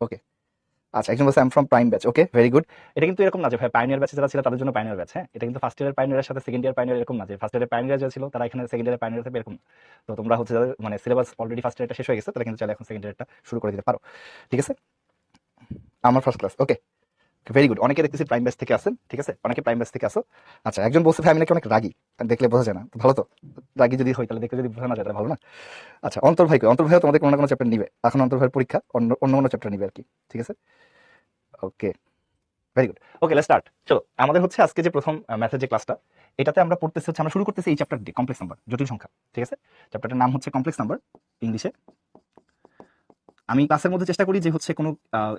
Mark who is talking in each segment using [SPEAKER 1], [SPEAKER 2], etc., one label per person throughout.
[SPEAKER 1] ওকে, আচ্ছা, একজন বলছে I am from prime batch. Okay, very good. এটা কিন্তু এরকম না যে ভাই পাইনিয়ার ব্যাচে যারা ছিল তাদের জন্য পাইনিয়ার ব্যাচ, হ্যাঁ, এটা কিন্তু ফার্স্ট ইয়ারের পাইনিয়ারের সাথে সেকেন্ড ইয়ার পাইনিয়ার এরকম না যে ফার্স্ট ইয়ারের পাইনিয়ার যারা ছিল তারা এখানে সেকেন্ড ইয়ারের পাইনিয়ার থাকবে, এরকম না। তো তোমরা হচ্ছে যাদের মানে সিলেবাস অলরেডি ফার্স্ট ইয়ারটা শেষ হয়ে গেছে তারা কিন্তু চাইলে এখন সেকেন্ড ইয়ারটা শুরু করে দিতে পারো। ঠিক আছে, আমার ফার্স্ট ক্লাস। ওকে, ভেরি গুড। অনেকে দেখতেছি প্রাইম ব্যাচ থেকে আসেন, ঠিক আছে, অনেকে প্রাইম ব্যাচ থেকে আসো। আচ্ছা, একজন বলছে ভাই আমি নাকি অনেক রাগী, দেখলে বোঝা যায় না। তো ভালো তো, রাগী যদি হয় তাহলে দেখলে যদি বোঝা না যায় তাহলে ভালো না। আচ্ছা, অন্তর ভাই অন্তর ভাইও তোমাদের কোনো না কোনো চ্যাপ্টার নিবে এখন, অন্তর ভাইয়ের পরীক্ষা, অন্য অন্য কোনো চ্যাপ্টার নিবে আর কি। ঠিক আছে, okay, very good. Okay, let's start. চলো, আমাদের হচ্ছে আজকে যে প্রথম ম্যাথের যে ক্লাসটা, এটাতে আমরা পড়তেছি হচ্ছে আমরা শুরু করতেছি এই চ্যাপ্টার দিয়ে কমপ্লেক্স নাম্বার, জটিল সংখ্যা। ঠিক আছে, চ্যাপ্টারটার নাম হচ্ছে কমপ্লেক্স নাম্বার ইংলিশে। আমি ক্লাসের মধ্যে চেষ্টা করি যে হচ্ছে কোনো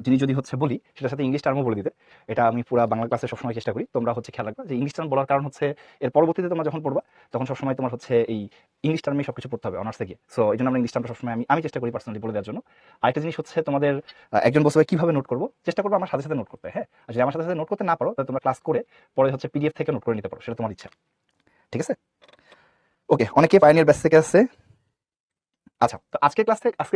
[SPEAKER 1] জিনিস যদি হচ্ছে বলি সেটার সাথে ইংলিশ টার্মও বলে দিতে। এটা আমি পুরো বাংলা ক্লাসে সবসময় চেষ্টা করি। তোমরা হচ্ছে খেয়াল রাখবা যে ইংলিশ টার্ম বলার কারণ হচ্ছে এর পরবর্তীতে তোমরা যখন পড়বা তখন সবসময় তোমার হচ্ছে এই ইংলিশ টার্মে সবকিছু পড়তে হবে অনার্সে গিয়ে। সো এই জন্য আমরা ইংলিশ টার্মটা সবসময় আমি চেষ্টা করি পার্সোনালি বলে দেওয়ার জন্য। আরেকটা জিনিস হচ্ছে তোমাদের একজন বসে কিভাবে নোট করবো, চেষ্টা করবো আমার সাথে সাথে নোট করতে। হ্যাঁ, আর যদি আমার সাথে সাথে নোট করতে না পারো তাহলে তোমরা ক্লাস করে পরে হচ্ছে পিডিএফ থেকে নোট করে নিতে পারো, সেটা তোমার ইচ্ছা। ঠিক আছে, ওকে, অনেকে পাইনিয়ার ব্যাচ থেকে আসছে। আচ্ছা, তো আজকের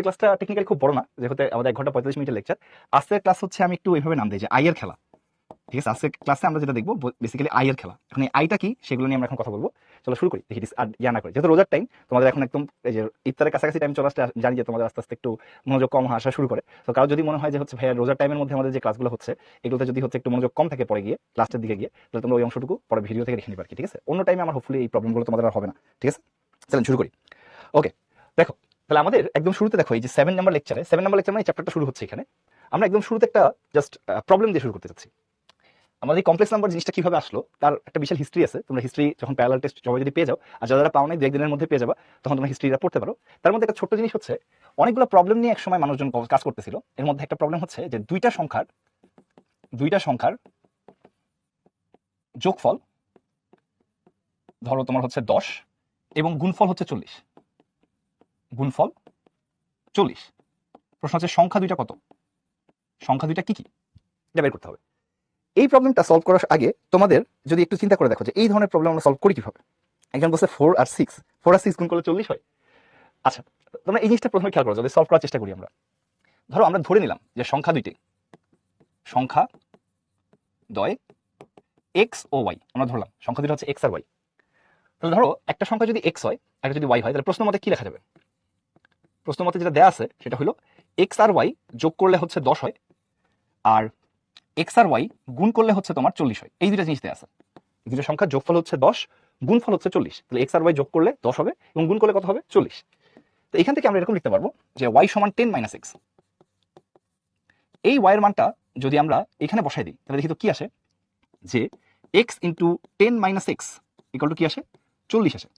[SPEAKER 1] ক্লাসটা টেকনিক্যালি খুব বড় না, যেহেতু আমাদের 1 ঘন্টা 45 মিনিটের লেকচার। আজকের ক্লাস হচ্ছে আমি একটু এইভাবে নাম দিই যে আই এর খেলা। ঠিক আছে, আজকের ক্লাসে আমরা যেটা দেখবো বেসিক্যালি আই এর খেলা। এখন এই আইটা কি সেগুলো নিয়ে আমরা এখন কথা বলবো। চলো শুরু করি, দেখি আর ইয়া না করি, যেহেতু রোজার টাইম তোমাদের এখন একদম এই যে ইফতারের কাছাকাছি টাইম চলে আসতে জানি যে তোমাদের আস্তে আস্তে একটু মনোযোগ কম আসা শুরু করে। তো কারো যদি মনে হয় যে হচ্ছে ভাইয়া রোজার টাইমের মধ্যে আমাদের যে ক্লাসগুলো হচ্ছে এগুলোতে যদি হচ্ছে একটু মনোযোগ কম থাকে পরে গিয়ে লাস্টের দিকে গিয়ে, তাহলে তোমরা ওই অংশটুকু পরে ভিডিও থেকে দেখে নিবে আর কি। ঠিক আছে, অন্য টাইমে আমার হোপফুলি এই প্রবলেমগুলো তোমাদের আর হবে না। ঠিক আছে, চলেন শুরু করি। ওকে, দেখো, তাহলে আমাদের একদম শুরুতে দেখো এই যে 7 নম্বর লেকচার মানে চ্যাপ্টারটা শুরু হচ্ছে এখানে। আমরা একদম শুরুতে একটা জাস্ট প্রবলেম দিয়ে শুরু করতে চাচ্ছি। আমাদের এই কমপ্লেক্স নাম্বার জিনিসটা কিভাবে আসলো তার একটা বিশাল হিস্ট্রি আছে। তোমরা হিস্ট্রি যখন প্যারালাল টেস্ট সবাই যদি পেয়ে যাও, আর যারা যারা পাও নাই 2-1 দিনের মধ্যে পেয়ে যাবা, তখন তোমরা হিস্ট্রিটা পড়তে পারো। তার মধ্যে একটা ছোট্ট জিনিস হচ্ছে অনেকগুলো প্রবলেম নিয়ে একসময় মানুষজন কাজ করতেছিল। এর মধ্যে একটা প্রবলেম হচ্ছে যে দুইটা সংখ্যার যোগফল ধরো তোমার হচ্ছে 10 এবং গুণফল হচ্ছে 40। গুণফল 40। প্রশ্ন হচ্ছে সংখ্যা দুইটা কত, সংখ্যা দুইটা কি কি, এটা বের করতে হবে। এই প্রবলেমটা সলভ করার আগে তোমাদের যদি একটু চিন্তা করে দেখো যে এই ধরনের প্রবলেম আমরা সলভ করি কিভাবে। একজন বলছে 4 আর 6 গুণ করলে 40 হয়। আচ্ছা, তোমরা এই জিনিসটা প্রথমে খেয়াল করো, যদি সলভ করার চেষ্টা করি আমরা। ধরো আমরা ধরে নিলাম যে সংখ্যা দ্বয় এক্স ও ওয়াই, আমরা ধরলাম সংখ্যা দুটো হচ্ছে এক্স আর ওয়াই। তাহলে ধরো একটা সংখ্যা যদি এক্স হয় একটা যদি ওয়াই হয়, তাহলে প্রশ্ন মতে কি লেখা যাবে? প্রশ্ন মতে যেটা দেওয়া আছে সেটা হলো এক্স আর ওয়াই যোগ করলে হচ্ছে 10 হয়, আর এক্স আর ওয়াই গুণ করলে হচ্ছে তোমার 40 হয়। এই দুটো জিনিস দেওয়া আছে। দুটো সংখ্যার যোগফল হচ্ছে 10, গুণফল হচ্ছে 40। তাহলে এক্স আর ওয়াই যোগ করলে 10 হবে এবং গুণ করলে কত হবে? 40। তো এখান থেকে আমরা এরকম লিখতে পারবো যে ওয়াই সমান 10 - x। এই ওয়াই এর মানটা যদি আমরা এখানে বসাই দিই তাহলে দেখি তো কি আসে, যে x into 10 - x equal to কি আসে? 40 আসে।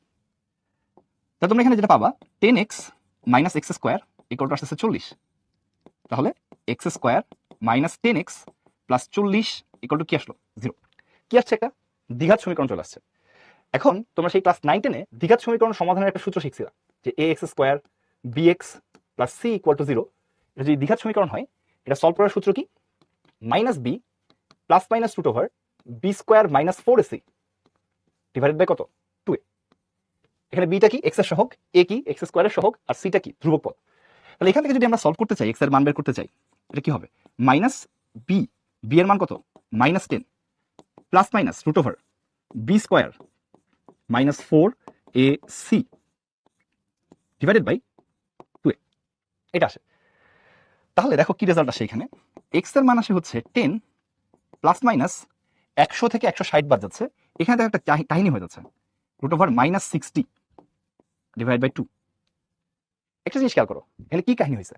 [SPEAKER 1] তাহলে তোমরা এখানে যেটা পাবা 10x - x square equal to আসছে 40। তাহলে x square minus 10x plus 40 equal to কি আসলো? 0। কি আসছে? একটা দ্বিঘাত সমীকরণ চলে আসছে। এখন তোমরা সেই ক্লাস 9-10 দ্বিঘাত সমীকরণ সমাধানের একটা সূত্র শিখছিলা যে ax square bx plus c equal to 0। এটা যদি দ্বিঘাত সমীকরণ হয়, এটা সলভ করার সূত্র কি? Minus b plus minus root over b square minus 4ac divided by কত? 2a। এখানে বিটা কি? এক্স এর সহগ, এ কি? এক্স স্কোয়ারের সহগ, আর সিটা কি? ধ্রুবক পদ। তাহলে এখান থেকে যদি আমরা সলভ করতে চাই, এক্স এর মান বের করতে চাই, এটা কি হবে? মাইনাস বি, বি এর মান কত? -10 plus minus root over b square minus 4ac divided by 2a। এটা আসে। তাহলে দেখো কি রেজাল্ট আসে এখানে। এক্স এর মান আসে হচ্ছে 10 প্লাস মাইনাস 100 থেকে 160 বাদ যাচ্ছে। এখানে দেখো একটা কাহিনী হয়ে যাচ্ছে, রুট ওভার -60 ডিভাইড বাই 2। একটা জিনিস খেয়াল করো, এখানে কি কাহিনী হয়েছে?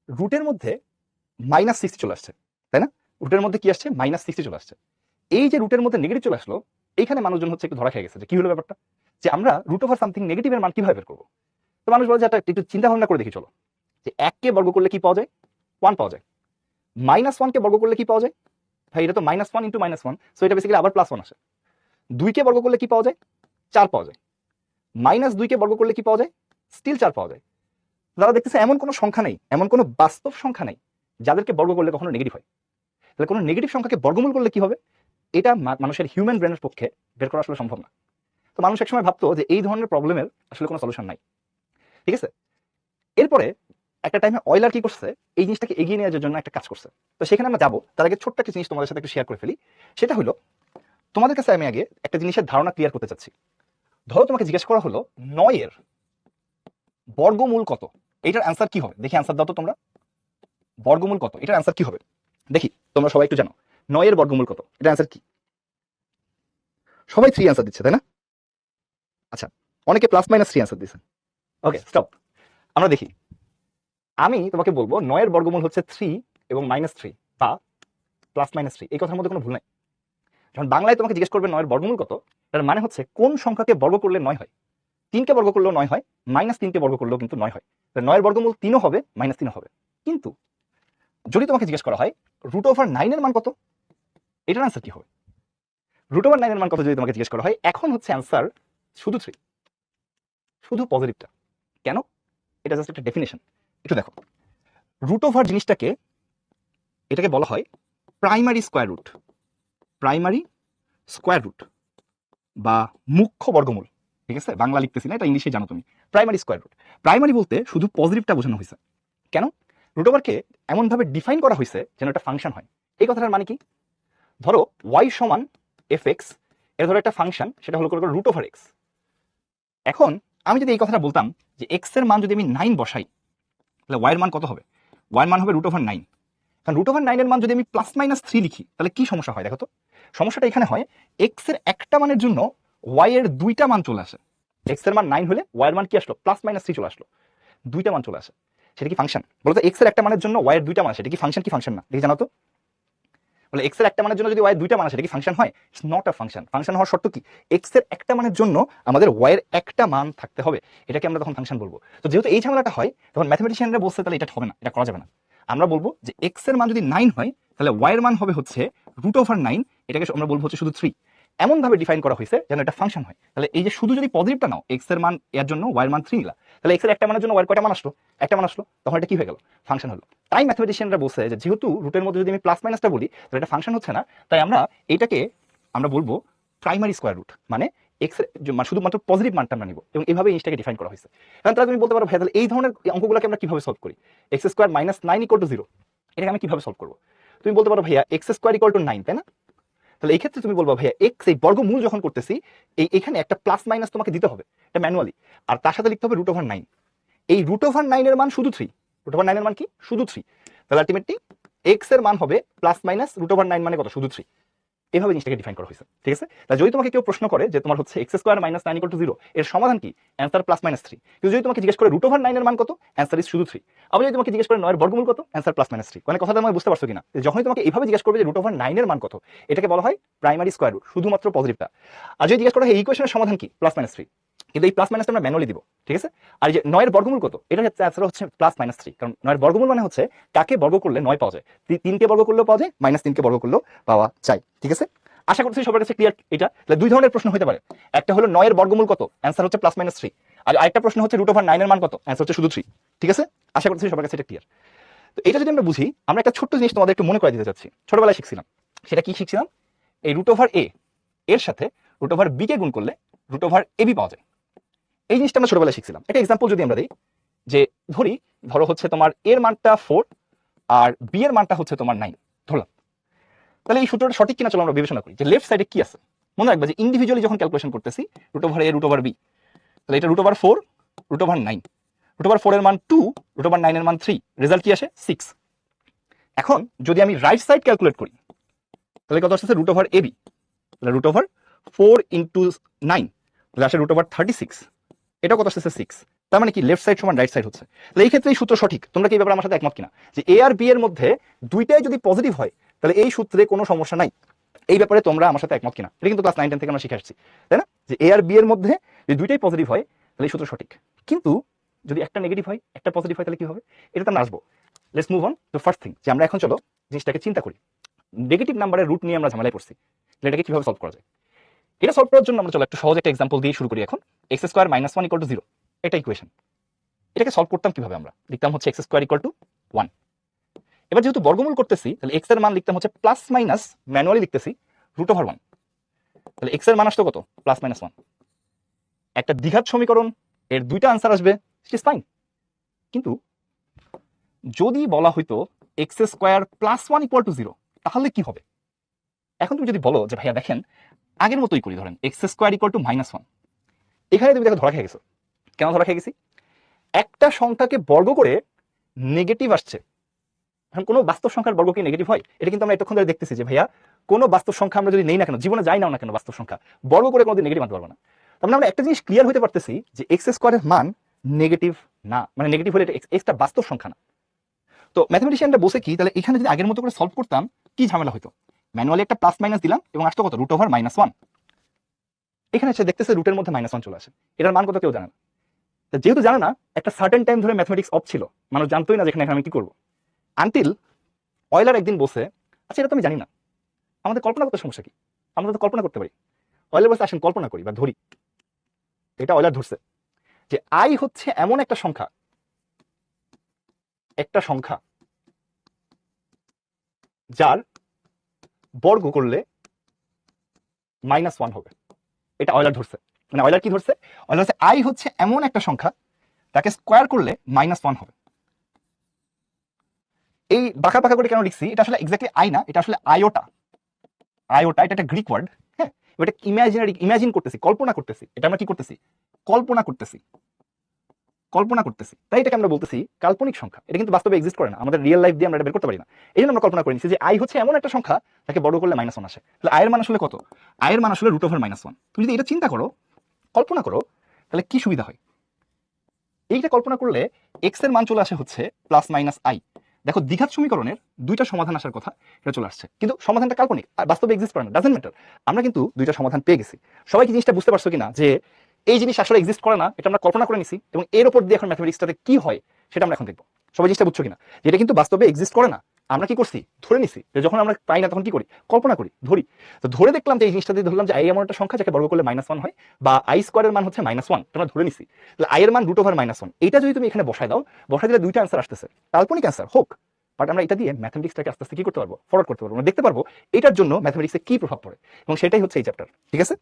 [SPEAKER 1] রুটের মধ্যে -60 চলে আসছে, তাই না? রুটের মধ্যে কি আসছে? -60 চলে আসছে। এই যে রুটের মধ্যে নেগেটিভ চলে আসলো, এইখানে মানুষজন হচ্ছে একটু ধরা খেয়ে গেছে যে কি হলো ব্যাপারটা, যে আমরা রুট ওভার সামথিং নেগেটিভের মান কিভাবে বের করবো। তো মানুষ বলে যে একটু চিন্তা ভাবনা করে দেখি চলো, যে 1 কে বর্গ করলে কি পাওয়া যায়? 1 পাওয়া যায়। -1 কে বর্গ করলে কি পাওয়া যায়? ভাই এটা তো -1 ইন্টু -1, সো এটা বেসিক্যালি আবার +1 আসে। 2 কে বর্গ করলে কি পাওয়া যায়? 4 পাওয়া যায়। -2 কে বর্গ করলে কি পাওয়া যায়? স্টিল 4 পাওয়া যায়। তারা দেখতেছে এমন কোনো সংখ্যা নেই, এমন কোনো বাস্তব সংখ্যা নেই যাদেরকে বর্গ করলে কখনো নেগেটিভ হয়। তাহলে কোনো নেগেটিভ সংখ্যাকে বর্গমূল করলে কি হবে? এটা মানুষের হিউম্যান ব্রেনের পক্ষে বের করা আসলে সম্ভব না। তো মানুষ একসময় ভাবতো যে এই ধরনের প্রবলেমের আসলে কোনো সলিউশন নাই। ঠিক আছে, এরপরে একটা টাইমে অয়লার কি করছে, এই জিনিসটাকে এগিয়ে নেওয়ার জন্য একটা কাজ করছে। তো সেখানে আমরা যাবো, তার আগে ছোট্ট একটা জিনিস তোমাদের সাথে একটু শেয়ার করে ফেলি। সেটা হলো, তোমাদের কাছে আমি আগে একটা জিনিসের ধারণা ক্লিয়ার করতে চাচ্ছি। ধরো তোমাকে জিজ্ঞেস করা হলো 9 এর বর্গমূল কত, এটার অ্যান্সার কি হবে? দেখি অ্যান্সার দাও তো তোমরা। বর্গমূল কত, এটার অ্যান্সার কি হবে দেখি? তোমরা সবাই একটু জানো 9 এর বর্গমূল কত, এটার অ্যান্সার কি? সবাই 3 অ্যান্সার দিচ্ছে, তাই না? আচ্ছা, অনেকে +-3 অ্যান্সার দিচ্ছে। ওকে, স্টপ। আমরা দেখি। আমি তোমাকে বলবো 9 এর বর্গমূল হচ্ছে 3 এবং -3 বা +-3। এই কথার মধ্যে কোনো ভুল নাই। যখন বাংলায় তোমাকে জিজ্ঞেস করবে 9 এর বর্গমূল কত, তার মানে হচ্ছে কোন সংখ্যাকে বর্গ করলে 9 হয়। 3 কে বর্গ করলেও 9 হয়, -3 কে বর্গ করলেও কিন্তু 9 হয়। 9 এর বর্গমূল 3ও হবে, -3ও হবে। কিন্তু যদি তোমাকে জিজ্ঞেস করা হয় √9 এর মান কত, এটার অ্যান্সার কি হবে? √9 এর মান কত যদি তোমাকে জিজ্ঞেস করা হয়, এখন হচ্ছে অ্যান্সার শুধু 3, শুধু পজিটিভটা। কেন? এটা জাস্ট একটা ডেফিনেশন। একটু দেখো, √ জিনিসটাকে, এটাকে বলা হয় primary square root, primary square root বা মুখ্য বর্গমূল। ঠিক আছে, বাংলা লিখতেছি না, এটা ইংলিশে জানো তুমি। প্রাইমারি স্কয়ার রুট, প্রাইমারি বলতে শুধু পজিটিভটা বোঝানো হয়েছে। কেন? √ এমনভাবে ডিফাইন করা হয়েছে যেন একটা ফাংশন হয়। এই কথাটার মানে কি? ধরো y সমান fx, এর ধরো একটা ফাংশন, সেটা হলো √x। এখন আমি যদি এই কথাটা বলতাম যে x এর মান যদি আমি 9 বসাই, তাহলে y এর মান কত হবে? y এর মান হবে √9। কারণ √9 এর মান যদি আমি +-3 লিখি, তাহলে কি সমস্যা হয় দেখো তো? সমস্যাটা এখানে হয়, x এর একটা মানের জন্য y এর দুইটা মান চলে আসে। x এর মান 9 হলে y এর মান কি আসলো? +-3 চলে আসলো, দুইটা মান চলে আসে। সেটা কি ফাংশন? বলো তো, x এর একটা মানের জন্য y এর দুইটা মান আসে, এটা কি ফাংশন কি ফাংশন না? দেখি জানো তো। বলে x এর একটা মানের জন্য যদি y এর দুইটা মান আসে, এটা কি ফাংশন হয়? It's not a function. Function হওয়ার শর্ত কি? x এর একটা মানের জন্য আমাদের y এর একটা মান থাকতে হবে, এটাকে আমরা তখন ফাংশন বলবো। তো যেহেতু এই ঝামেলাটা হয়, তখন ম্যাথমেটিশিয়ানরা বলছে তাহলে এটা হবে না, এটা করা যাবে না। আমরা বলবো যে x এর মান যদি 9 হয়, তাহলে y এর মান হবে হচ্ছে √9, এটাকে আমরা বলবো হচ্ছে শুধু 3। এমন ভাবে ডিফাইন করা হয়েছে যেন এটা ফাংশন হয়। তাহলে এই যে শুধু যদি পজিটিভটা নাও, x এর মান এর জন্য y এর মান 3 নিলা, তাহলে x এর একটা মানের জন্য y এর কয়টা মান আসলো? একটা মান আসলো, তখন এটা কি হয়ে গেল? ফাংশন হলো। তাই ম্যাথমেটিশিয়ানরা বলছে যে যেহেতু রুটের মধ্যে যদি আমি +-টা বলি, তাহলে এটা ফাংশন হচ্ছে না, তাই আমরা এটাকে আমরা বলবো প্রাইমারি স্কয়ার রুট, মানে x এর শুধুমাত্র পজিটিভ মানটা আমরা নিব, এবং এইভাবে জিনিসটাকে ডিফাইন করা হয়েছে। কারণ তাহলে তুমি বলতে পারো ভাই, তাহলে এই ধরনের অঙ্কগুলোকে আমরা কিভাবে সলভ করি? x² - 9 = 0, এটাকে আমি কিভাবে সলভ করবো? তুমি বলতে পারো ভাইয়া x² = 9, তাই না? তাহলে এই ক্ষেত্রে তুমি বলবো ভাইয়া x এই বর্গমূল যখন করতেছি, এখানে একটা +- তোমাকে দিতে হবে, এটা ম্যানুয়ালি, আর তার সাথে লিখতে হবে √9। এই √9 এর মান শুধু 3, √9 এর মান কি? শুধু 3। তাহলে আলটিমেটলি x এর মান হবে +-√9 মানে কত? শুধু 3। এভাবে জিনিসটাকে ডিফাইন করা হয়েছে। ঠিক আছে, তাহলে যদি তোমাকে কেউ প্রশ্ন করে যে তোমার হচ্ছে x² - 9 = 0, এর সমাধান কি? অ্যান্সার +-3। কিন্তু যদি তোমাকে জিজ্ঞেস করে √9 এর মান কত, অ্যান্সার ইজ শুধু 3। আবার যদি তোমাকে জিজ্ঞেস করে 9 এর বর্গমূল কত, অ্যান্সার +-3। মানে কথাটা আমি বুঝতে পারছো কিনা? যখনই তোমাকে এইভাবে জিজ্ঞেস করবে যে √9 এর মান কত, এটাকে বলা হয় প্রাইমারি স্কয়ার রুট, শুধুমাত্র পজিটিভটা। আর যদি জিজ্ঞেস করা হয় এই ইকুয়েশনের সমাধান কি, +-3, কিন্তু এই +-টা আমরা ম্যানুয়ালি দিব। ঠিক আছে, আর যে 9 এর বর্গমূল কত, এটা অ্যান্সার হচ্ছে +-3। কারণ 9 এর বর্গমূল মানে হচ্ছে কাকে বর্গ করলে 9 পাওয়া যায়। 3 কে বর্গ করলেও পাওয়া যায়, -3 কে বর্গ করলেও পাওয়া যায়। ঠিক আছে, আশা করছি সবার কাছে ক্লিয়ার এটা। তাহলে দুই ধরনের প্রশ্ন হতে পারে, একটা হলো 9 এর বর্গমূল কত, অ্যান্সার হচ্ছে +-3, আর আরেকটা প্রশ্ন হচ্ছে √9 এর মান কত, অ্যান্সার হচ্ছে শুধু 3। ঠিক আছে, আশা করছি সবার কাছে এটা ক্লিয়ার। তো এটা যদি আমরা বুঝি, আমরা একটা ছোট্ট জিনিস তোমাদের একটু মনে করে দিতে চাচ্ছি, ছোটবেলায় শিখছিলাম। সেটা কি শিখছিলাম? এই √a এর সাথে √b কে গুণ করলে √ab পাওয়া যায়। এই জিনিসটা আমরা ছোটবেলায় শিখছিলাম। একটা এক্সাম্পল যদি আমরা দিই, যে ধরো হচ্ছে তোমার এর মানটা 4 আর b এর মানটা হচ্ছে তোমার 9 ধরলাম। তাহলে এই সূত্রটা সঠিক কিনা চলো আমরা বিবেচনা করি, যে লেফট সাইডে কি আছে। মনে রাখবে যে ইন্ডিভিজুয়ালি যখন ক্যালকুলেশন করতেছি, √a √b, তাহলে এটা √4 √9, √4 এর মান 2, √9 এর মান 3, রেজাল্ট কি আসে? 6। এখন যদি আমি রাইট সাইড ক্যালকুলেট করি, তাহলে কত আসছে? √ab, তাহলে √4 × 9, তাহলে আসে √36, এটা কত আসছে? 6। তার মানে কি লেফট সাইড সমান রাইট সাইড হচ্ছে। তাহলে এই ক্ষেত্রে এই সূত্র সঠিক। তোমরা কি এই ব্যাপারে আমার সাথে একমত কিনা, যে a আর b এর মধ্যে দুইটাই যদি পজিটিভ হয়, তাহলে এই সূত্রে কোনো সমস্যা নাই? এই ব্যাপারে তোমরা আমার সাথে একমত কিনা? এটা কিন্তু ক্লাস 9-10 থেকে আমরা শিখে আসছি, তাই না? যে a আর b এর মধ্যে যদি দুইটাই পজিটিভ হয়, তাহলে এই সূত্র সঠিক। কিন্তু যদি একটা নেগেটিভ হয়, একটা পজিটিভ হয়, তাহলে কি হবে? এটা তো আমরা আসবো। Let's move on to first thing, যে আমরা এখন চলো জিনিসটাকে চিন্তা করি। নেগেটিভ নাম্বারের রুট নিয়ে আমরা ঝামেলায় পড়ছি, তাহলে এটাকে কিভাবে সলভ করা যায়? এটা সলভ করার জন্য আমরা চলো একটু সহজ একটা এক্সাম্পল দিয়ে শুরু করি এখন। x² - 1 = 0, এটা ইকুয়েশন। এটাকে সলভ করতাম কিভাবে? আমরা লিখতাম হচ্ছে x² = 1। এবার যেহেতু বর্গমূল করতেছি, তাহলে x এর মান লিখতাম হচ্ছে +- ম্যানুয়ালি লিখতেছি √1। তাহলে x এর মান আসতো কত? +-1। একটা দ্বিঘাত সমীকরণ, এর দুইটা আনসার আসবে, ইট ইজ ফাইন। কিন্তু যদি বলা হইতো x square plus one equal to 0, তাহলে কি হবে? এখন তুমি যদি বলো যে ভাইয়া দেখেন আগের মতোই করি, ধরেন এক্স স্কোয়ার ইকুয়াল টু -1, এখানে তুমি দেখো ধরা খেয়ে গেছো। কেন ধরা খেয়ে গেছি? একটা সংখ্যাকে বর্গ করে নেগেটিভ আসছে। এখন কোনো বাস্তব সংখ্যার বর্গ কি নেগেটিভ হয়? এটা কিন্তু আমরা এতক্ষণ ধরে দেখতেছি যে ভাইয়া কোনো বাস্তব সংখ্যা আমরা যদি নেই না কেন, জীবনে যাই নাও না কেন, বাস্তব সংখ্যা বর্গ করে কোনোদিন নেগেটিভ আনতে পারবো না। তার মানে আমরা একটা জিনিস ক্লিয়ার হতে পারতেছি যে এক্স স্কোয়ারের মান নেগেটিভ না, মানে নেগেটিভ হলে এটা এক্সটা বাস্তব সংখ্যা না। তো ম্যাথমেটিশিয়ানরা বসে কি তাহলে এখানে যদি আগের মতো করে সলভ করতাম কি ঝামেলা হতো? ম্যানুয়ালি একটা প্লাস মাইনাস দিলাম এবং আসতো কত, √-1। এখানে এসে দেখতেছে রুটের মধ্যে -1 চলে আসে। এটার মান কত কেউ জানে না। যেহেতু জানে না, একটা সার্টেন টাইম ধরে ম্যাথমেটিক্স অফ ছিল, মানুষ জানতোই না যেখানে আমি কি করবো, আনটিল অয়লার একদিন বসে, আচ্ছা এটা তো আমি জানি না, আমাদের কল্পনা করতে সমস্যা কি, আমরা তো কল্পনা করতে পারি। অয়লার বসে আসেন কল্পনা করি বা ধরি, এটা অয়লার ধরছে যে আই হচ্ছে এমন একটা সংখ্যা যার বর্গ করলে -1 হবে। এটা অয়লার ধরছে। মানে অয়লার কি ধরছে? অয়লার হচ্ছে আই হচ্ছে এমন একটা সংখ্যা তাকে স্কোয়ার করলে -1 হবে। এই বাঁকা বাঁকা করে কেন লিখছি? এটা আসলে এক্স্যাক্টলি আই না, এটা আসলে আয়োটা। আয়োটা এটা একটা গ্রিক ওয়ার্ড। হ্যাঁ, এটা ইমাজিন করতেছি, কল্পনা করতেছি। এটা আমরা কি করতেছি? কল্পনা করতেছি। তাই এটাকে আমরা বলতেছি কাল্পনিক সংখ্যা। এটা কিন্তু বাস্তবে এক্সিস্ট করে না, আমাদের রিয়েল লাইফ দিয়ে আমরা এটা বের করতে পারি না। এই জন্য আমরা কল্পনা করে নিচ্ছি যে আই হচ্ছে এমন একটা সংখ্যা তাকে বড় করলে -1 আসে। তাহলে আয়ের মান আসলে কত? আয়ের মান আসলে √1। তুমি যদি এটা চিন্তা করো, কল্পনা করো, তাহলে কি সুবিধা হয়? এইটা কল্পনা করলে এক্স এর মান চলে আসে হচ্ছে +-i। দেখো দ্বিঘাত সমীকরণের দুইটা সমাধান আসার কথা, এটা চলে আসছে, কিন্তু সমাধানটা কাল্পনিক, আর বাস্তবে এক্সিস্ট করে না, ডাজন্ট ম্যাটার। আমরা কিন্তু দুইটা সমাধান পেয়ে গেছি। সবাই কি জিনিসটা বুঝতে পারছো কিনা যে এই জিনিস আসলে এক্সিস্ট করে না, এটা আমরা কল্পনা করে নিছি, এবং এর উপর দিয়ে এখন ম্যাথমেটিক্সটাতে কি হয় সেটা আমরা এখন দেখবো। সবাই জিনিসটা বুঝছো কিনা, যেটা কিন্তু বাস্তবে এক্সিস্ট করে না, আমরা কি করছি, ধরে নিছি। যে যখন আমরা পাই না তখন কি করি, কল্পনা করি, ধরি। তো ধরে দেখলাম যে এই জিনিসটা দিয়ে ধরলাম যে আই এমন একটা সংখ্যা যাকে বর্গ করলে -1 হয়, বা আই স্কোয়ারের মান হচ্ছে -1, আমরা ধরে নিছি। তাহলে আই এর মান √1। এটা যদি তুমি এখানে বসায় দাও, বসায় দিলে দুইটা অ্যান্সার আসতেছে, কাল্পনিক অ্যান্সার হোক, বাট আমরা এটা দিয়ে ম্যাথমেটিক্সটাকে আস্তে আস্তে কি করতে পারবো, ফরওয়ার্ড করতে পারবো, আমরা দেখতে পারবো এটার জন্য ম্যাথমেটিক্সে কি প্রভাব পড়ে, এবং সেটাই হচ্ছে এই চ্যাপ্টার। ঠিক আছে,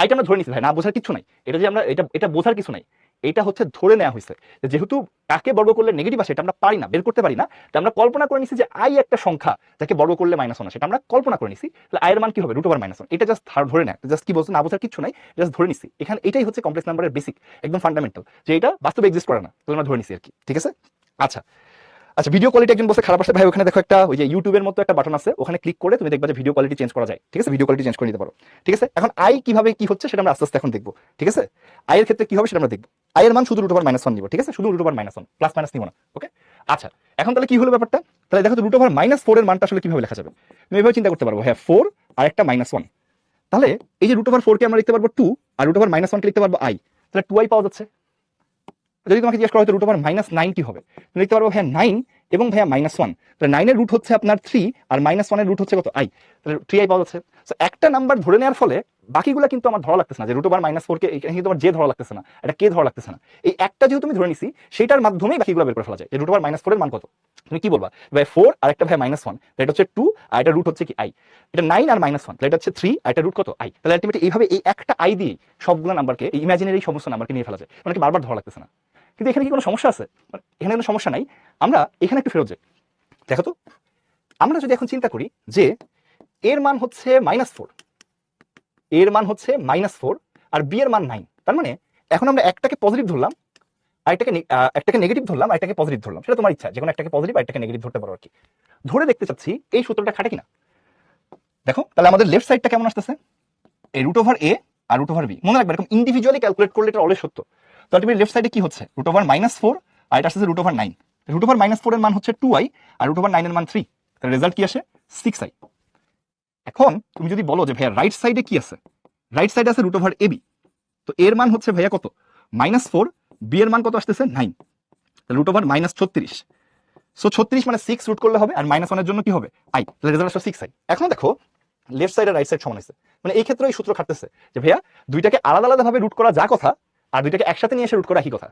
[SPEAKER 1] এটা আমরা ধরে নিচ্ছি ভাই, না বোঝার কিছু নাই, এটা যে আমরা এটা বোঝার কিছু নাই, এটা হচ্ছে ধরে নেওয়া হয়েছে। যেহেতু কাকে বর্গ করলে নেগেটিভ আসে এটা আমরা পারি না, বের করতে পারি না, তো আমরা কল্পনা করে নিছি যে আই একটা সংখ্যা যাকে বর্গ করলে -1 আসে, এটা আমরা কল্পনা করে নিছি। তাহলে আয়ের মান কি হবে, √1। এটা জাস্ট ধরে নেয়, জাস্ট কি বলছো, না বোঝার কিছু নাই, জাস্ট ধরে নিছি। এখানে এটাই হচ্ছে কমপ্লেক্স নাম্বারের বেসিক, একদম ফান্ডামেন্টাল, যে এটা বাস্তবে এক্সিস্ট করে না, তো আমরা ধরে নিছি আর কি। ঠিক আছে, আচ্ছা আচ্ছা, ভিডিও কোয়ালিটি একজন বসে খারাপ আসে ভাই, ওখানে দেখো একটা ওই যে ইউটিউবের মতো একটা বাটন আছে, ওখানে ক্লিক করে তুমি দেখবা যে ভিডিও কোয়ালিটি চেঞ্জ করা যায়। ঠিক আছে, ভিডিও কোয়ালিটি চেঞ্জ করে নিতে পারো। ঠিক আছে, এখন আই কিভাবে কি হচ্ছে সেটা আমরা আস্তে আস্তে এখন দেখবো। ঠিক আছে, আই এর ক্ষেত্রে কি হবে সেটা আমরা দেখবো। আই এর মান শুধু √1 নিব। ঠিক আছে, শুধু √1, প্লাস মাইনাস নিব না। ওকে, আচ্ছা এখন তাহলে কি হলো ব্যাপারটা? তাহলে দেখো তো √4 এর মানটা আসলে কিভাবে লেখা যাবে, তুমি এভাবে চিন্তা করতে পারবো, হ্যাঁ 4 আর একটা -1। তাহলে এই যে √4 কে আমরা লিখতে পারবো 2, আর √1 কে লিখতে পারবো i, তাহলে 2i পাওয়া যাচ্ছে। যদি তোমাকে জিজ্ঞেস করা হয়তো √9 কি হবে, তুমি লিখতে পারবো হ্যাঁ 9 এবং ভাইয়া -1। তাহলে 9 এর রুট হচ্ছে আপনার 3, আর -1 এর রুট হচ্ছে কত, i, তাহলে 3i পাওয়া যাচ্ছে। সো একটা নাম্বার ধরে নেওয়ার ফলে বাকিগুলো কিন্তু আমার ধরা লাগতেছে না, যে √4 কে এখানে কিন্তু আমার যে ধরা লাগতেছে না, এটা কে ধরা লাগতেছে না। এই একটা যেহেতু তুমি ধরে নিছি, সেটার মাধ্যমেই বাকিগুলো বের করে ফেলা যায়। যে √4 এর মান কত, তুমি কি বলবা ভাই 4 আর একটা ভাই -1, এটা হচ্ছে 2 আর এটা রুট হচ্ছে কি i, এটা 9 আর -1, তাহলে এটা হচ্ছে 3 আর এটা রুট কত, i। তাহলে আলটিমেটলি এইভাবে এই একটা i দিয়ে সবগুলো নাম্বারকে, এই ইমাজিনারি সমস্ত নাম্বারকে নিয়ে ফেলা যায়, মানে কি বারবার ধরা লাগতেছে না। কিন্তু এখানে কি কোনো সমস্যা আছে? এখানে কোনো সমস্যা নাই। আমরা এখানে একটু ফেরত যাই, দেখো তো আমরা যদি এখন চিন্তা করি যে এর মান হচ্ছে -4, এর মান হচ্ছে -4 আর বি এর মান 9, তার মানে এখন আমরা একটাকে পজিটিভ ধরলাম আর একটাকে নেগেটিভ ধরলাম আর একটাকে পজিটিভ ধরলাম, সেটা তোমার ইচ্ছা, যে কোনো একটাকে পজিটিভ আর একটাকে নেগেটিভ ধরতে পারো আর কি। ধরে দেখতে চাচ্ছি এই সূত্রটা খাটে কিনা। দেখো তাহলে আমাদের লেফট সাইডটা কেমন আসতেছে, এই √a আর √b, মনে রাখবে এরকম ইন্ডিভিজুয়ালি ক্যালকুলেট করলে এটা অলওয়েজ সত্য। তো আলটিমেটলি লেফট সাইডে কি হচ্ছে, √4 আর এটা আসছে √9। √-4 এর মান হচ্ছে 2i আর √9 এর মান 3, তাহলে রেজাল্ট কি আসে 6i। এখন তুমি যদি বলো যে ভাইয়া রাইট সাইডে কি আছে, রাইট সাইডে আছে √ab, তো এর মান হচ্ছে ভাইয়া কত, -4, বি এর মান কত আসতেছে 9, তাহলে √-36। সো 36 মানে 6 রুট করলে হবে, আর -1 এর জন্য কি হবে i, তাহলে রেজাল্ট আসলে 6i। এখন দেখো লেফট সাইড আর রাইট সাইড সমান আছে, মানে এই ক্ষেত্রে এই সূত্র খাটতেছে যে ভাইয়া দুইটাকে আলাদা আলাদা ভাবে রুট করা যা কথা, আর দুইটাকে একসাথে নিয়ে এসে রুট করা একই কথা।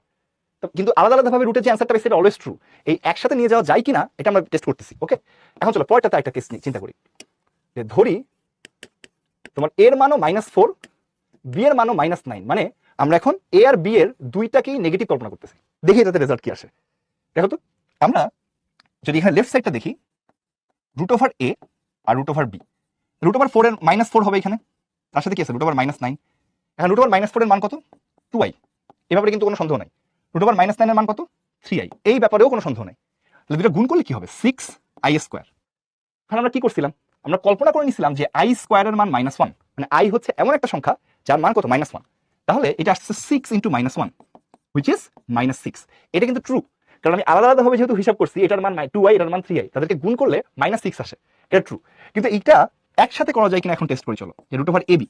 [SPEAKER 1] কিন্তু আলাদা আলাদা ভাবে রুটের যে অ্যান্সারটা পেয়েছে এটা অলওয়েজ ট্রু, এই একসাথে নিয়ে যাওয়া যায় কিনা এটা আমরা টেস্ট করতেছি। ওকে, এখন চলো পরেরটাতে একটা কেস চিন্তা করি, যে ধরি তোমার এর মানও -4, বি এর মানও -9, মানে আমরা এখন এ আর বি এর দুইটাকেই নেগেটিভ কল্পনা করতেছি, দেখি এটাতে রেজাল্ট কি আসে। দেখো তো আমরা যদি এখানে লেফট সাইডটা দেখি √a আর √b, √4 এর -4 হবে এখানে, তার সাথে কি আছে √9। এখন √4 এর মান কত 2i, এই ব্যাপারে কিন্তু কোনো সন্দেহ নাই। √9 এর মান কত 3i, এই ব্যাপারেও কোনো সন্দেহ নাই। তাহলে দুটো গুণ করলে কি হবে 6i²। এখন আমরা কি করছিলাম, আমরা কল্পনা করে নিছিলাম যে i² এর মান -1, মানে i হচ্ছে এমন একটা সংখ্যা যার মান কত -1, তাহলে এটা আসছে 6 × -1 which is -6। এটা কিন্তু ট্রু, কারণ আমি আলাদা আলাদাভাবে যেহেতু হিসাব করছি, এটার মান 2i, এটার মান 3i, তাদেরকে গুণ করলে -6 আসে, এটা ট্রু। কিন্তু এটা একসাথে করা যায় কিনা এখন টেস্ট করে চলো, যে √ab,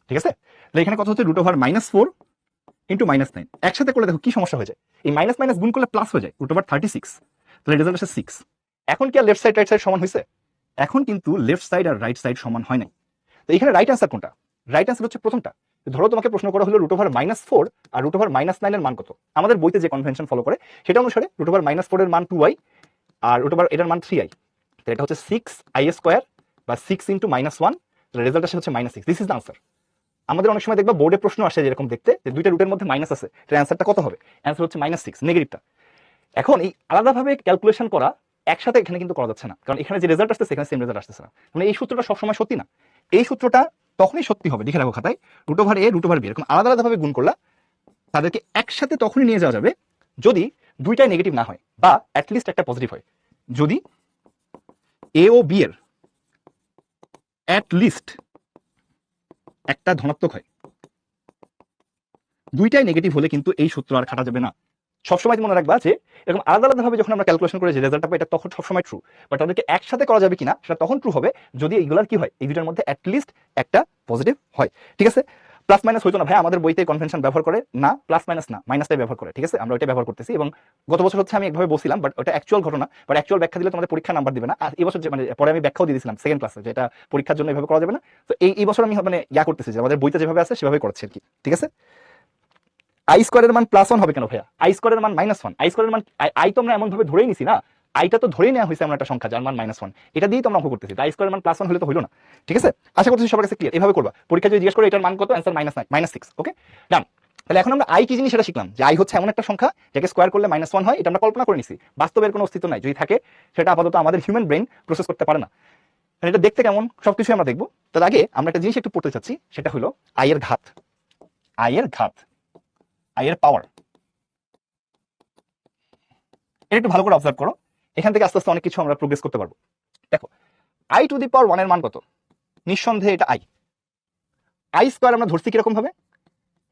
[SPEAKER 1] ঠিক আছে। তাহলে এখানে কত হচ্ছে √4 × -9, একসাথে করলে দেখো কি সমস্যা হয়ে যায়, এই মাইনাস মাইনাস গুণ করলে প্লাস হয়ে যায়, √36, তাহলে রেজাল্ট আসে 6। এখন কি আর লেফট সাইড রাইট সাইড সমান হয়েছে? এখন কিন্তু লেফট সাইড আর রাইট সাইড সমান হয় নাই। তো এখানে রাইট অ্যান্সার কোনটা? রাইট অ্যান্সার হচ্ছে প্রথমটা। ধরো তোমাকে প্রশ্ন করা হলো √4 আর √9 এর মান কত। আমাদের বইতে যে কনভেনশন ফলো করে সেটা অনুসারে √4 এর মান 2i আর এটার মান 3i, তো এটা হচ্ছে 6i² বা 6 × -1, তাহলে রেজাল্ট আসে হচ্ছে -6। This is the answer. আমাদের অনেক সময় দেখবা বোর্ডে প্রশ্ন আসে যেরকম দেখতে, যে দুইটা রুটের মধ্যে মাইনাস আছে, তাহলে অ্যান্সারটা কত হবে? অ্যান্সার হচ্ছে -6, নেগেটিভটা। এখন এই আলাদাভাবে ক্যালকুলেশন করা একসাথে এখানে কিন্তু করা যাচ্ছে না, কারণ এখানে যে রেজাল্ট আসছে সেখানে সেম রেজাল্ট আসতেছে না। মানে এই সূত্রটা সবসময় সত্যি না, এই সূত্রটা তখনই সত্যি হবে, লিখে রাখো খাতায়, √a √b এরকম আলাদা আলাদাভাবে গুণ করলা তাদেরকে একসাথে তখনই নিয়ে যাওয়া যাবে যদি দুইটাই নেগেটিভ না হয়, বা অ্যাটলিস্ট একটা পজিটিভ হয়। যদি a ও b এর অ্যাটলিস্ট একটা ধনাত্মক হয়, দুইটাই নেগেটিভ হলে কিন্তু এই সূত্র আর খাটা যাবে না। সবসময় মনে রাখবা যে এরকম আলাদা আলাদাভাবে যখন আমরা ক্যালকুলেশন করে যে রেজাল্টটা পাই, এটা তখন সবসময় ট্রু, বাট তাদেরকে একসাথে করা যাবে কিনা সেটা তখন ট্রু হবে যদি এইগুলার কি হয়, এই দুটার মধ্যে অ্যাটলিস্ট একটা পজিটিভ হয়। ঠিক আছে, প্লাস মাইনাস হইতো না ভাই, আমাদের বইতে কনভেনশন ব্যবহার করে না, প্লাস মাইনাস না, মাইনাসটাই ব্যবহার করে। ঠিক আছে, আমরা ওইটা ব্যবহার করতেছি, এবং গত বছর হচ্ছে আমি একভাবে বলছিলাম, বাট ওটা অ্যাকচুয়াল ঘটনা, বাট অ্যাকচুয়াল ব্যাখ্যা দিলে তোমাদের পরীক্ষা নাম্বার দিবে না। আর এই বছর মানে পরে আমি ব্যাখ্যাও দিয়ে দিয়েছিলাম সেকেন্ড ক্লাসে, যে এটা পরীক্ষার জন্য এভাবে করা যাবে না। তো এই বছর আমি মানে করতেছি যে আমাদের বইতে যেভাবে আছে সেভাবে করছি আর কি। ঠিক আছে, i² এর মান +1 হবে কেন ভাইয়া? i² এর মান -1, i² এর মান i তো আমরা এমন ভাবে ধরেই নিছি না, আইটা তো ধরেই নেওয়া হয়েছে এমন একটা সংখ্যা যার মান -1, এটা দিয়েই তো আমরা অঙ্ক করতেছি। i² এর মান +1 হলে তো হইলো না। ঠিক আছে, আশা করতেছি সবার কাছে ক্লিয়ার। এভাবে করবা, পরীক্ষা যদি জিজ্ঞেস করে এটার মান কত, অ্যান্সার -6। ওকে ডান। তাহলে এখন আমরা i কি জিনিস সেটা শিখলাম, যে i হচ্ছে এমন একটা সংখ্যা যাকে স্কোয়ার করলে -1 হয়, এটা আমরা কল্পনা করে নিছি, বাস্তবের কোনো অস্তিত্ব নাই, যদি থাকে সেটা আপাতত আমাদের হিউম্যান ব্রেন প্রসেস করতে পারে না। এটা দেখতে কেমন সবকিছু আমরা দেখবো, তার আগে আমরা একটা জিনিস একটু পড়তে চাচ্ছি, সেটা হলো i এর ঘাত, i এর ঘাত, i এর পাওয়ার। এটা একটু ভালো করে অবজার্ভ করো, এখান থেকে আস্তে আস্তে অনেক কিছু আমরা প্রোগ্রেস করতে পারবো। দেখো i⁻1 এর মান কত? নিঃসন্দেহে এটা i² আমরা ধরছি কিরকম ভাবে,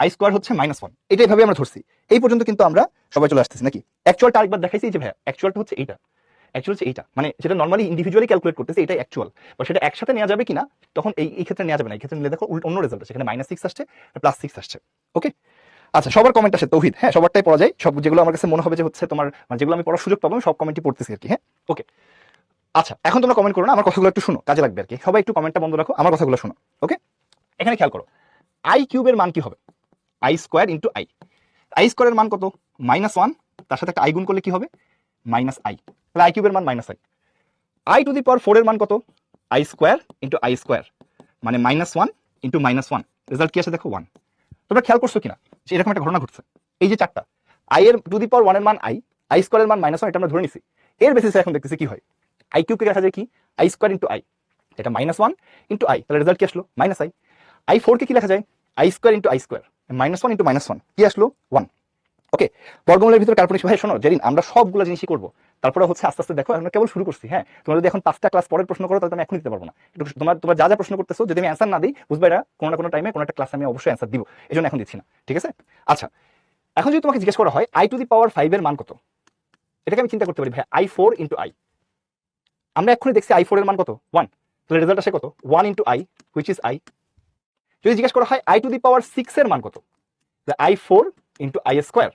[SPEAKER 1] i² হচ্ছে -1, এটা এইভাবে আমরা ধরছি। এই পর্যন্ত কিন্তু আমরা সবাই চলে আসতেছি নাকি? অ্যাকচুয়ালটা আরেকবার দেখাইছি যে ভাইয়া, অ্যাকচুয়ালটা হচ্ছে এইটা, অ্যাকচুয়াল হচ্ছে এইটা, মানে যেটা নর্মালি ইন্ডিভিজুয়ালি ক্যালকুলেট করতেছি এটাই অ্যাকচুয়াল, বা সেটা একসাথে নেওয়া যাবে কিনা তখন এই ক্ষেত্রে নেওয়া যাবে না। এই ক্ষেত্রে নিলে দেখো অন্য রেজাল্ট আছে, এখানে -6 আসছে, +6 আসছে। ওকে, আচ্ছা, সবার কমেন্ট আসে তৌহিদ, হ্যাঁ সবারটাই পড়া যায়, সব যেগুলো আমার কাছে মনে হবে যে হচ্ছে তোমার মানে যেগুলো আমি পড়ার সুযোগ পাবো আমি সব কমেন্টই পড়তেছি আর কি। হ্যাঁ ওকে, আচ্ছা এখন তোমরা কমেন্ট করো না, আমার কথাগুলো একটু শুনো, কাজে লাগবে আর কি। সবাই একটু কমেন্টটা বন্ধ রাখো, আমার কথাগুলো শোনো। ওকে, এখানে খেয়াল করো i³ এর মান কি হবে, i² × i, i² এর মান কত -1, তার সাথে একটা i গুণ করলে কি হবে -i, তাহলে i³ এর মান -i। i⁴ এর মান কত, i² × i², মানে -1 × -1, রেজাল্ট কি আসে দেখো 1। তোমরা খেয়াল করছো কিনা যে এরকম একটা ঘটনা ঘটছে, এই যে চারটা i এর ⁴ এর মান i² এর মান -1, এটা আমরা ধরে নিছি, এর বেসিসে এখন দেখতেছি কি হয়, i³ কে লেখা যায় কি i² × i, এটা -1 × i, তাহলে রেজাল্ট কি আসলো -i। i4 কে কি লেখা যায় i² × i², -1 × -1, কি আসলো 1। ওকে, বর্গমূলের ভিতরে কাল্পনিক। ভাই শোনো, যেদিন আমরা সবগুলো জিনিসই করবো, তারপরে হচ্ছে আস্তে আস্তে দেখো, আমরা কেবল শুরু করছি। হ্যাঁ, তোমরা যদি এখন 5টা ক্লাস পরের প্রশ্ন করো তাহলে আমি এখন দিতে পারবো না। একটু তোমরা যা যা প্রশ্ন করতেছো যদি আমি অ্যান্সার না দিই, বুঝবে এটা কোনো না কোনো টাইমে কোনো একটা ক্লাসে আমি অবশ্যই অ্যান্সার দিব, এই জন্য এখন দিচ্ছি না। ঠিক আছে, আচ্ছা এখন যদি তোমাকে জিজ্ঞেস করা হয় i⁵ এর মান কত, এটাকে আমি চিন্তা করতে পারি ভাই i4 × i, আমরা এক্ষুনি দেখছি i4 এর মান কত 1, তাহলে রেজাল্ট আসে কত 1 × i which is i। যদি জিজ্ঞেস করা হয় i⁶ এর মান কত, i4 × i²,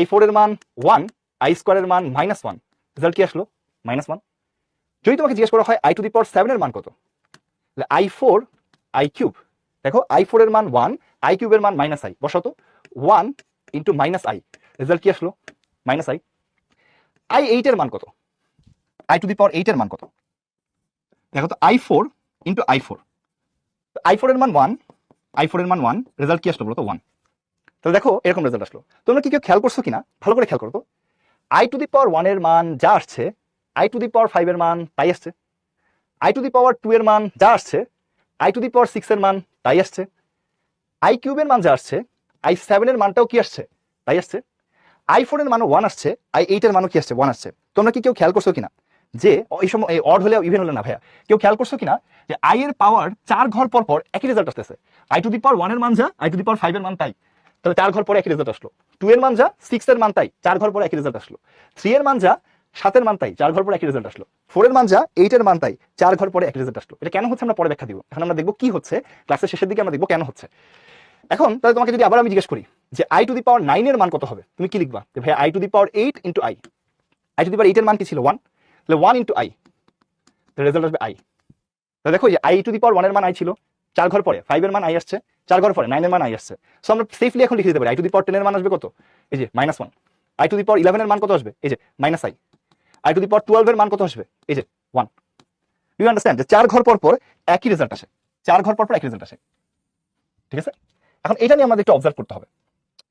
[SPEAKER 1] i4 এর মান 1, i² এর মান -1, রেজাল্ট কি আসলো -1। যদি তোমাকে জিজ্ঞেস করা হয় i⁷ এর মান কত, তাহলে i4 i³, দেখো i4 এর মান 1, i³ এর মান -i, বসাতো 1 × -i, রেজাল্ট কি আসলো -i। i8 এর মান কত, i⁸ এর মান কত, দেখো তো i4 × i4, i4 এর মান 1, i4 এর মান 1, রেজাল্ট কি আসলো বলো তো 1। তাহলে দেখো এরকম রেজাল্ট আসলো। তোমরা কি কেউ খেয়াল করছো কিনা, ভালো করে খেয়াল করো তো, আই টু দি পাওয়ার 1 এর মান যা আসছে আই টু দি পাওয়ার 5 এর মান তাই আসছে, আই টু দি পাওয়ার 2 এর মান যা আসছে আই টু দি পাওয়ার 6 এর মান তাই আসছে, আই কিউবের মান যা আসছে আই 7 এর মানটাও কি আসছে তাই আসছে, আই 4 এর মানও 1 আসছে, আই 8 এর মানও কি আসছে 1 আসছে। তোমরা কি কেউ খেয়াল করছো কিনা যে এই সময় অড হলে ইভেন হলে না ভাইয়া, কেউ খেয়াল করছো কিনা যে আই এর পাওয়ার 4 ঘর পর পর একই রেজাল্ট আসতেছে, আই টু দি পাওয়ার 1 এর মান যা আই টু দি পাওয়ার 5 এর মান তাই, তাহলে 4 ঘর পরে একই রেজাল্ট আসলো, 2 এর মান যা 6 এর মান তাই 4 ঘর পরে একই রেজাল্ট আসলো, 3 এর মান যা 7 এর মান তাই 4 ঘর পরে একই রেজাল্ট আসলো, 4 এর মান যা 8 এর মান তাই 4 ঘর পরে একই রেজাল্ট আসলো। এটা কেন হচ্ছে আমরা পরে ব্যাখ্যা দিব, এখন আমরা দেখবো কি হচ্ছে, ক্লাসের শেষের দিকে আমরা দেখবো কেন হচ্ছে। এখন তাহলে তোমাকে যদি আবার আমি জিজ্ঞেস করি যে আই টু দি পাওয়ার 9 এর মান কত হবে, তুমি কি লিখবা যে ভাই i to the power 8 into i, i to the power 8 এর মান কি ছিল 1, তাহলে 1 ইনটু আই, রেজাল্ট আসবে আই। তাহলে দেখো যে আই টু দি পাওয়ার 1 এর মান আই ছিল, 4 ঘর পরে 5 এর মান আই আসছে, 4 ঘর পরে 9 এর মান আই আসছে। সো আমরা সেফলি এখন লিখে দিতে পারি আই টু দি পাওয়ার 10 এর মান আসবে কত, এই যে -1, আই টু দি পাওয়ার 11 এর মান কত আসবে, এই যে -i, আই টু দি পাওয়ার 12 এর মান কত আসবে, এই যে 1। ডু ইউ আন্ডারস্ট্যান্ড যে 4 ঘর পর পর একই রেজাল্ট আসে, 4 ঘর পর পর একই রেজাল্ট আসে, ঠিক আছে। এখন এটা নিয়ে আমাদের একটু অবজার্ভ করতে হবে,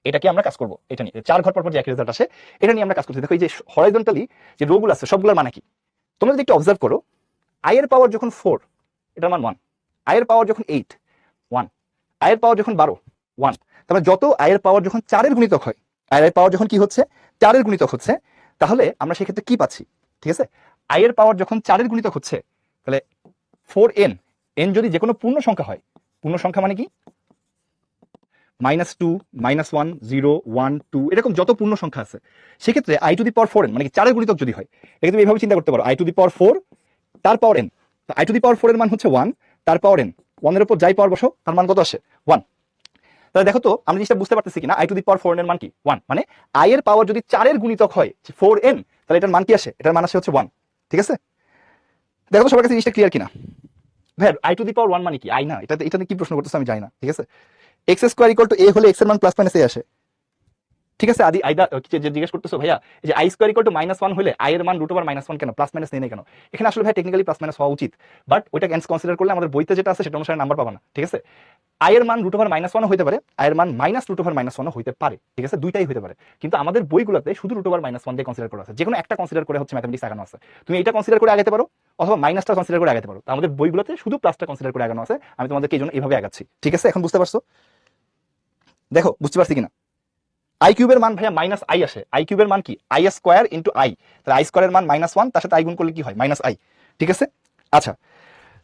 [SPEAKER 1] এটা কি আমরা কাজ করবো, এটা নিয়ে 4 ঘর পর পর যে একই রেজাল্ট আসে এটা নিয়ে আমরা কাজ করছি। দেখো এই যে হরাইজন্টালি যে রোগুলো আছে সবগুলোর মানে কি, তোমরা যদি একটু অবজার্ভ করো, আই এর পাওয়ার যখন 4 এটার মান 1, আই এর পাওয়ার যখন 8 1, আই এর পাওয়ার যখন 12 1, তারপরে যত আই এর পাওয়ার যখন 4 এর গুণিতক হয়, আই এর পাওয়ার যখন কি হচ্ছে 4 এর গুণিতক হচ্ছে, তাহলে আমরা সেক্ষেত্রে কি পাচ্ছি, ঠিক আছে। আই এর পাওয়ার যখন 4 এর গুণিতক হচ্ছে তাহলে 4n, n যদি যে কোনো পূর্ণ সংখ্যা হয়, পূর্ণ সংখ্যা মানে কি -2 -1 0 1 2 এরকম যত পূর্ণ সংখ্যা আছে, সেক্ষেত্রে I to the power 4n মানে কি 4 এর গুণিতক যদি হয়, এটা তুমি এইভাবে চিন্তা করতে পারো আই টু দি পাওয়ার 4 তার পাওয়ার n, আই টু দি পাওয়ার 4 এর মান হচ্ছে 1 তার পাওয়ার n, 1 এর উপর যাই পাওয়ার বসো তার মান কত আসে 1। তাহলে দেখো তো আমরা জিনিসটা বুঝতে পারতেছি কিনা, আই টু দি পাওয়ার 4 এর মান কি 1, মানে আই এর পাওয়ার যদি 4 এর গুণিতক হয় 4n তাহলে এটার মান কি আসে, এটার মান আসে হচ্ছে 1, ঠিক আছে। দেখো তো সবার কাছে জিনিসটা ক্লিয়ার কিনা। ভাই আই টু দি পাওয়ার 1 মানে কি আই না, এটা কি প্রশ্ন করতেছে আমি জানি না, ঠিক আছে। এক্স স্কোয়ার ইকুয়াল টু এ হলে এক্স এর মান প্লাস মাইনাস এ আসে, ঠিক আছে। আদি আইদা যে জিজ্ঞেস করতেছো ভাইয়া যে আই স্কোয়ার ইকুয়াল টু -1 হলে আই এর মান √-1 কেন, প্লাস মাইনাস নেই কেন, এখানে আসলে ভাই টেকনিক্যালি প্লাস মাইনাস হওয়া উচিত, বাট ওইটা কনসিডার করলে আমাদের বইতে যেটা আছে সেটা অনুসারে নাম্বার পাবা না, ঠিক আছে। আই এর মান √-1 হইতে পারে, আই এর মান -√-1 হইতে পারে, ঠিক আছে, দুইটাই হইতে পারে, কিন্তু আমাদের বইগুলোতে শুধু √-1 দিয়ে কনসিডার করা আছে, যে কোনো একটা কনসিডার করে হচ্ছে ম্যাথমেটিক্স আগানো আছে, তুমি এটা কনসিডার করে আগাতে পারো অথবা মাইনাসটা কনসিডার করে আগাতে পারো, আমাদের বইগুলোতে শুধু প্লাসটা কনসিডার করে আগানো আছে, আমি তোমাদেরকে এই জন্য এইভাবে আগাচ্ছি, ঠিক আছে। এখন বুঝতে পারছো, দেখো বুঝতে পারছি কিনা। আই কিউবের মান ভাইয়া -i আসে, আই কিউবের মান কি আই স্কোয়ার ইন্টু আই, তাহলে আই স্কোয়ারের মান -1 তার সাথে আই গুণ করলে কি হয় -i, ঠিক আছে। আচ্ছা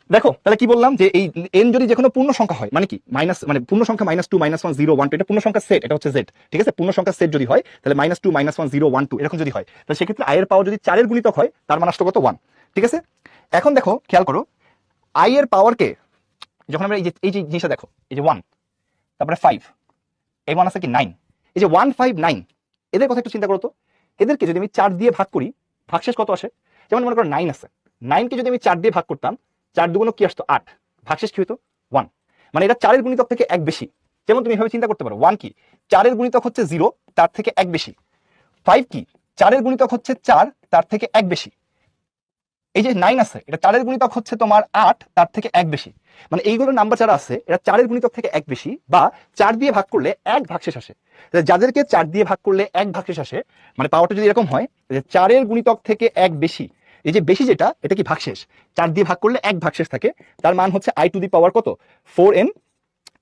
[SPEAKER 1] দেখো তাহলে কি বললাম যে এই n যদি যে কোনো পূর্ণ সংখ্যা হয় মানে কি মানে পূর্ণ সংখ্যা -2 -1 0 1 2 এটা পূর্ণ সংখ্যা সেট, এটা হচ্ছে z, ঠিক আছে। পূর্ণ সংখ্যা সেট যদি হয় তাহলে -2 -1 0 1 2 এরকম যদি হয়, তাহলে সেক্ষেত্রে আই এর পাওয়ার যদি 4 এর গুণিতক হয় তার মান আসতো কত 1, ঠিক আছে। এখন দেখো খেয়াল করো আই এর পাওয়ারকে যখন আমরা এই যে জিনিসটা দেখো, এই যে 1 তারপরে 5 এই মান আছে কি 9, এই যে 1 5 9 এদের কথা একটু চিন্তা করো তো, এদেরকে যদি আমি 4 দিয়ে ভাগ করি ভাগশেষ কত আসে, যেমন মনে করো 9 আছে, 9 কে যদি আমি 4 দিয়ে ভাগ করতাম 4 দুগুণ কি আসতো 8, ভাগশেষ কি হতো 1, মানে এটা 4 এর গুণিতক থেকে 1 বেশি। যেমন তুমি এভাবে চিন্তা করতে পারো 1 কি 4 এর গুণিতক হচ্ছে 0 তার থেকে 1 বেশি, 5 কি 4 এর গুণিতক হচ্ছে 4 তার থেকে 1 বেশি, এই যে 9 আছে এটা 4 এর গুণিতক হচ্ছে তোমার 8 তার থেকে 1 বেশি, মানে এইগুলো নাম্বার যারা আছে এটা 4 এর গুণিতক থেকে 1 বেশি বা 4 দিয়ে ভাগ করলে 1 ভাগশেষ আসে, যাদেরকে 4 দিয়ে ভাগ করলে 1 ভাগশেষ আসে, মানে পাওয়ারটা যদি এরকম হয় যে 4 এর গুণিতক থেকে 1 বেশি, এই যে বেশি যেটা এটা কি ভাগশেষ, 4 দিয়ে ভাগ করলে 1 ভাগশেষ থাকে, তার মান হচ্ছে আই টু দি পাওয়ার কত 4n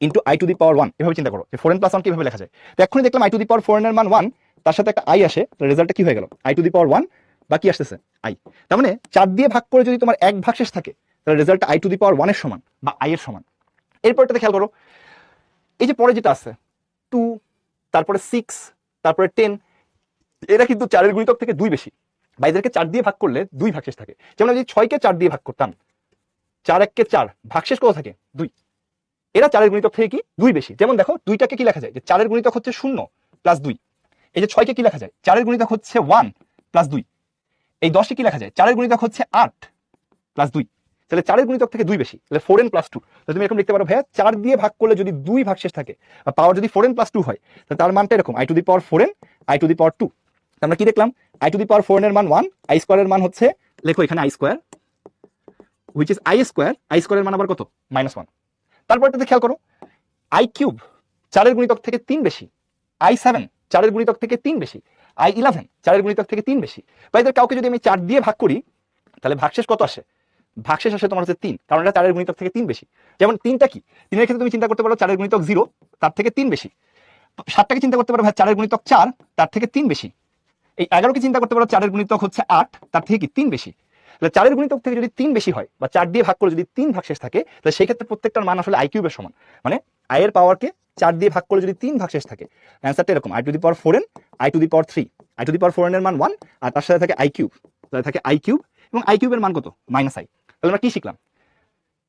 [SPEAKER 1] into i to the power 1, এভাবে চিন্তা করো যে 4n + 1 কিভাবে লেখা যায়। তো এখনই দেখলাম I to the power 4n এর মান 1 তার সাথে একটা আই আসে, রেজাল্টটা কি হয়ে গেল আই টু দি পাওয়ার 1 বা কি আসতেছে আই, তার মানে 4 দিয়ে ভাগ করে যদি তোমার 1 ভাগশেষ থাকে তাহলে রেজাল্টটা আই টু দি পাওয়ার 1 এর সমান বা আই এর সমান। এরপরটাতে খেয়াল করো এই যে পরে যেটা আছে 2 তারপরে 6 তারপরে 10 এরা কিন্তু 4 এর গুণিতক থেকে 2 বেশি, বা এদেরকে 4 দিয়ে ভাগ করলে 2 ভাগশেষ থাকে। যেমন আমি যদি 6 কে 4 দিয়ে ভাগ করতাম 4 1 কে 4 ভাগশেষ কত থাকে 2, এরা 4 এর গুণিতক থেকে কি 2 বেশি। যেমন দেখো 2টাকে কি লেখা যায় যে 4 এর গুণিতক হচ্ছে 0 + 2, এই যে 6 কে কি লেখা যায় 4 এর গুণিতক হচ্ছে 1 + 2, এই 10 কে কি লেখা যায় 4 এর গুণিতক হচ্ছে 8 + 2, তাহলে 4 এর গুণিতক থেকে 2 বেশি, তাহলে 4n + 2। তাহলে তুমি এরকম লিখতে পারো ভাইয়া 4 দিয়ে ভাগ করলে যদি 2 ভাগশেষ থাকে বা পাওয়ার যদি 4n + 2 হয় তাহলে তার মানটা এরকম i to the power 4n i to the power 2। আমরা কি দেখলাম I to the power 4n এর মান 1, আই স্কয়ারের মান হচ্ছে লেখো এখানে i square which is i square, i স্কয়ারের মান আবার কত -1। তারপরটাতে খেয়াল করো আই কিউব 4 এর গুণিতক থেকে 3 বেশি, i7 4 এর গুণিতক থেকে 3 বেশি, i11 4 এর গুণিতক থেকে 3 বেশি। বা এদের কাউকে যদি আমি 4 দিয়ে ভাগ করি তাহলে ভাগশেষ কত আসে? ভাগশেষ আসে তোমার হচ্ছে 3, কারণ এটা 4 এর গুণিতক থেকে 3 বেশি। যেমন 3টা কি, 3 এর ক্ষেত্রে তুমি চিন্তা করতে পারো 4 এর গুণিতক 0 তার থেকে 3 বেশি। 7টাকে চিন্তা করতে পারো ভাই 4 এর গুণিতক 4 তার থেকে 3 বেশি। এই 11কে চিন্তা করতে পারো 4 এর গুণিতক হচ্ছে 8 তার থেকে কি 3 বেশি। তাহলে 4 এর গুণিতক থেকে যদি 3 বেশি হয় বা 4 দিয়ে ভাগ করে যদি 3 ভাগশেষ থাকে, তাহলে সেই ক্ষেত্রে প্রত্যেকটার মান আসলে i কিউবের সমান। মানে i এর পাওয়ারকে 4 দিয়ে ভাগ করে যদি 3 ভাগশেষ থাকে, অ্যান্সারটা এরকম i to the power 4n i to the power 3। i to the power 4n এর মান 1 আর তার সাথে থাকে i কিউব, তাহলে থাকে i কিউব, এবং i কিউবের মান কত? -i। তাহলে আমরা কি শিখলাম?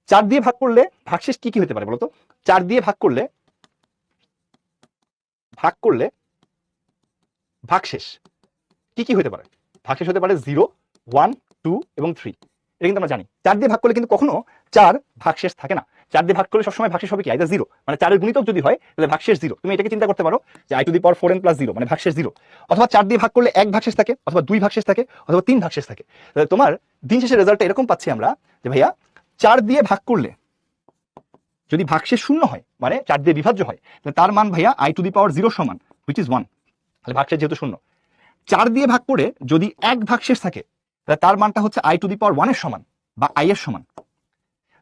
[SPEAKER 1] 4 দিয়ে ভাগ করলে ভাগশেষ কি কি হতে পারে বলতো? 4 দিয়ে ভাগ করলে ভাগশেষ কি কি হতে পারে? ভাগশেষ হতে পারে 0, 1, 2 এবং 3। এটা কিন্তু আমরা জানি। 4 দিয়ে ভাগ করলে কিন্তু কখনো 4 ভাগশেষ থাকে না। 4 দিয়ে ভাগ করলে সবসময় ভাগশেষ হবে কি? আইদার 0, মানে 4 এর গুণিতক যদি হয় তাহলে ভাগশেষ 0। তুমি এটাকে চিন্তা করতে পারো যে i to the power 4n plus 0 মানে ভাগশেষ 0। অথবা 4 দিয়ে ভাগ করলে 1 ভাগশেষ থাকে, অথবা 2 ভাগশেষ থাকে, অথবা 3 ভাগশেষ থাকে। তাহলে তোমার দিন শেষে রেজাল্টটা এরকম পাচ্ছি আমরা যে ভাইয়া 4 দিয়ে ভাগ করলে যদি ভাগশেষ 0 হয়, মানে 4 দিয়ে বিভাজ্য হয়, তাহলে তার মান ভাইয়া i টু দি পাওয়ার 0 সমান, হুইচ ইজ 1। তাহলে ভাগশেষ যেহেতু 0, 4 দিয়ে ভাগ করে যদি 1 ভাগশেষ থাকে তাহলে তার মানটা হচ্ছে i টু দি পাওয়ার 1 এর সমান বা i এর সমান।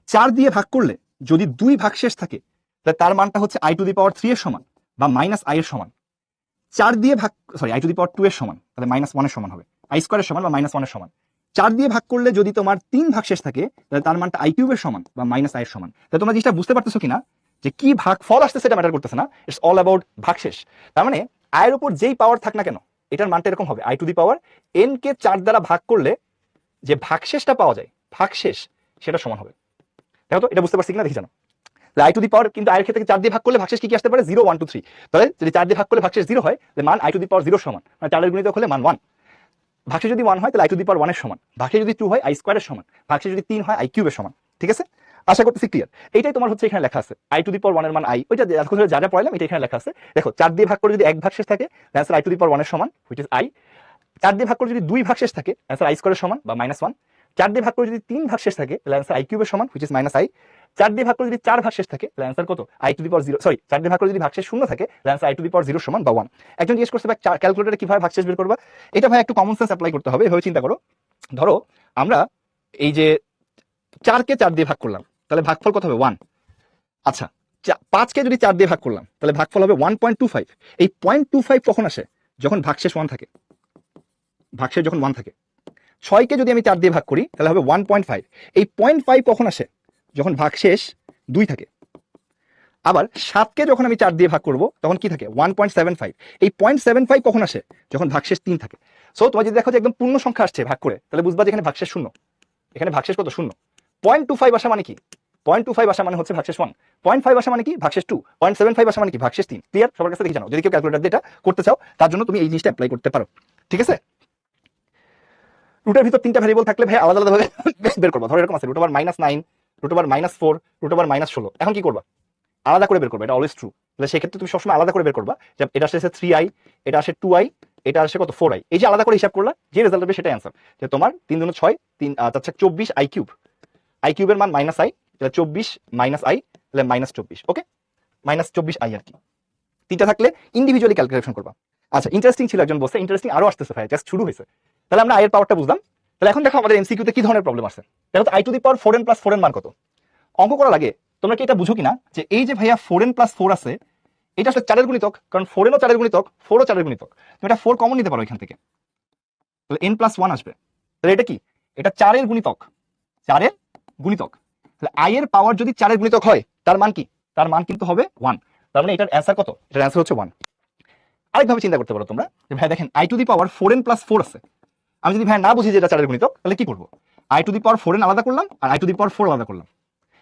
[SPEAKER 1] 4 দিয়ে ভাগ করলে যদি 2 ভাগশেষ থাকে তাহলে তার মানটা হচ্ছে i টু দি পাওয়ার 3 এর সমান বা -i এর সমান। 4 দিয়ে ভাগ i টু দি পাওয়ার 2 এর সমান, তাহলে -1 এর সমান হবে, i স্কয়ার এর সমান বা -1 এর সমান। 4 দিয়ে ভাগ করলে যদি তোমার 3 ভাগশেষ থাকে তাহলে তার মানটা i কিউবের সমান বা -i এর সমান। তাহলে তোমরা জিনিসটা বুঝতে পারতেছো কিনা যে কি ভাগফল আসছে সেটা ম্যাটার করতেছে না, ইটস অল অ্যাবাউট ভাগশেষ। তার মানে i এর উপর যেই পাওয়ার থাক না কেন এটার মানটা এরকম হবে, i to the power n কে 4 দ্বারা ভাগ করলে যে ভাগশেষটা পাওয়া যায়, ভাগশেষ সেটা সমান হবে। দেখো তো এটা বুঝতে পারছি কিনা দেখি জানো। i টু দি পাওয়ার কিন্তু i এর ক্ষেত্রে 4 দিয়ে ভাগ করলে ভাগশেষ কি কি আসতে পারে? 0, 1, 2, 3। তাহলে যদি 4 দিয়ে ভাগ করলে ভাগশেষ 0 হয় তাহলে মান i টু দি পাওয়ার 0 সমান, মানে 4 এর গুণিতক হলে মান 1। ভাগশেষ যদি 1 হয় তাহলে i টু দি পাওয়ার 1 এর সমান, ভাগশেষ যদি 2 হয় i স্কয়ার এর সমান, ভাগশেষ যদি 3 হয় i কিউবের সমান। ঠিক আছে, আশা করতেছি ক্লিয়ার। এইটাই তোমার হচ্ছে এখানে লেখা আছে, i টু দি পাওয়ার 1 এর মান i, ওইটা যা যা পড়াইলাম এটা এখানে লেখা আছে। দেখো 4 দিয়ে ভাগ করে যদি 1 ভাগশেষ থাকে answer i to the power 1 এর সমান, হুইচ ইজ i। 4 দিয়ে ভাগ করে যদি 2 ভাগশেষ থাকে অ্যান্সার i স্কয়ারের সমান বা -1। 4 দিয়ে ভাগ করে যদি 3 ভাগশেষ থাকে তাহলে অ্যান্সার i কিউবের সমান, হুইচ ইজ -i। 4 দিয়ে ভাগ করে যদি 4 ভাগশেষ থাকে তাহলে অ্যান্সার কত? i to the power 0, sorry 4 দিয়ে ভাগ করে যদি ভাগশেষ 0 থাকে তাহলে answer i to the power 0 সমান বা 1। একজন জিজ্ঞেস করছে ভাই ক্যালকুলেটরে কিভাবে ভাগশেষ বের করবা? এটা ভাই একটু কমন সেন্স অ্যাপ্লাই করতে হবে। এভাবে চিন্তা করো, ধরো আমরা এই যে 4 কে 4 দিয়ে ভাগ করলাম তাহলে ভাগফল কত হবে? 1। আচ্ছা 5 কে যদি 4 দিয়ে ভাগ করলাম তাহলে ভাগফল হবে 1.25। এই 0.25 কখন আসে? যখন ভাগশেষ 1 থাকে, ভাগশেষ যখন 1 থাকে। 6 কে যদি আমি 4 দিয়ে ভাগ করি তাহলে হবে 1.5। এই 0.5 কখন আসে? যখন ভাগশেষ 2 থাকে। আবার 7 কে যখন আমি 4 দিয়ে ভাগ করব তখন কি থাকে? 1.75। এই 0.75 কখন আসে? যখন ভাগশেষ 3 থাকে। সো তোমরা যদি দেখো যে একদম পূর্ণ সংখ্যা আসছে ভাগ করে, তাহলে বুঝবা যে এখানে ভাগশেষ 0, এখানে ভাগশেষ কত? 0। 0.25 আসা মানে কি? 0.25 আসা মানে হচ্ছে ভাগশেষ 1। 0.5 আসা মানে কি? ভাগশেষ 2। 0.75 আসা মানে কি? ভাগশেষ 3। ক্লিয়ার? সবার কাছে দেখি জানো, যদি কেউ ক্যালকুলেটর দিয়ে এটা করতে চাও তার জন্য তুমি এই জিনিসটা অ্যাপ্লাই করতে পারো। ঠিক আছে, রুটের ভিতর 3টা ভেরিয়েবল থাকলে ভাই আলাদা আলাদা ভাবে বের করবা। ধরো এরকম আছে √9, √4, √-4। এখন কি করবা? আলাদা করে বের করবা, এটা অলওয়েজ ট্রু। তাহলে সেক্ষেত্রে তুমি সবসময় আলাদা করে বের করবা, যে এটা আসছে 3i, এটা আসে 2i, এটা আসে কত? 4i। এই যে আলাদা করে হিসাব করলা, যে রেজাল্ট হবে সেটাই অ্যান্সার। যে তোমার 3 × 6 3 24 i কিউব, i কিউবের মান -i, তাহলে 24 - i তাহলে -24। ওকে, -24i আর কি। 3টা থাকলে ইন্ডিভিজুয়ালি ক্যালকুলেশন করবা। আচ্ছা ইন্টারেস্টিং ছিল, একজন বলছে ইন্টারেস্টিং আরো আসতেছে ভাই, জাস্ট শুরু হয়েছে। তাহলে আমরা i এর পাওয়ারটা বুঝলাম। তাহলে এখন দেখো আমাদের এমসিকিউতে কি ধরনের প্রবলেম আছে। দেখো তো i to the power 4n + 4n মান কত? অঙ্ক করার আগে তোমরা কি এটা বুঝো কিনা যে এই যে ভাইয়া 4n + 4 আছে, এটা আসলে 4 এর গুণিতক, কারণ 4n ও 4 এর গুণিতক, 4 ও 4 এর গুণিতক। তুমি এটা 4 কমন নিতে পারো এখান থেকে, তাহলে n + 1 আসবে। তাহলে এটা কি? এটা 4 এর গুণিতক, 4 এর গুণিতক। তাহলে i এর পাওয়ার যদি 4 এর গুণিতক হয় তার মান কি? তার মান কিন্তু হবে 1। তার মানে এটার অ্যান্সার কত? এটার অ্যান্সার হচ্ছে 1। আরেকভাবে চিন্তা করতে পারো তোমরা যে ভাই দেখেন i to the power 4n + 4 আছে, আমি যদি ভাই না বুঝি যে এটা 4 এর গুণিতক তাহলে কি করব? i to the power 4n আলাদা করলাম আর i টু দি পাওয়ার 4 আলাদা করলাম।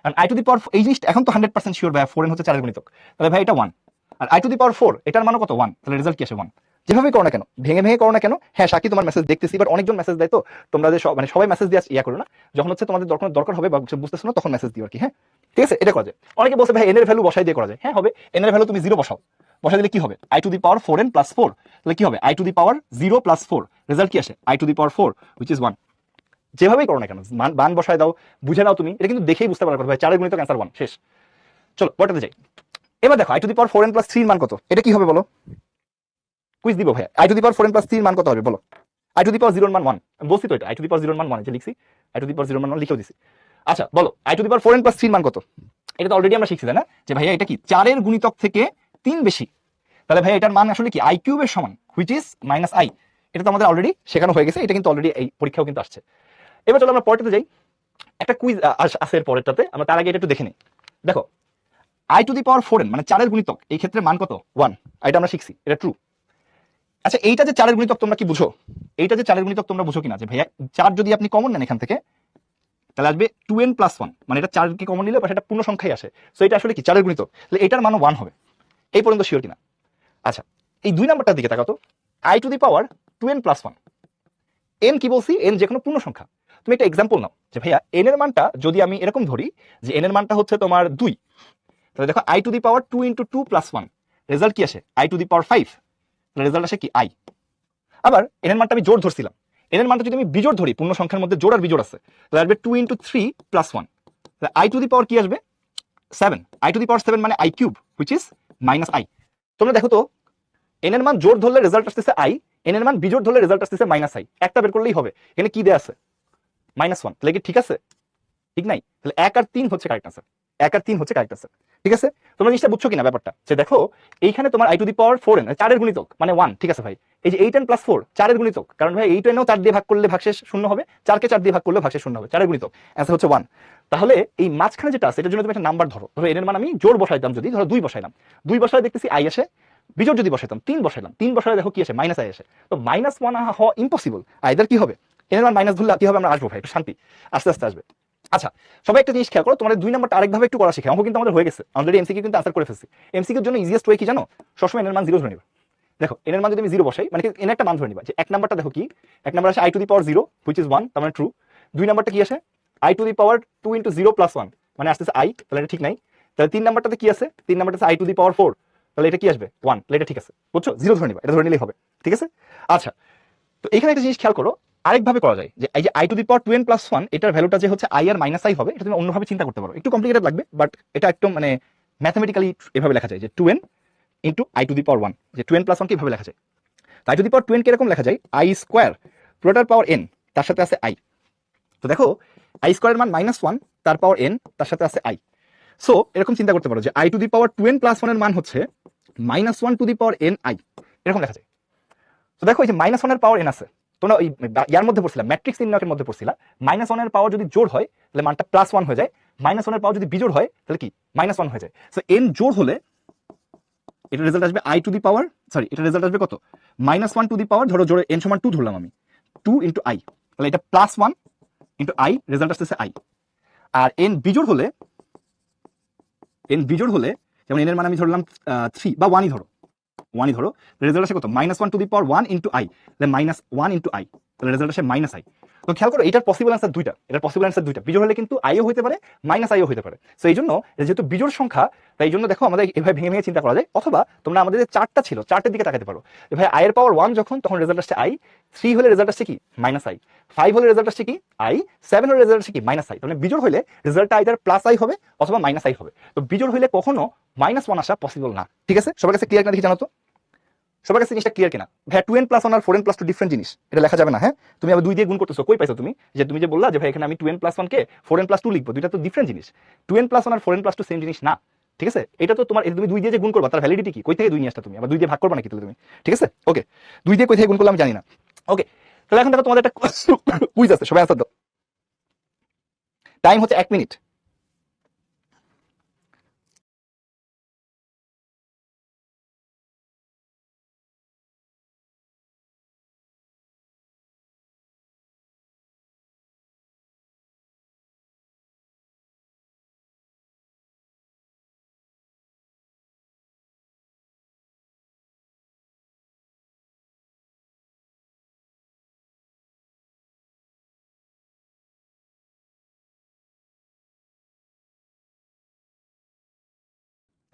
[SPEAKER 1] কারণ i টু দি পাওয়ার এই জিনিসটা এখন তো 100% শিওর ভাই 4n হচ্ছে 4 এর গুণিতক, তাহলে ভাই এটা 1। আর i টু দি পাওয়ার 4 এটার মানও কত? 1। তাহলে রেজাল্ট কি আসে? 1। যেভাবে করো না কেন, ভেঙে ভেঙে করো না কেন, হ্যাঁ সাকি তোমার মেসেজ দেখতেছি, বাট অনেকজন মেসেজ দেয়, তো তোমরা যে মানে সবাই মেসেজ দিয়ে ইয়া করো না, যখন হচ্ছে তোমাদের দরকার হবে বা বুঝতেছো না তখন মেসেজ দিও আর কি। হ্যাঁ ঠিক আছে, এটা করা যায়। অনেকে বলছে ভাই n এর ভ্যালু বসাই দিয়ে করা যায়। হ্যাঁ হবে, n এর ভ্যালু তুমি 0 বসাও, বসাই দিলে কি হবে? i to the power 4n + 4, তাহলে কি হবে? i to the power 0 + 4, result কি আসে? i to the power 4, which is 1। যেভাবেই করো না কেন মান বসায় দাও, বুঝে নাও তুমি, এটা কিন্তু দেখেই বুঝতে পারবে ভাই 4 এর গুণিতক অ্যান্সার 1, শেষ। চলো পরেরটাতে যাই। এবার দেখো i to the power 4n + 3 এর মান কত? এটা কি হবে বলো? কুইজ দিব ভাই, i to the power 4n + 3 এর মান কত হবে বলো? আই টু দি পাওয়ার 0 এর মান 1, আমি বলছি তো এটা আই টু দি পাওয়ার 0 এর মান 1 যে লিখছি, আই টু দি পাওয়ার 0 এর মান 1 লিখেও দিছি। আচ্ছা বলো I to the power 4n + 3 এর মান কত? এটা তো অলরেডি আমরা শিখছি তাই না, যে ভাইয়া এটা কি 4 এর গুণিতক থেকে 3 বেশি, তাহলে ভাই এটার মান আসলে কি আই কিউবের সমান, হুইচ ইজ -i। এটা তো আমাদের অলরেডি শেখানো হয়ে গেছে, এটা কিন্তু অলরেডি এই পরীক্ষাও কিন্তু আসছে। এবার চলো আমরা পরেরটাতে যাই, একটা কুইজ আছে এর পরেরটাতে, আমরা তার আগে এটা একটু দেখে নিই। দেখো I to the power 4n মানে 4 এর গুণিতক, এই ক্ষেত্রে মান কত 1, এটা আমরা শিখছি, এটা ট্রু। আচ্ছা এইটা যে 4 এর গুণিতক তোমরা কি বুঝো? এইটা যে 4 এর গুণিতক তোমরা বুঝো কিনা, যে ভাইয়া 4 যদি আপনি কমন নেন এখান থেকে তাহলে আসবে 2n + 1, মানে এটা 4 কে কমন নিলে পাশে এটা পূর্ণ সংখ্যাই আসে, সো এটা আসলে কি 4 এর গুণিতক, তাহলে এটার মানও 1 হবে। এই পর্যন্ত শিওর কিনা? আচ্ছা এই 2 নাম্বারটার দিকে তাকাও তো, I to the power 2n + 1, n কি বলছি, n যে কোনো পূর্ণ সংখ্যা। তুমি একটা এক্সাম্পল নাও যে ভাইয়া n এর মানটা যদি আমি এরকম ধরি যে n এর মানটা হচ্ছে তোমার 2, তাহলে দেখো I to the power 2 × 2 + 1, result কি আসে আই টু দি পাওয়ার 5, তাহলে রেজাল্ট আসে কি i। আবার n এর মানটা আমি জোড় ধরছিলাম, n এর মানটা যদি আমি বিজোড় ধরি, পূর্ণ সংখ্যার মধ্যে জোড় আর বিজোড় আছে, তাহলে আসবে 2 × 3 + 1, তাহলে আই টু দি পাওয়ার কি আসবে 7, আই টু দি পাওয়ার 7 মানে i cube, which is -i। তোমরা দেখো তো n এর মান জোড় ধরলে রেজাল্ট আসতেছে i, n এর মান বিজোড় ধরলে রেজাল্ট আসতেছে -i, একটা বের করলেই হবে। এখানে কি দেয়া আছে -1, তাহলে কি ঠিক আছে? ঠিক নাই, তাহলে 1 আর 3 হচ্ছে কারেক্ট আনসার, 1 আর 3 হচ্ছে কারেক্ট আনসার। ঠিক আছে, তোমরা জিনিসটা বুঝছো কিনা ব্যাপারটা, যে দেখো এইখানে তোমার I to the power 4n 4 এর গুণিতক মানে 1, ঠিক আছে ভাই, এই যে 8n + 4 4 এর গুণিতক, কারণ ভাই 8n ও 4 দিয়ে ভাগ করলে ভাগশেষ শূন্য হবে, 4 কে 4 দিয়ে ভাগ করলে ভাগশেষ শূন্য হবে, 4 এর গুণিতক অ্যান্সার হচ্ছে 1। তাহলে এই মাঝখানে যেটা আছে এটার জন্য তুমি একটা নাম্বার ধরো, ধরো এর মান আমি জোড় বসাইতাম, যদি ধরো 2 বসাইলাম, 2 বসালে দেখতেছি i আসে, বিজোড় যদি বসাইতাম 3 বসাইলাম, 3 বসালে দেখো কি আসে -i আসে, তো -1 হওয়া ইম্পসিবল, আইদার কি হবে এর মান মাইনাস ধরলে কি হবে, আমরা আসবো ভাই একটু শান্তি, আস্তে আস্তে আসবে। আচ্ছা সবাই একটা জিনিস খেয়াল করো, তোমাদের 2 নাম্বারটা আরেকভাবে একটু করা শিখে, অঙ্ক কিন্তু আমাদের হয়ে গেছে অলরেডি, এমসিকিউ কিন্তু আনসার করে ফেলছি। এমসিকিউর জন্য ইজিয়েস্ট ওয়ে কি জানো, সবসময় এর মান 0 ধরে নিবা। দেখো এর মান যদি আমি 0 বসাই, মানে এর একটা মান ধরে নিবা, যে এক নাম্বারটা দেখো কি, এক নাম্বার আসে I to the power 0, which is 1, তার মানে ট্রু। 2 নাম্বারটা কি আসে আই টু দি পাওয়ার 2 × 0 + 1, মানে আসতেছে i, তাহলে এটা ঠিক নাই। তাহলে 3 নাম্বারটাতে কি আছে, 3 নাম্বারটা আছে আই টু দি পাওয়ার 4, তাহলে এটা কি আসবে 1, তাহলে এটা ঠিক আছে, বুঝছো, 0 ধরে নিবা, এটা ধরে নিলেই হবে। ঠিক আছে, আচ্ছা তো এখানে একটা জিনিস খেয়াল করো, আরেকভাবে করা যায়, যে এই যে I to the power 2n + 1 এটার ভ্যালুটা যে হচ্ছে i আর -i হবে, এটা তুমি অন্যভাবে চিন্তা করতে পারো, একটু কমপ্লিকেটেড লাগবে, বাট এটা একদম মানে ম্যাথমেটিক্যালি এভাবে লেখা যায়, যে 2n × i to the power 1, যে 2n + 1 কে এভাবে লেখা যায়। তো i to the power 2n কে এরকম লেখা যায় i² পুরোটার পাওয়ার n, তার সাথে আছে i। তো দেখো i² এর মান -1, তার পাওয়ার n, তার সাথে আছে i। সো এরকম চিন্তা করতে পারো যে i to the power 2n + 1 এর মান হচ্ছে -1 two the power n i, এরকম লেখা যায়। তো দেখো এই যে -1 এর পাওয়ার n আছে, তোমরা ওই ইয়ার মধ্যে পড়ছিলাম, ম্যাট্রিক্স নির্ণয়ের মধ্যে পড়ছিলাম, -1 এর পাওয়ার যদি জোড় হয় তাহলে মানটা +1 হয়ে যায়, -1 এর পাওয়ার যদি বিজোড় হয় তাহলে কি -1 হয়ে যায়। সো n জোড় হলে এটা রেজাল্ট আসবে i to the power, sorry এটা রেজাল্ট আসবে কত -1 টু দি পাওয়ার, ধরো জোড়ে n সমান 2 ধরলাম আমি, 2 × i, তাহলে এটা +1 × i, রেজাল্ট আসতেছে i। আর n বিজোড় হলে, যেমন n এর মান আমি ধরলাম 3 বা 1ই ধরো, 1ই ধরো, রেজাল্ট আসে কত -1 টু দি পাওয়ার 1 × i, তাহলে -1 × i, তাহলে রেজাল্ট আসে -i। তো খেয়াল করো এটার পসিবল অ্যান্সার দুইটা, এটার পসিবল অ্যান্সার দুইটা, বিজোড় হলে কিন্তু i ও হতে পারে -i ও হতে পারে। সো এই জন্য যেহেতু বিজোড় সংখ্যা, তাই জন্য দেখো আমাদের এভাবে ভেঙে ভেঙে চিন্তা করা যায়, অথবা তোমরা আমাদের যে চারটা ছিল চারটের দিকে তাকাতে পারো, যে ভাই i এর পাওয়ার 1 যখন, তখন রেজাল্ট আসছে i, 3 হলে রেজাল্ট আসছে কি -i, 5 হলে রেজাল্ট আসছে কি i, 7 হলে রেজাল্ট আসছে কি -i। তাহলে বিজোড় হলে রেজাল্টটা আইদার +i হবে অথবা -i হবে। তো বিজোড় হলে কখনো -1 আসা পসিবল না। ঠিক আছে, সবার কাছে ক্লিয়ার কিনা দেখি জানো তো, সবার কাছে জিনিসটা ক্লিয়ার কিনা? ভাই 2n + 1 আর 4n + 2 ডিফারেন্ট জিনিস, এটা লেখা যাবে না। হ্যাঁ তুমি আবার 2 দিয়ে গুণ করতেছো, কই পাইছো তুমি, যে তুমি যে বললা যে ভাই এখানে আমি 2n + 1 কে 4n + 2 লিখবো, দুইটা তো ডিফারেন্ট জিনিস। 2n + 1 আর 4n + 2 সেম জিনিস না। ঠিক আছে, এটা তো তোমার তুমি 2 দিয়ে যে গুণ করবা তার ভ্যালিডিটি কি, কই থেকে 2 নিয়ে আসতা তুমি, আবার 2 দিয়ে ভাগ করবা নাকি তুমি? ঠিক আছে ওকে, 2 দিয়ে কই থেকে গুণ করলাম আমি জানি না। ওকে, তাহলে এখন দেখো তোমাদের একটা কুইজ আছে, সবাই আনসার দাও। টাইম হচ্ছে 1 মিনিট।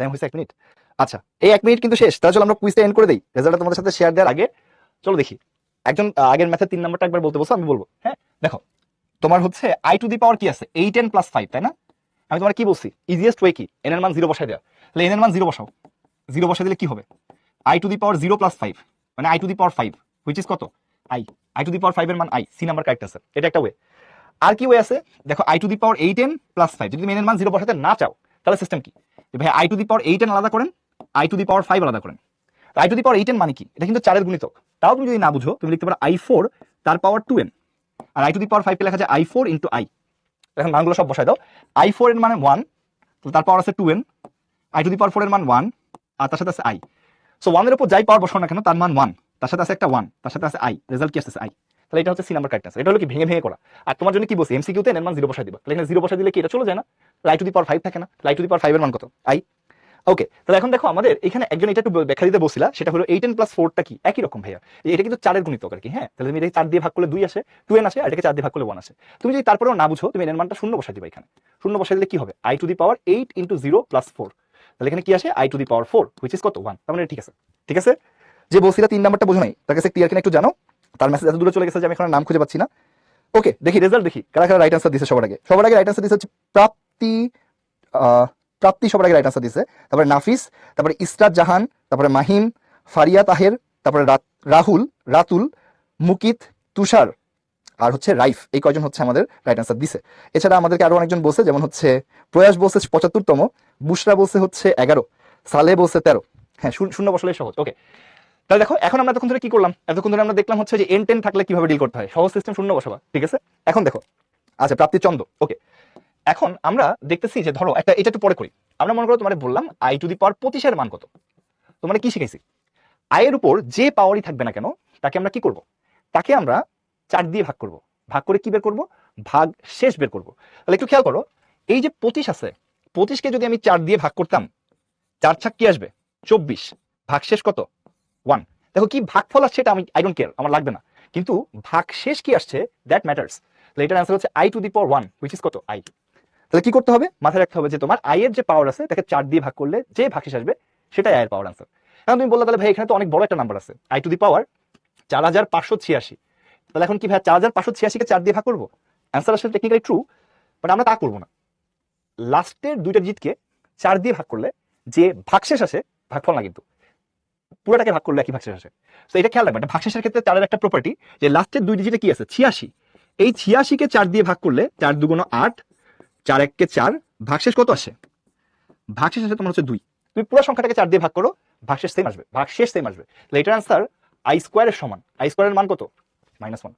[SPEAKER 1] টাইম হচ্ছে 1 মিনিট। আচ্ছা এই 1 মিনিট কিন্তু শেষ, তাহলে চলো আমরা কুইজটা এন্ড করে দেই, রেজাল্টটা তোমাদের সাথে শেয়ার দেওয়ার আগে চলো দেখি। একজন আগের ম্যাথের 3 নাম্বারটা একবার বলতে বলছো, আমি বলবো। হ্যাঁ দেখো তোমার হচ্ছে i টু দি পাওয়ার কি আছে 8n + 5, তাই না? আমি তোমার কি বলছি, ইজিয়েস্ট ওয়ে কি, n এর মান 0 বসাই দেওয়া, তাহলে n এর মান 0 বসাও, 0 বসাই দিলে কি হবে i টু দি পাওয়ার 0 + 5, মানে i to the power 5 which is কত i টু দি পাওয়ার 5 এর মান i, সি নাম্বার কারেক্ট আছে, এটা একটা ওয়ে। আর কি ওয়ে আছে দেখো, i to the power 8n plus 5, যদি তুমি n এর মান 0 বসাতে না চাও তাহলে সিস্টেম কি, ভাই i to the power 8n আলাদা করেন, i টু দি পাওয়ার 5 আলাদা করেন। i to the power 8n মানে কি, এটা কিন্তু 4 এর গুণিতক, তাও তুমি যদি না বুঝো তুমি লিখতে পারো i4 তার পাওয়ার 2n, R i to the power 5 কে লেখা যায় i4 ইনটু i। এখন মানগুলো সব বসাই দাও, i4 এর মানে 1, তার পাওয়ার আছে 2n, i টু দি পাওয়ার 4 এর মান 1, আর তার সাথে আছে i। সো 1 এর উপর যাই পাওয়ার বসাও না কেন তার মান 1, তার সাথে আছে একটা 1, তার সাথে আছে i, রেজাল্ট কি আসছে i। তাহলে এটা হচ্ছে সি নাম্বার কারেক্ট আছে। এটা হলো কি ভেঙে ভেঙে করা। আর তোমার জন্য কি বলছি, এমসিকিউ তে n এর মান 0 বসাই দিবা, তাহলে এখানে 0 বসাই দিলে কি এটা চলে যায় না, i টু দি পাওয়ার 5 থাকে না, i টু দি পাওয়ার 5 এর মান কত i। ওকে, তাহলে এখন দেখো আমাদের এখানে একজন এটা একটু ব্যাখ্যা দিতে বলছিলা, সেটা হলো 8n প্লাস 4 টা কি একই রকম ভাইয়া, এটা কিন্তু 4 এর গুণিতক আর কি। হ্যাঁ, তাহলে তুমি এটাকে 4 দিয়ে ভাগ করলে 2 আসে, 2n আসে, আর এটাকে 4 দিয়ে ভাগ করলে 1 আসে। তুমি যদি তারপরেও না বুঝো তুমি n এর মানটা 0 বসাই দিবা, এখানে 0 বসাই দিলে কি হবে, i to the power 8 into 0 plus 4, তাহলে এখানে কি আসে i to the power 4 which is কত 1। তার মানে ঠিক আছে, ঠিক আছে। যে বলছিলা 3 নাম্বারটা বুঝো নাই, তার কাছে ক্লিয়ার কিনা একটু জানো, তার মেসেজ এত দূরে চলে গেছে যে আমি এখন নাম খুঁজে পাচ্ছি না। ওকে, দেখি রেজাল্ট, দেখি কারা কারা রাইট আনসার দিছে। সবার আগে রাইট আনসার দিছে হচ্ছে প্রাপ্তি সবার আগে রাইট আনসার দিছে, তারপরে নাফিস, তারপরে ইসরাত জাহান, তারপরে মাহিম, ফারিয়া তাহের, তারপরে রাহুল, রাতুল, মুকিত, তুষার, আর হচ্ছে রাইফ। এই কয়জন হচ্ছে আমাদের রাইট আনসার দিছে। এছাড়া আমাদেরকে আরো অনেকজন বলছে, যেমন হচ্ছে প্রয়াস বলছে 75তম, বুশরা বলছে হচ্ছে 11, সালে বলছে 13। হ্যাঁ, শূন্য বসলে সহজ। ওকে, তাহলে দেখো এখন আমরা এতক্ষণ ধরে কি করলাম, এতক্ষণ ধরে আমরা দেখলাম হচ্ছে যে n10 থাকলে কিভাবে ডিল করতে হয়, সহজ সিস্টেম, শূন্য বসাবা, ঠিক আছে। এখন দেখো, আচ্ছা প্রাপ্তি চন্দ্র। ওকে, এখন আমরা দেখতেছি যে ধরো এটা একটু পরে করি। আমরা মনে করো তোমার বললাম i টু দি পাওয়ার 25 এর মান কত, তোমার কি শিখাইছি, i এর উপর যে পাওয়ারই থাকবে না কেন তাকে আমরা কি করব, তাকে আমরা 4 দিয়ে ভাগ করব, ভাগ করে কি বের করব, ভাগ শেষ বের করব। তাহলে একটু খেয়াল করো, এই যে 25 আছে, 25 কে যদি আমি 4 দিয়ে ভাগ করতাম, 4 ছাক কি আসবে 24, ভাগ শেষ কত 1। দেখো কি ভাগফল আসছে এটা আমি আই ডোন্ট কেয়ার, আমার লাগবে না, কিন্তু ভাগ শেষ কি আসছে দ্যাট ম্যাটার্স। তাহলে এটার অ্যান্সার হচ্ছে i to the power 1 which is কত i। তাহলে কি করতে হবে, মাথায় রাখতে হবে যে তোমার i এর যে পাওয়ার আছে তাকে 4 দিয়ে ভাগ করলে যে ভাগশেষ আসবে সেটাই i এর পাওয়ার অ্যান্সার। এখন তুমি বললে তাহলে ভাই এখানে তো অনেক বড় একটা নাম্বার আছে, i টু দি পাওয়ার 4586, তাহলে এখন কি ভাই 4586 কে 4 দিয়ে ভাগ করবো, অ্যান্সার আসলে টেকনিক্যালি ট্রু, বাট আমরা তা করবো না। লাস্টের দুইটা ডিজিটকে 4 দিয়ে ভাগ করলে যে ভাগশেষ আসে, ভাগফল না কিন্তু, পুরোটাকে ভাগ করলে একই ভাগশেষ আসে। তো এটা খেয়াল রাখবেন, ভাগশেষের ক্ষেত্রে 4 এর একটা প্রপার্টি যে লাস্টের দুই ডিজিটে কি আছে 86, এই 86 কে 4 দিয়ে ভাগ করলে 4 দুগুণ 8, 4 1 কে 4, ভাগশেষ কত আসে, ভাগশেষ আসে তোমার হচ্ছে 2। তুমি পুরো সংখ্যাটাকে 4 দিয়ে ভাগ করো, ভাগশেষ সেম আসবে, ভাগশেষ সেম আসবে। তাহলে এটার আনসার i স্কয়ারের সমান, i স্কয়ারের মান কত -1।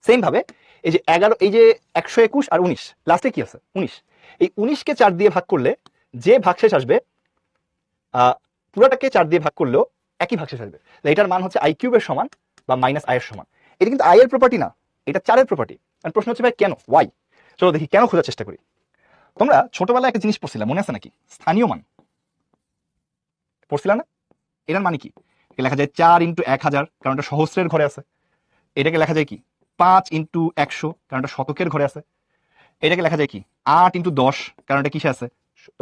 [SPEAKER 1] সেম ভাবে এই যে 11, এই যে 121 আর 19, লাস্টে কি আছে 19, এই 19 কে 4 দিয়ে ভাগ করলে যে ভাগশেষ আসবে পুরোটাকে 4 দিয়ে ভাগ করলেও একই ভাগশেষ আসবে। এটার মান হচ্ছে i কিউবের সমান বা -i এর সমান। এটা কিন্তু i এর প্রপার্টি না, এটা 4 এর প্রপার্টি। প্রশ্ন হচ্ছে ভাই কেন, ওয়াই, চলো দেখি কেন খোঁজার চেষ্টা করি। তোমরা ছোটবেলায় একটা জিনিস পড়ছিলা, মনে আছে নাকি, স্থানীয় মান পড়ছিলা না? এটার মানে কি, লেখা যায় 4 ইন্টু 1000, কারণ এটা সহস্রের ঘরে আছে। এটাকে লেখা যায় কি 5 ইন্টু 100, কারণ এটা শতকের ঘরে আছে। এটাকে লেখা যায় কি 8 ইন্টু 10, কারণ এটা কিসে আছে,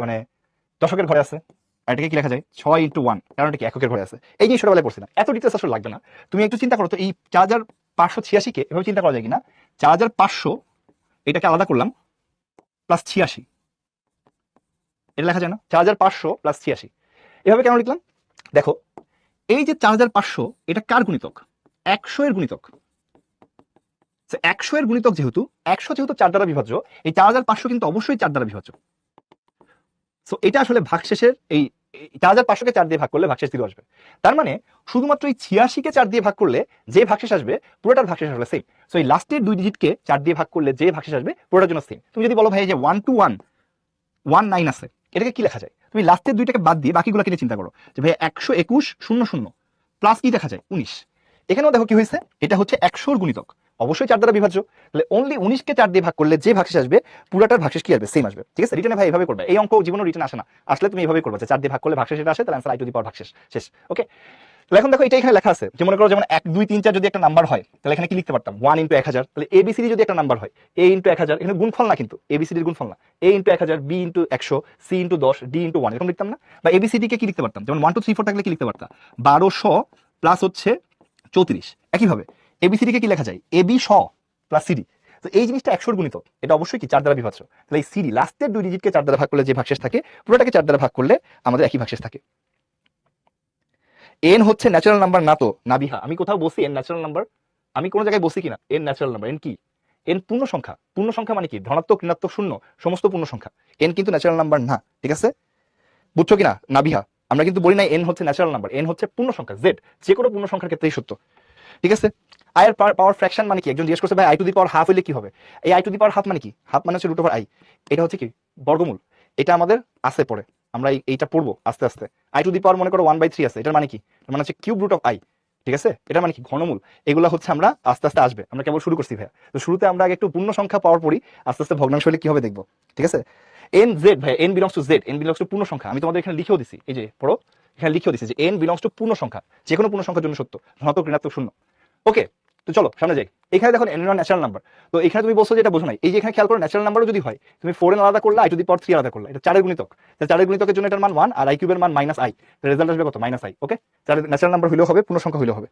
[SPEAKER 1] মানে দশকের ঘরে আছে। আর এটাকে কি লেখা যায় 6 ইন্টু 1, কারণ এটা কি এককের ঘরে আছে। এই জিনিস ছোটবেলায় পড়ছি না, এত ডিটেলস আসলে লাগবে না। তুমি একটু চিন্তা করো তো, এই 4586 কে এভাবে চিন্তা করা যায় কিনা, 4500 এটাকে আলাদা করলাম প্লাস 86, এটা লেখা যায় না 4500 প্লাস 86। এভাবে কেন লিখলাম দেখো, এই যে 4500 এটা কার গুণিতক, 100 এর গুণিতক। 100 এর গুণিতক যেহেতু 100 যেহেতু 4 দ্বারা বিভাজ্য, এই 4500 কিন্তু অবশ্যই 4 দ্বারা বিভাজ্য। সো এটা আসলে ভাগশেষের এই 4500 কে 4 দিয়ে ভাগ করলে ভাগশেষ 0 আসবে। তার মানে শুধুমাত্র এই 86 কে 4 দিয়ে ভাগ করলে যে ভাগশেষ আসবে পুরোটার ভাগশেষ আসলে সেম। সো এই লাস্টের দুই ডিজিটকে 4 দিয়ে ভাগ করলে যে ভাগশেষ আসবে পুরোটার জন্য সেম। তুমি যদি বলো ভাই যে 1 টু 1 19 আছে, এটাকে কি লেখা যায়, তুমি লাস্টের দুইটাকে বাদ দিয়ে বাকিগুলো কিনে চিন্তা করো যে ভাই 121 00 প্লাস কি দেখা যায় 19। এখানেও দেখো কি হয়েছে, এটা হচ্ছে 100 গুণিতক, অবশ্যই 4 দ্বারা বিভাজ্য। তাহলে অনলি 19 কে 4 দিয়ে ভাগ করলে যে ভাগশেষ আসবে পুরোটার ভাগশেষ কি আসবে সেম আসবে। ঠিক আছে, রিটার্নে ভাই এইভাবে করবে, এই অঙ্ক জীবনে রিটার্ন আসে না, আসলে তুমি এইভাবে করবে যে 4 দিয়ে ভাগ করলে ভাগশেষ এটা আসে, তাহলে आंसर i টু দি পাওয়ার ভাগশেষ শেষ। ওকে, তাহলে এখন দেখো এটা এখানে লেখা আছে যে মনে করো যেমন 1 2 3 4 যদি একটা নাম্বার হয় তাহলে এখানে কি লিখতে পারতাম 1 ইনটু 1000। তাহলে এবিসিডি যদি একটা নাম্বার হয় a ইনটু 1000, এখানে গুণফল না কিন্তু এবিসিডির গুণফল না, a into 1000, b into 100, c into 10, d into 1, এরকম লিখতাম না। বা এবিসিডি কে কি লিখতে পারতাম, যেমন 1 2 3 4 থাকলে কি লিখতে পারতাম 1200 প্লাস হচ্ছে 34। একইভাবে এবিসিডি কে কি লেখা যায় ab 100 প্লাস সিডি। তো এই জিনিসটা 100 গুণিতক, এটা অবশ্যই কি 4 দ্বারা বিভাজ্য। তাহলে এই সিডি লাস্টের দুই ডিজিটকে 4 দ্বারা ভাগ করলে যে ভাগশেষ থাকে পুরোটাকে 4 দ্বারা ভাগ করলে আমাদের একই ভাগশেষ থাকে। এন হচ্ছে ন্যাচারাল নাম্বার না তো নাবিহা? আমি কোথাও বলছি এন ন্যাচারাল নাম্বার? আমি কোনো জায়গায় বলছি কিনা এন ন্যাচারাল নাম্বার? এন কি? এন পূর্ণ সংখ্যা। পূর্ণ সংখ্যা মানে কি? ধনাত্মক, ঋণাত্মক, শূন্য, সমস্ত পূর্ণ সংখ্যা। এন কিন্তু ন্যাচারাল নাম্বার না, ঠিক আছে? বুঝছো কিনা নাবিহা? আমরা কিন্তু বলি না এন হচ্ছে ন্যাচারাল নাম্বার, এন হচ্ছে পূর্ণ সংখ্যা, জেড যে কোনো পূর্ণ সংখ্যার ক্ষেত্রেই সত্য, ঠিক আছে? আই এর পাওয়ার ফ্র্যাকশন মানে কি? একজন জিজ্ঞেস করছে ভাই i to the power half হইলে কি হবে? এই I to the power half মানে কি? হাফ মানে হচ্ছে রুট ওভার আই। এটা হচ্ছে কি? বর্গমূল। এটা আমাদের আছে পড়ে, আমরা এইটা পড়বো আস্তে আস্তে। আই টু দি পাওয়ার মনে করো 1/3 আছে, এটার মানে কি? এটার মানে হচ্ছে কিউব রুট অফ আই, ঠিক আছে? এটা মানে কি? ঘনমূল। এগুলো হচ্ছে আমরা আস্তে আস্তে আসবে, আমরা কেবল শুরু করছি ভাইয়া। তো শুরুতে আমরা আগে একটু পূর্ণ সংখ্যা পাওয়ার পরই আস্তে আস্তে ভগ্নাংশ হলে কি হবে দেখবো, ঠিক আছে? এন জেড ভাই, N belongs to Z, N belongs to পূর্ণ সংখ্যা। আমি তোমাদের এখানে লিখেও দিছি, এই যে পড়ো, এখানে লিখেও দিছি যে এন বিলংস টু পূর্ণ সংখ্যা, যে কোনো পূর্ণ সংখ্যার জন্য সত্য, ধনাত্মক, ঋণাত্মক, শূন্য। ওকে, তো চলো সামনে যাই। এখানে দেখো এন ন্যাচারাল নাম্বার। তো এখানে তুমি বলছো যে এটা বোঝো নাই, এই যে এখানে খেয়াল করো ন্যাচারাল নাম্বারও যদি হয়, তুমি 4 এন আলাদা করলে আই টু দি পাওয়ার 3 আলাদা করলে, এটা 4 এর গুণিতক। তাহলে 4 এর গুণিতকের জন্য এটার মান 1 আর আই কিউবের মান মাইনাস আই, রেজাল্ট আসবে কত? Minus I. Okay, 4 natural number হইলেও হবে, পূর্ণ সংখ্যা হইলেও হবে,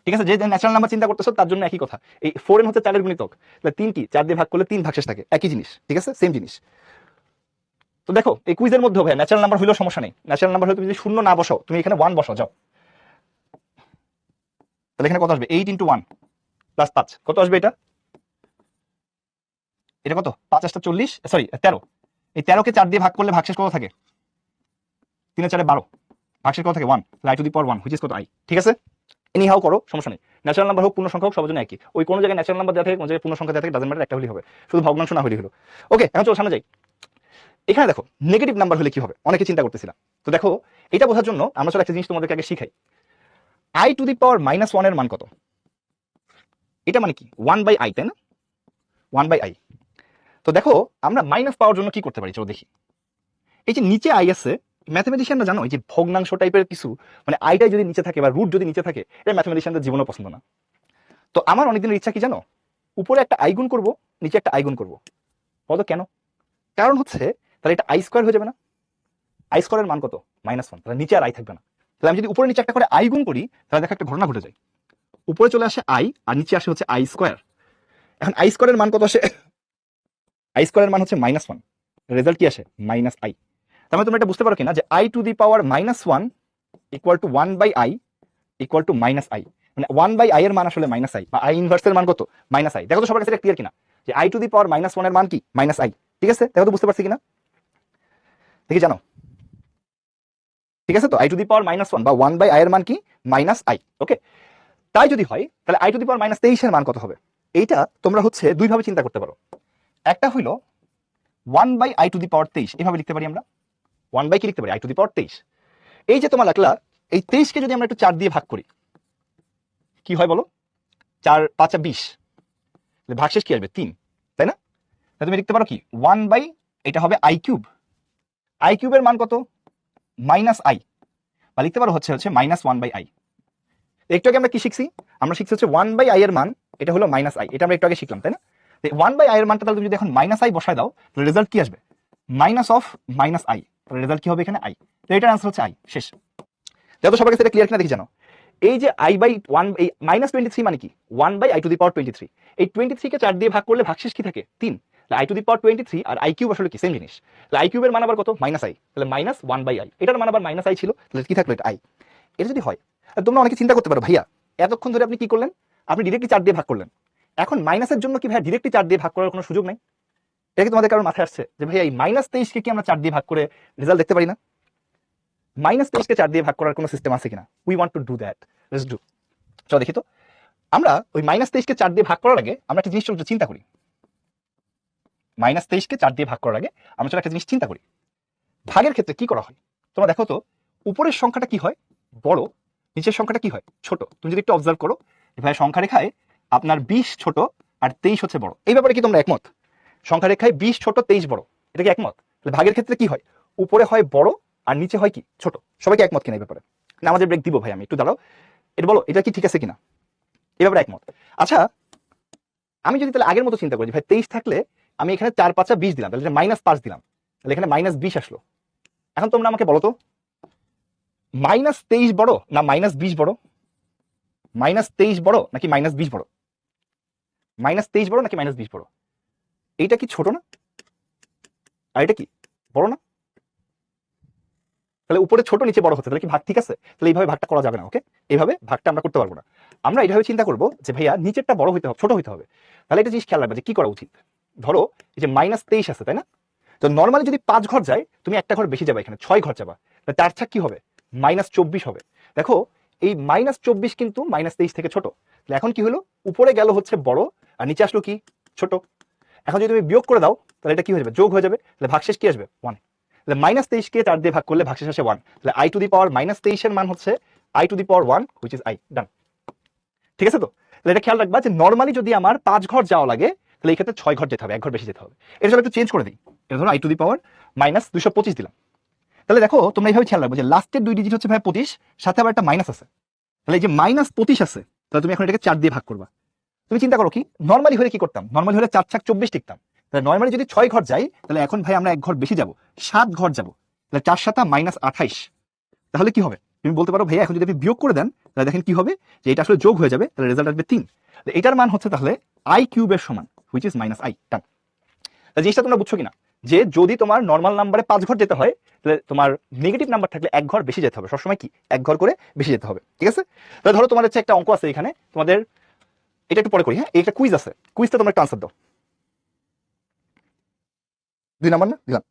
[SPEAKER 1] ঠিক আছে? যে ন্যাচারাল নাম্বার চিন্তা করতেছো তার জন্য একই কথা। এই 4 এন হচ্ছে 4 এর গুণিতক, তাহলে 3টি 4 দিয়ে ভাগ করলে 3 ভাগশেষ থাকে, একই জিনিস, ঠিক আছে? সেম জিনিস। তো দেখো এই কুইজের মধ্যে ভাই ন্যাচারাল নাম্বার হইলেও সমস্যা নেই। ন্যাচারাল নাম্বার হলে তুমি যদি শূন্য না বসাও, তুমি এখানে 1 বসাও, যাও। তাহলে এখানে কত আসবে? 8 × 1 + 5 কত আসবে? এটা এটা কত? 5 × 40, সরি 13। এই 13কে 4 দিয়ে ভাগ করলে ভাগশেষ কত থাকে? 3 × 4 = 12, ভাগশেষ কত থাকে? 1। তাহলে i to the power 1 which is কত? আই, ঠিক আছে? এনি হাও করো, সমস্যা নেই। ন্যাচারাল নাম্বার হোক, পূর্ণ সংখ্যা হোক, সবার জন্য একই। ওই কোনো জায়গায় ন্যাচারাল নাম্বার দেওয়া থাকে, কোনো জায়গায় পূর্ণ সংখ্যা দেওয়া থাকে, ডাজন্ট ম্যাটার, একটা হলেই হবে, শুধু ভগ্নাংশ না হলেই হলো। ওকে, এখন চলো সামনে যাই। এখানে দেখো নেগেটিভ নাম্বার হলে কি হবে, অনেকে চিন্তা করতেছিলাম। তো দেখো এটা বোঝার জন্য আমরা চলো একটা জিনিস তোমাদেরকে আগে শিখাই। আই টু দি পাওয়ার -1 এর মান কত? এটা মানে কি? 1/i, তাই না? 1/i। তো দেখো আমরা মাইনাস পাওয়ার জন্য কি করতে পারি, চলো দেখি। এই যে নিচে আই আছে, ম্যাথমেটিশিয়ানরা জানো এই যে ভগ্নাংশ টাইপের কিছু, মানে আইটাই যদি নিচে থাকে বা রুট যদি নিচে থাকে, এটা ম্যাথমেটিশিয়ানদের জীবনও পছন্দ না। তো আমার অনেকদিনের ইচ্ছা কি জানো? উপরে একটা আই গুণ করবো, নিচে একটা আই গুণ করবো। বলো কেন? কারণ হচ্ছে তাহলে এটা আই স্কোয়ার হয়ে যাবে না? আই স্কোয়ারের মান কত? -1, তাহলে নিচে আর আই থাকবে না। তাহলে আমি যদি উপরে নিচে একটা করে আই গুণ করি, তাহলে দেখো একটা ঘটনা ঘটে যায়। উপরে চলে আসে আই আর নিচে আসে হচ্ছে আই স্কোয়ার। এখন আই স্কোয়ারের মান কত আসে? আই স্কোয়ারের মান হচ্ছে -1, রেজাল্ট কি আসে? -i। তার মানে তোমরা এটা বুঝতে পারো কিনা যে I to the power -1 equal to 1/i equal to -i, মানে 1/i এর মান আসলে -i, বা আই ইনভার্সের মান কত? -i। দেখো তো সবার কাছে এটা ক্লিয়ার কিনা যে আই টু দি পাওয়ার -1 এর মান কি? -i, ঠিক আছে? দেখো তো বুঝতে পারছি কিনা, দেখি জানো? ঠিক আছে, তো আই টু দি পাওয়ার -1 বা 1/i এর মান কি? -i। ওকে, তাই যদি হয় তাহলে আই টু দি পাওয়ার -23 এর মান কত হবে? এইটা তোমরা হচ্ছে দুই ভাবে চিন্তা করতে পারো। একটা হইলো 1/i টু দি পাওয়ার 23, এভাবে লিখতে পারি আমরা। 1 বাই কি লিখতে পারি? I to the power 23। এই যে তোমার লাগলা, এই 23কে যদি আমরা একটু 4 দিয়ে ভাগ করি, কি হয় বলো? 4 × 5 = 20, ভাগশেষ কি আসবে? 3, তাই না? তাহলে তুমি লিখতে পারো কি 1/, এটা হবে আই কিউব। আই কিউবের মান কত? -i, বা লিখতে পারো হচ্ছে -1/i। একটু আগে আমরা কি শিখছি? আমরা শিখছি হচ্ছে 1/i এর মান, এটা হলো -i, এটা আমরা একটু আগে শিখলাম, তাই না? 1/i এর মানটা তাহলে তুমি যদি এখন -i বসায় দাও, তাহলে রেজাল্ট কি আসবে? -i, তাহলে রেজাল্ট কি হবে এখানে? আই। তো এটার আনসার হচ্ছে আই, শেষ। দেখো সবার কাছে এটা ক্লিয়ার কিনা দেখি জানো? এই যে i/1, এই -23 মানে কি? 1/i two the power 23। এই 23 কে 4 দিয়ে ভাগ করলে ভাগশেষ কি থাকে? 3। আই টু দি পাওয়ার 23 আর আই কিউব আসলে কি? সেম জিনিস। তাহলে আই কিউবের মান আবার কত? -i, তাহলে -1/i। এটার মান আবার -i ছিল, তাহলে কি থাকলো? এটা আই। এটা যদি হয়, তোমরা অনেকে চিন্তা করতে পারো ভাইয়া এতক্ষণ ধরে আপনি কি করলেন? আপনি ডিরেক্টলি 4 দিয়ে ভাগ করলেন। এখন মাইনাসের জন্য কি ভাইয়া ডিরেক্টলি 4 দিয়ে ভাগ করার কোনো সুযোগ নেই? এটা কি তোমাদের কারোর মাথায় আসছে যে ভাইয়া এই -23 কে কি আমরা 4 দিয়ে ভাগ করে রেজাল্ট দেখতে পারি না? -23 কে 4 দিয়ে ভাগ করার কোনো সিস্টেম আছে কিনা? We want to do that, let's do. চলো দেখি তো। আমরা ওই -23 কে 4 দিয়ে ভাগ করার আগে আমরা একটা জিনিস চিন্তা করি। -23 কে 4 দিয়ে ভাগ করার আগে আমরা চলো একটা জিনিস চিন্তা করি। ভাগের ক্ষেত্রে কি করা হয়? তোমরা দেখো তো, উপরের সংখ্যাটা কি হয়? বড়, নিচের সংখ্যাটা কি হয়? ছোট। তুমি যদি একটু অবজার্ভ করো, ভাই সংখ্যা রেখায় আপনার 20 ছোট আর 23 হচ্ছে বড়। এই ব্যাপারে কি তোমরা একমত? সংখ্যা রেখায় 20 ছোট 23 বড়, এটা কি একমত? তাহলে ভাগের ক্ষেত্রে কি হয়? উপরে হয় বড় আর নিচে হয় কি? ছোট। সবাইকে একমত কিনা এই ব্যাপারে? না আমাদের ব্রেক দিব ভাই, আমি একটু দাঁড়াও, এটা বলো এটা কি ঠিক আছে কিনা, এই ব্যাপারে একমত? আচ্ছা, আমি যদি তাহলে আগের মতো চিন্তা করি, ভাই 23 থাকলে আমি এখানে 4 × 5 = 20 দিলাম, তাহলে -5 দিলাম, তাহলে এখানে -20 আসলো। এখন তোমরা আমাকে বলো তো, -23 বড় না -20 বড়? -23 বড় নাকি -20 বড়? -23 বড় নাকি -20 বড়? এইটা কি ছোট না? আর এটা কি বড় না? তাহলে উপরে ছোট নিচে বড় হচ্ছে, তাহলে কি ভাগ ঠিক আছে? তাহলে এইভাবে ভাগটা করা যাবে না। ওকে, এইভাবে ভাগটা আমরা করতে পারবো না। আমরা এইভাবে চিন্তা করবো যে ভাইয়া নিচেরটা বড় হইতে হবে, ছোট হইতে হবে। তাহলে একটা জিনিস খেয়াল রাখবে যে কি করা উচিত। ধরো এই যে -23 আছে, তাই না? তো নর্মালি যদি 5 ঘর যায়, তুমি একটা ঘর বেশি যাবে, এখানে 6 ঘর যাবা, তাহলে 4 ছাক কি হবে? -24 হবে। দেখো এই -24 কিন্তু -23 থেকে ছোট। তাহলে এখন কি হলো, উপরে গেল হচ্ছে বড় আর নিচে আসলো কি ছোট। এখন যদি তুমি বিয়োগ করে দাও তাহলে এটা কি হয়ে যাবে, যোগ হয়ে যাবে। তাহলে ভাগশেষ কি আসবে? 1। তাহলে -23 কে 4 দিয়ে ভাগ করলে ভাগশেষ আসে 1। তাহলে i টু দি পাওয়ার -23 এর মান হচ্ছে i to the power 1 which is i। ডান, ঠিক আছে? তো তাহলে এটা খেয়াল রাখবা যে নর্মালি যদি আমার 5 ঘর যাওয়া লাগে, তাহলে এই ক্ষেত্রে 6 ঘর যেতে হবে, এক ঘর বেশি যেতে হবে। এর জন্য একটু চেঞ্জ করে দিই, এটা ধরো i টু দি পাওয়ার -225 দিলাম। তাহলে দেখো তোমরা এইভাবে খেয়াল রাখবো যে লাস্টের 2 ডিজিট হচ্ছে ভাই 25, সাথে আবার একটা মাইনাস আছে। তাহলে এই যে -25 আছে, তাহলে তুমি এখন এটাকে 4 দিয়ে ভাগ করবা। তুমি চিন্তা করো কি, নর্মালি হলে কি করতাম, নর্মালি হলে 4 ছাক 24 টিকতাম। তাহলে নর্মালি যদি 6 ঘর যাই, তাহলে এখন ভাই আমরা এক ঘর বেশি যাব, 7 ঘর যাব। তাহলে 4 7 -28। তাহলে কি হবে, তুমি বলতে পারো ভাইয়া এখন যদি আপনি বিয়োগ করে দেন তাহলে দেখেন কি হবে, যে এটা আসলে যোগ হয়ে যাবে, তাহলে রেজাল্ট আসবে 3। এটার মান হচ্ছে তাহলে i কিউবের সমান হুইচ ইজ -i। টান, জিনিসটা তোমরা বুঝছো কিনা, যে যদি তোমার নর্মাল নাম্বারে 5 ঘর যেতে হয়, তাহলে তোমার নেগেটিভ নাম্বার থাকলে এক ঘর বেশি যেতে হবে, সবসময় কি এক ঘর করে বেশি যেতে হবে, ঠিক আছে? তাহলে ধরো তোমার হচ্ছে একটা অঙ্ক আছে এখানে, তোমাদের এটা একটু পরে করি, হ্যাঁ? একটা কুইজ আছে, কুইজটা তোমরা একটা আনসার দাও। 2 নাম্বার না দিলাম।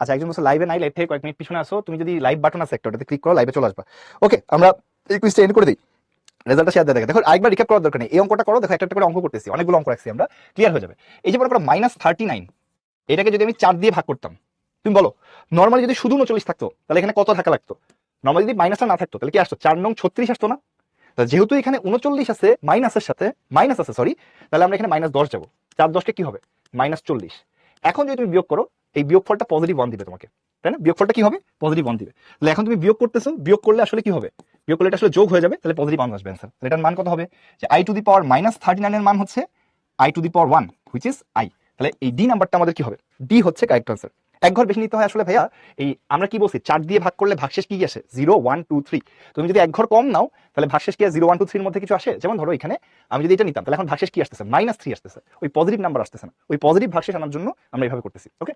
[SPEAKER 1] আচ্ছা, একজন বলছে লাইভে নাই, লাইভ থেকে কয়েক মিনিট পিছনে আসো, তুমি যদি লাইভ বাটন আছে একটা, ওটাতে ক্লিক করো, লাইভে চলে আসবা। ওকে, আমরা এই কুইজটা এন্ড করে দিই, রেজাল্টটা শেয়ার দিয়ে দেখো। দেখো আরেকবার রিক্যাপ করার দরকার নেই, এই অঙ্কটা করো, দেখো একটা একটা করে অঙ্ক করতেছি, অনেকগুলো অঙ্ক রাখছি আমরা, ক্লিয়ার হয়ে যাবে। এই যে মনে করো -39, এটাকে যদি আমি 4 দিয়ে ভাগ করতাম, তুমি বলো নর্মালি যদি শুধু 39 থাকতো তাহলে এখানে কত থাকা লাগতো? নর্মালি যদি মাইনাসটা না থাকতো তাহলে কি আসতো? 4 নং 36 আসতো না? যেহেতু এখানে 39 আছে, মাইনাসের সাথে মাইনাস আছে, সরি, তাহলে আমরা এখানে -10 যাবো। 4 10 কি হবে? -40। এখন যদি তুমি বিয়োগ করো, এই বিয়োগফলটা +1 দিবে তোমাকে, তাই না? বিয়োগফলটা কি হবে? +1 দিবে। তাহলে এখন তুমি বিয়োগ করতেছো, বিয়োগ করলে আসলে কি হবে? বিয়োগ করলে এটা আসলে যোগ হয়ে যাবে, তাহলে +1 আসবে অ্যান্সার। তাহলে এটার মান কত হবে? যে i টু দি পাওয়ার -39 এর মান হচ্ছে i to the power 1 which is i। তাহলে এই ডি নাম্বারটা আমাদের কি হবে? ডি হচ্ছে কারেক্ট আনসার। এক ঘর বেশি নিতে হয় আসলে ভাইয়া, এই আমরা কি বলছি, 4 দিয়ে ভাগ করলে ভাগশেষ কি আসে? 0 1 2 3। তুমি যদি এক ঘর কম নাও তাহলে ভাগশেষ কি 0 1 2 3 এর মধ্যে কিছু আসে? যেমন ধরো এখানে আমি যদি এটা নিতাম, তাহলে এখন ভাগশেষ কি আসতেছে? -3 আসতেছে, ওই পজিটিভ নাম্বার আসতেছে না, ওই পজিটিভ ভাগশেষ আনার জন্য আমরা এইভাবে করতেছি। ওকে,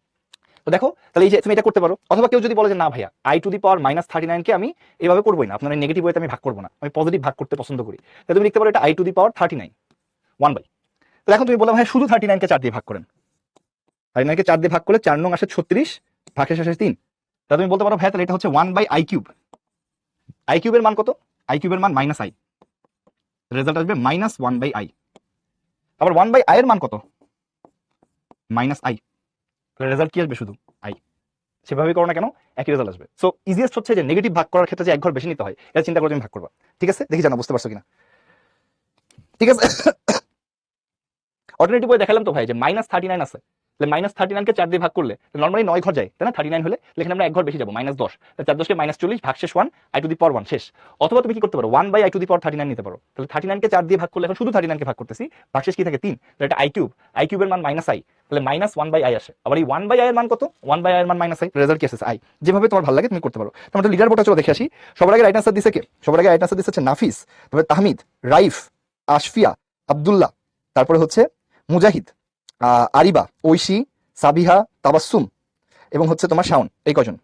[SPEAKER 1] তো দেখো তাহলে এই যে তুমি এটা করতে পারো, অথবা কেউ যদি বলে যে না ভাইয়া i টু দি পাওয়ার -39 কে আমি এভাবে করবোই না, আপনার নেগেটিভ ওয়েতে আমি ভাগ করবো না, আমি পজিটিভ ভাগ করতে পছন্দ করি, তাহলে তুমি লিখতে পারো এটা i টু দি পাওয়ার 39 1/। তাহলে এখন তুমি বলো ভাই শুধু 39 কে 4 দিয়ে ভাগ করেন, 39 কে 4 দিয়ে ভাগ করলে 4 নং আসে 36, ভাগশেষ আসে 3। তাহলে তুমি বলতে পারো ভাই তাহলে এটা হচ্ছে 1/i কিউব। i কিউবের মান কত? i কিউবের মান -i, রেজাল্ট আসবে -1/i। আবার 1/i এর মান কত? -i, রেজাল্ট কি আসবে? শুধু i। সেভাবে করো না কেন, একই রেজাল্ট আসবে। সো ইজিয়েস্ট হচ্ছে যে নেগেটিভ ভাগ করার ক্ষেত্রে যে এক ঘর বেশি নিতে হয়, এটা চিন্তা করে তুমি ভাগ করবা, ঠিক আছে? দেখি জানা বুঝতে পারছো কিনা, ঠিক আছে? অল্টারনেটিভ ওয়ে দেখালাম তো ভাই, যে -39 আছে, তাহলে -39 কে 4 দিয়ে ভাগ করলে নর্মালি 9 ঘর যায়, তাই না? 39 হলে এখানে আমরা এক ঘর বেশি যাবো, -10। 4 10 কে -40, ভাগশেষ 1, i টু দি পাওয়ার 1 শেষ। অথবা তুমি কি করতে পারো, 1/i টু দি পাওয়ার 39 নিতে পারো। তাহলে 39 কে 4 দিয়ে ভাগ করলে এখন শুধু 39 কে ভাগ করতেছি, ভাগশেষ কি থাকে? 3। তাহলে এটা i কিউব, i কিউবের মান -i, তাহলে -1/i আসে। আবার এই 1/i এর মান কত? 1/i এর মান -i, রেজাল্ট কি আসে? i। যেভাবে তোমার ভালো লাগে তুমি করতে পারো। তোমার লিডার বোর্ডটা চলো দেখে আসি। সবার আগে রাইট আনসার দিছে কে? সবার আগে রাইট আনসার দিচ্ছে নাফিস, তারপরে তাহমিদ, রাইফ, আশফিয়া, আব্দুল্লাহ, তারপরে হচ্ছে মুজাহিদ, আরিবা, ঐশী, সাবিহা, তাবাসসুম এবং হচ্ছে তোমার শাওন, এই কজন।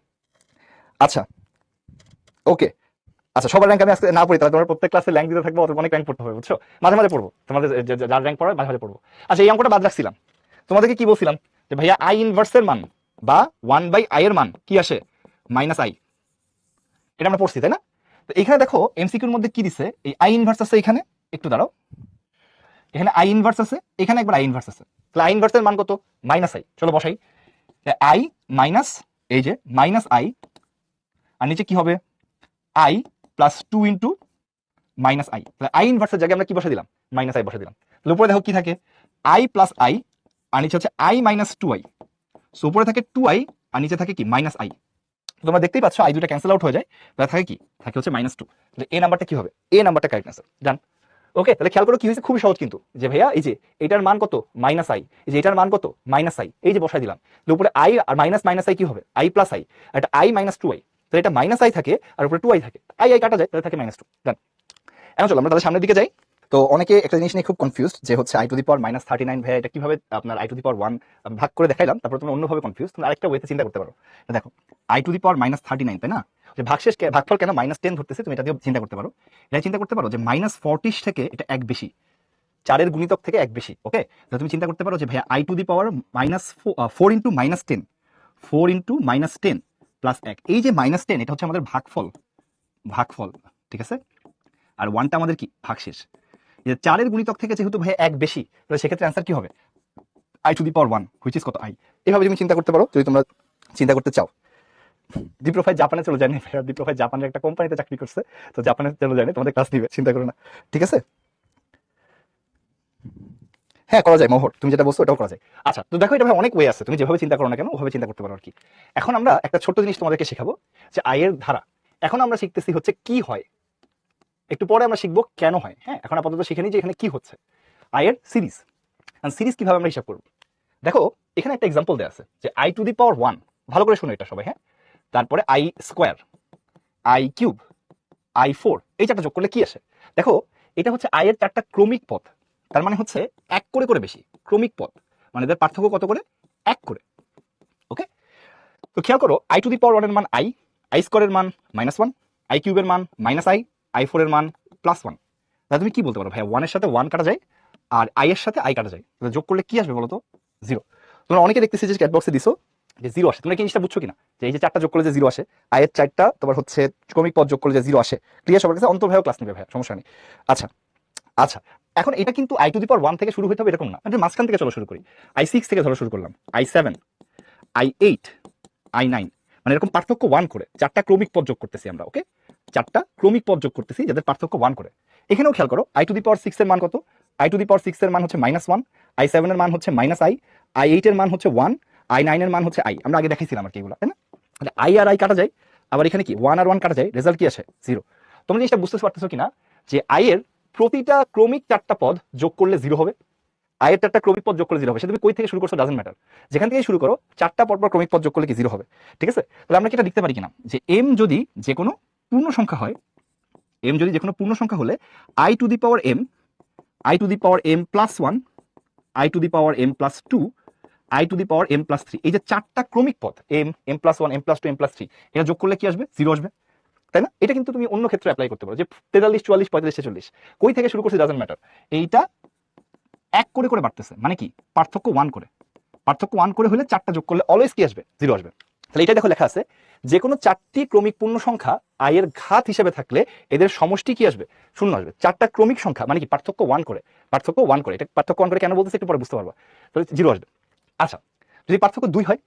[SPEAKER 1] আচ্ছা, ওকে, আচ্ছা, সবার র্যাঙ্ক আমি আজকে না পড়ি, তাহলে তোমার প্রত্যেক ক্লাসে র্যাঙ্ক দিতে থাকবো, অনেক র্যাঙ্ক পড়তে হবে, বুঝছো? মাঝে মাঝে পড়বো, তোমাদের যার র্যাঙ্ক পড়ে মাঝে মাঝে পড়বো। আচ্ছা, এই অঙ্কটা বাদ রাখছিলাম, তোমাদেরকে কি বলছিলাম যে ভাইয়া i ইনভার্সের মান বা 1/i এর মান কি আসে? -i। এটা আমরা পড়ছি, তাই না? তো এখানে দেখো এমসিকিউর মধ্যে কি দিছে, এই i ইনভার্স আছে এখানে, একটু দাঁড়াও, এখানে i ইনভার্স আছে, এখানে একবার i ইনভার্স আছে, তাহলে i ইনভার্সের মান কত? -i। চলো বসাই, i মাইনাস, এই যে -i, আর নিচে কি হবে? i plus 2 into -i। তাহলে i ইনভার্সের জায়গায় আমরা কি বসে দিলাম? -i বসে দিলাম। তাহলে উপরে দেখো কি থাকে? i প্লাস i, আর নিচে হচ্ছে i মাইনাস 2i। সো উপরে থাকে 2i আর নিচে থাকে কি? -i। তোমরা দেখতেই পাচ্ছ আই দুটা ক্যান্সেল আউট হয়ে যায়, তাহলে থাকে কি, থাকে হচ্ছে -2। তাহলে এ নাম্বারটা কি হবে, এ নাম্বারটা কারেক্ট অ্যান্সার। ডান। ওকে, তাহলে খেয়াল করো কি হয়েছে, খুবই সহজ কিন্তু, যে ভাইয়া এই যে এটার মান কত -i, এই যে এটার মান কত -i, এই যে বসাই দিলাম, উপরে আই আর মাইনাস কি হবে, i প্লাস আই, এটা i -2i, তাহলে এটা -i থাকে আর উপরে 2i থাকে, i কাটা যায়, তাহলে থাকে -2। ডান। এখন চলো আমরা তাহলে সামনের দিকে যাই। তো অনেকে একটা জিনিস নিয়ে খুব কনফিউজড, যে হচ্ছে i টু দি পাওয়ার -39 ভাইয়া এটা কিভাবে আপনার i টু দি পাওয়ার 1 ভাগ করে দেখাইলাম, তারপর তুমি অন্যভাবে কনফিউজ, তুমি আরেকটা ওয়েতে চিন্তা করতে পারো। দেখো i টু দি পাওয়ার -39, তাই না, যে ভাগশেষ ভাগফল কেন -10 ধরতেছে, তুমি এটা দিয়ে চিন্তা করতে পারো। এটা চিন্তা করতে পারো যে -40 থেকে এটা এক বেশি, 4-এর গুণিতক থেকে এক বেশি। ওকে, তাহলে তুমি চিন্তা করতে পারো যে ভাইয়া i to the power -4 into -10, 4 into -10 plus 1, এই যে -10 এটা হচ্ছে আমাদের ভাগফল, ঠিক আছে, আর 1টা আমাদের কি ভাগশেষ। 4-এর গুণিতক থেকে যেহেতু ভাই এক বেশি, তাহলে সেক্ষেত্রে অ্যান্সার কি হবে, i to the power 1 which is কত, i। এভাবে তুমি চিন্তা করতে পারো যদি তোমরা চিন্তা করতে চাও। দীপ্র ভাই জাপানে চলে যায়নি, দীপ্র ভাই জাপানের একটা কোম্পানিতে চাকরি করছে, তো জাপানে চলে যায়নি, তোমাদের ক্লাস নিবে, চিন্তা করো না, ঠিক আছে। হ্যাঁ করা যায় মোহর, তুমি যেটা বলছো ওটাও করা যায়। আচ্ছা, তো দেখো এটা ভাই অনেক ওয়ে আছে, তুমি যেভাবে চিন্তা করো না কেন ওভাবে চিন্তা করতে পারো আর কি। এখন আমরা একটা ছোট্ট জিনিস তোমাদেরকে শেখাবো, যে আয়ের ধারা। এখন আমরা শিখতেছি হচ্ছে কি হয়, একটু পরে আমরা শিখবো কেন হয়। হ্যাঁ, এখন আপাতত শিখে নিই যে এখানে কি হচ্ছে, আয়ের সিরিজ। সিরিজ কিভাবে আমরা হিসাব করবো, দেখো এখানে একটা এক্সাম্পল দেওয়া আছে, যে i টু দি পাওয়ার 1, ভালো করে শোনো এটা সবাই, হ্যাঁ, তারপরে i square, i cube, i4, এই চারটা যোগ করলে কি আসে। দেখো এটা হচ্ছে i এর 4টা ক্রমিক পদ, তার মানে হচ্ছে এক করে করে বেশি, ক্রমিক পদ মানে এদের পার্থক্য কত করে, এক করে। ওকে, তো খেয়াল করো i টু দি পাওয়ার 1 এর মান i স্কোয়ারের মান -1, i কিউবের মান -i, i4 এর মান +1। তাহলে তুমি কি বলতে পারো, ভাই 1 এর সাথে 1 কাটা যায় আর i এর সাথে i কাটা যায়, তাহলে যোগ করলে কি আসবে বলো তো, 0। তোমরা অনেকে দেখতেছি যে চ্যাট বক্সে দিছো যে 0 আসে, তোমরা কি জিনিসটা বুঝছো কিনা, যে এই যে 4টা যোগ করলে যে 0 আসে, i এর 4টা তোমার হচ্ছে ক্রমিক পদ যোগ করলে যে 0 আসে। ক্লিয়ার সবার কাছে, অন্তর ভাইও ক্লাস নেবে ভাই, সমস্যা নেই। আচ্ছা আচ্ছা, এখন এটা কিন্তু i টু দি পাওয়ার 1 থেকে শুরু হতে হবে এরকম না, মানে মাঝখান থেকে চলো শুরু করি, i6 থেকে ধরো শুরু করলাম, i7, i8, i9, মানে এরকম পার্থক্য 1 করে 4টা ক্রমিক পদ যোগ করতেছি আমরা। ওকে, 4টা ক্রমিক পদ যোগ করতেছি যাদের পার্থক্য 1 করে। এখানেও খেয়াল করো i টু দি পাওয়ার 6 এর মান কত, i টু দি পাওয়ার 6 এর মান হচ্ছে -1, i7 এর মান হচ্ছে -i, i8 এর মান হচ্ছে 1, i9 এর মান হচ্ছে i। আমরা আগে দেখাইছিলাম আর কি এগুলো, তাই না। তাহলে i আর i কাটা যায়, আবার এখানে কি 1 আর 1 কাটা যায়, রেজাল্ট কি আসে 0। তোমরা জিনিসটা বুঝতে পারতেছো কিনা, যে i এর প্রতিটা ক্রমিক 4টা পদ যোগ করলে 0 হবে, i এর 4টা ক্রমিক পদ যোগ করলে 0 হবে, সে তুমি কই থেকে শুরু করছো ডাজন্ট ম্যাটার, যেখান থেকে শুরু করো 4টা পরপর ক্রমিক পদ যোগ করলে কি 0 হবে, ঠিক আছে। তাহলে আমরা কি এটা লিখতে পারি কিনা, যে m যদি যে কোনো পূর্ণ সংখ্যা হয়, m যদি যে কোনো পূর্ণ সংখ্যা হলে i to the power m, i to the power m plus 1, i to the power m plus 2, i to the power m plus 3, এই যে 4টা ক্রমিক পদ m, m plus 1, m plus 2, m plus 3, এটা যোগ করলে কি আসবে, 0 আসবে, তাই না। এটা কিন্তু তুমি অন্য ক্ষেত্রে অ্যাপ্লাই করতে পারো, যে 43, 44, 45, 46 কই থেকে শুরু করছে ডাজন্ট ম্যাটার, এইটা এক করে করে বাড়তেছে, মানে কি পার্থক্য 1 করে, পার্থক্য 1 করে হলে 4টা যোগ করলে অলওয়েজ কি আসবে, 0 আসবে। তাহলে এটা দেখো লেখা আছে, যে কোনো 4টি ক্রমিক পূর্ণ সংখ্যা i এর ঘাত হিসেবে থাকলে এদের সমষ্টি কি আসবে, 0 আসবে। 4টা ক্রমিক সংখ্যা মানে কি পার্থক্য 1 করে, পার্থক্য 1 করে, এটা পার্থক্য 1 করে কেন বলতেছে একটু পরে বুঝতে পারবা, তাহলে 0 আসবে। আচ্ছা, যদি পার্থক্য 2 হয়,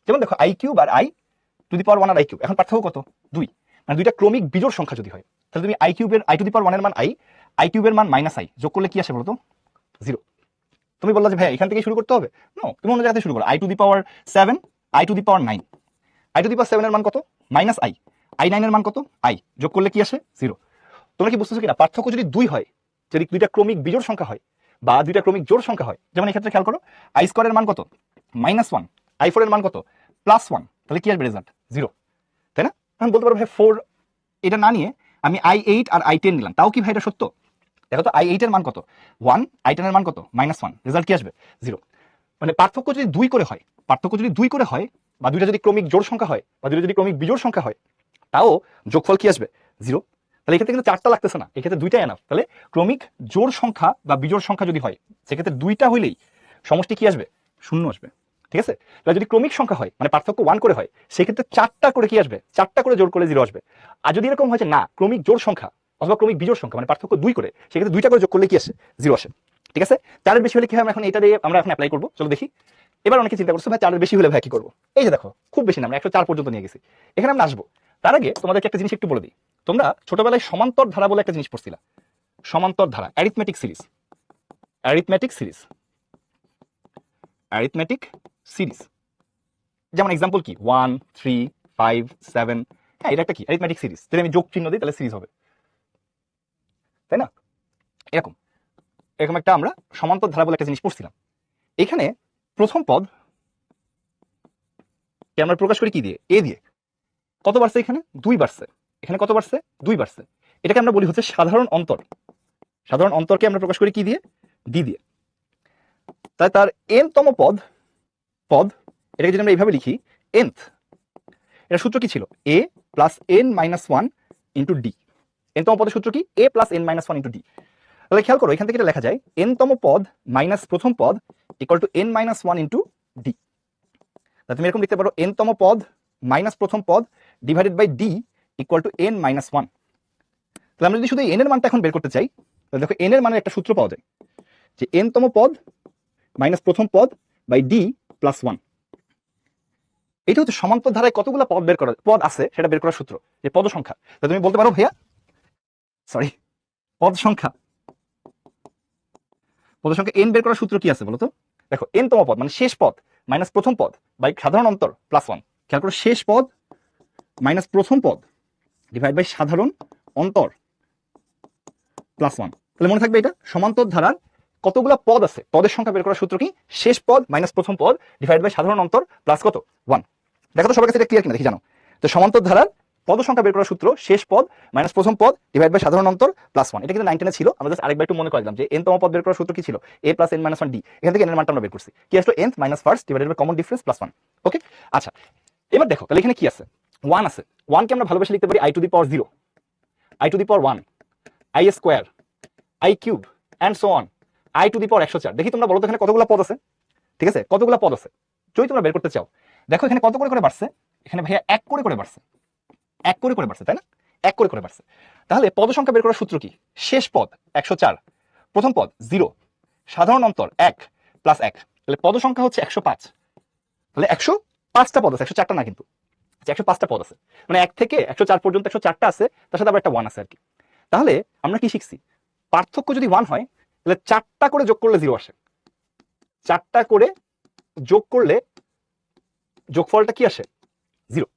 [SPEAKER 1] যেমন দেখো i কিউব আর i টু দি পাওয়ার 1 আর i কিউব, এখন পার্থক্য কত, 2, মানে দুইটা ক্রমিক বিজোড় সংখ্যা যদি হয়, তাহলে তুমি i কিউবের i টু দি পাওয়ার 1 এর মান i কিউবের মান -i যোগ করলে কি আসে বলতো, 0। তুমি বললা যে ভাই এখান থেকে শুরু করতে হবে, নো, তুমি অন্য জায়গা থেকে শুরু করো, i to the power 7, i to the power 9, i to the power 7 এর মান কত, -i, i9 এর মান কত, i, যোগ করলে কি আসে, 0। তোমরা কি বুঝতেছো কিনা, পার্থক্য যদি 2 হয়, যদি দুইটা ক্রমিক বিজোড় সংখ্যা হয় বা দুইটা ক্রমিক জোড় সংখ্যা হয়, যেমন এই ক্ষেত্রে খেয়াল করো i স্কয়ারের মান কত, -1, i4 এর মান কত, +1, তাহলে কি আসবে রেজাল্ট, 0, তাই না। আমি বলতে পারবো ভাই 4 এটা না নিয়ে আমি i8 আর i10 নিলাম, তাও কি ভাই এটা সত্য, দেখো তো i8 এর মান কত 1, i10 এর মান কত -1, রেজাল্ট কি আসবে, 0। মানে পার্থক্য যদি 2 করে হয়, পার্থক্য যদি 2 করে হয়, বা দুইটা যদি ক্রমিক জোড় সংখ্যা হয় বা দুইটা যদি ক্রমিক বিজোড় সংখ্যা হয়, তাও যোগফল কি আসবে, 0। তাহলে এক্ষেত্রে কিন্তু 4টা লাগতেছে না, এক্ষেত্রে 2টাই এনাফ। তাহলে ক্রমিক জোড় সংখ্যা বা বিজোড় সংখ্যা যদি হয়, সেক্ষেত্রে 2টা হইলেই সমষ্টি কি আসবে, 0 আসবে, ঠিক আছে। তাহলে যদি ক্রমিক সংখ্যা হয় মানে পার্থক্য 1 করে হয়, সেক্ষেত্রে 4টা করে কি আসবে, 4টা করে জোড় করলে 0 আসবে। আর যদি এরকম হয় যে না ক্রমিক জোড় সংখ্যা অথবা ক্রমিক বিজোড় সংখ্যা মানে পার্থক্য 2 করে, সেক্ষেত্রে 2টা করে যোগ করলে কি আসে, 0 আসে, ঠিক আছে। 4-এর বেশি হলে কি হয়, আমরা এখন এটা দিয়ে আমরা এখন অ্যাপ্লাই করবো, চলো দেখি। এবার অনেকে চিন্তা করছো ভাই 4-এর বেশি হলে ভাই কি করবো, এই যে দেখো খুব বেশি না, আমরা 104 পর্যন্ত নিয়ে গেছি, এখানে আমরা আসবো। তার আগে তোমাদেরকে একটা জিনিস একটু বলে দিই, তোমরা ছোটবেলায় সমান্তর ধারা বলে একটা জিনিস পড়ছিলা, সমান্তর ধারা, arithmetic series, arithmetic series, arithmetic series, যেমন এক্সাম্পল কি 1, 3, 5 7, হ্যাঁ এটা একটা কি অ্যারিথমেটিক সিরিজ, যদি আমি যোগ চিহ্ন দিই তাহলে সিরিজ হবে, তাই না? এরকম এরকম একটা আমরা সমান্তর ধারা বলে একটা জিনিস পড়ছিলাম। এখানে প্রথম পদ আমরা প্রকাশ করি কি দিয়ে? এ দিয়ে। কত বাড়ছে এখানে? 2 বাড়ছে। এখানে কত বাড়ছে? 2 বাড়ছে। এটাকে আমরা বলি হচ্ছে সাধারণ অন্তর। সাধারণ অন্তরকে আমরা প্রকাশ করি কি দিয়ে? ডি দিয়ে। তাই তার n তম পদ এটাকে যদি আমরা এইভাবে লিখি nth, এটা সূত্র কি ছিল? a plus n minus 1 into D. n তম পদের সূত্র কি? a plus n minus 1 into D. তাহলে খেয়াল করো এখান থেকে এটা লেখা যায় n তম পদ মাইনাস প্রথম পদ equal to n minus 1 into D. তুমি এরকম লিখতে পারো n তম পদ মাইনাস প্রথম পদ divided by d equal to n minus 1। তাহলে আমরা যদি শুধু n এর মানটা এখন বের করতে চাই, তাহলে দেখো n এর মানের একটা সূত্র পাওয়া যায় যে n তম পদ মাইনাস প্রথম পদ বাই ডি প্লাস 1। এটা হচ্ছে সমান্তর ধারায় কতগুলো পদ আছে সেটা বের করার সূত্র, যে পদ সংখ্যা। তাহলে তুমি বলতে পারো ভাইয়া পদ সংখ্যা n বের করার সূত্র কি আছে বলো তো? দেখো n তম পদ মানে শেষ পদ মাইনাস প্রথম পদ বাই সাধারণ অন্তর প্লাস 1। খেয়াল করো শেষ পদ মাইনাস প্রথম পদ ডিভাইড বাই সাধারণ অন্তর প্লাস 1। তাহলে মনে থাকবে এটা সমান্তর ধারার কতগুলো পদ আছে, পদের সংখ্যা বের করার সূত্র কি? শেষ পদ মাইনাস প্রথম পদ ডিভাইড বাই সাধারণ অন্তর প্লাস কত? 1। দেখো তো সবার কাছে এটা ক্লিয়ার কিনা দেখি জানো। তো সমান্তর ধারার পদ সংখ্যা বের করার সূত্র শেষ পদ মাইনাস প্রথম পদ ডিভাইড বাই সাধারণ অন্তর প্লাস 1। এটা কিন্তু 9 ছিল, আমরা জাস্ট আরেকবার একটু মনে করে দিলাম যে n তম পদ বের করার সূত্র কি ছিল? a plus n minus 1 D. এখান থেকে n এর মানটা আমরা বের করছি কি আসলো? nth minus first divided by common difference plus 1। Okay, আচ্ছা এবার দেখো তাহলে এখানে কি আছে? 1 আছে। 1 কে আমরা ভালোবেসে লিখতে পারি i to the power 0, i to the power 1, i square, i cube and so on, i to the power 104। দেখি তোমরা বলো তো এখানে কতগুলো পদ আছে? ঠিক আছে, কতগুলো পদ আছে যদি তোমরা বের করতে চাও। দেখো এখানে কত করে করে বাড়ছে? এখানে ভাইয়া 1 করে করে বাড়ছে, 1 করে করে বাড়ছে, তাই না? 1 করে করে বাড়ছে। তাহলে পদ সংখ্যা বের করার সূত্র কি? শেষ পদ 104, প্রথম পদ 0, সাধারণ অন্তর 1 প্লাস 1। তাহলে পদ সংখ্যা হচ্ছে 105। তাহলে 105টা পদ আছে, 104টা না কিন্তু, 105টা পদ আছে। মানে 1 থেকে 104 পর্যন্ত 104টা আছে, তার সাথে আবার একটা 1 আছে আর কি। তাহলে আমরা কি শিখছি? পার্থক্য যদি 1 হয় তাহলে 4টা করে যোগ করলে 0 আসে। 4টা করে যোগ করলে যোগফলটা কি আসে? 0।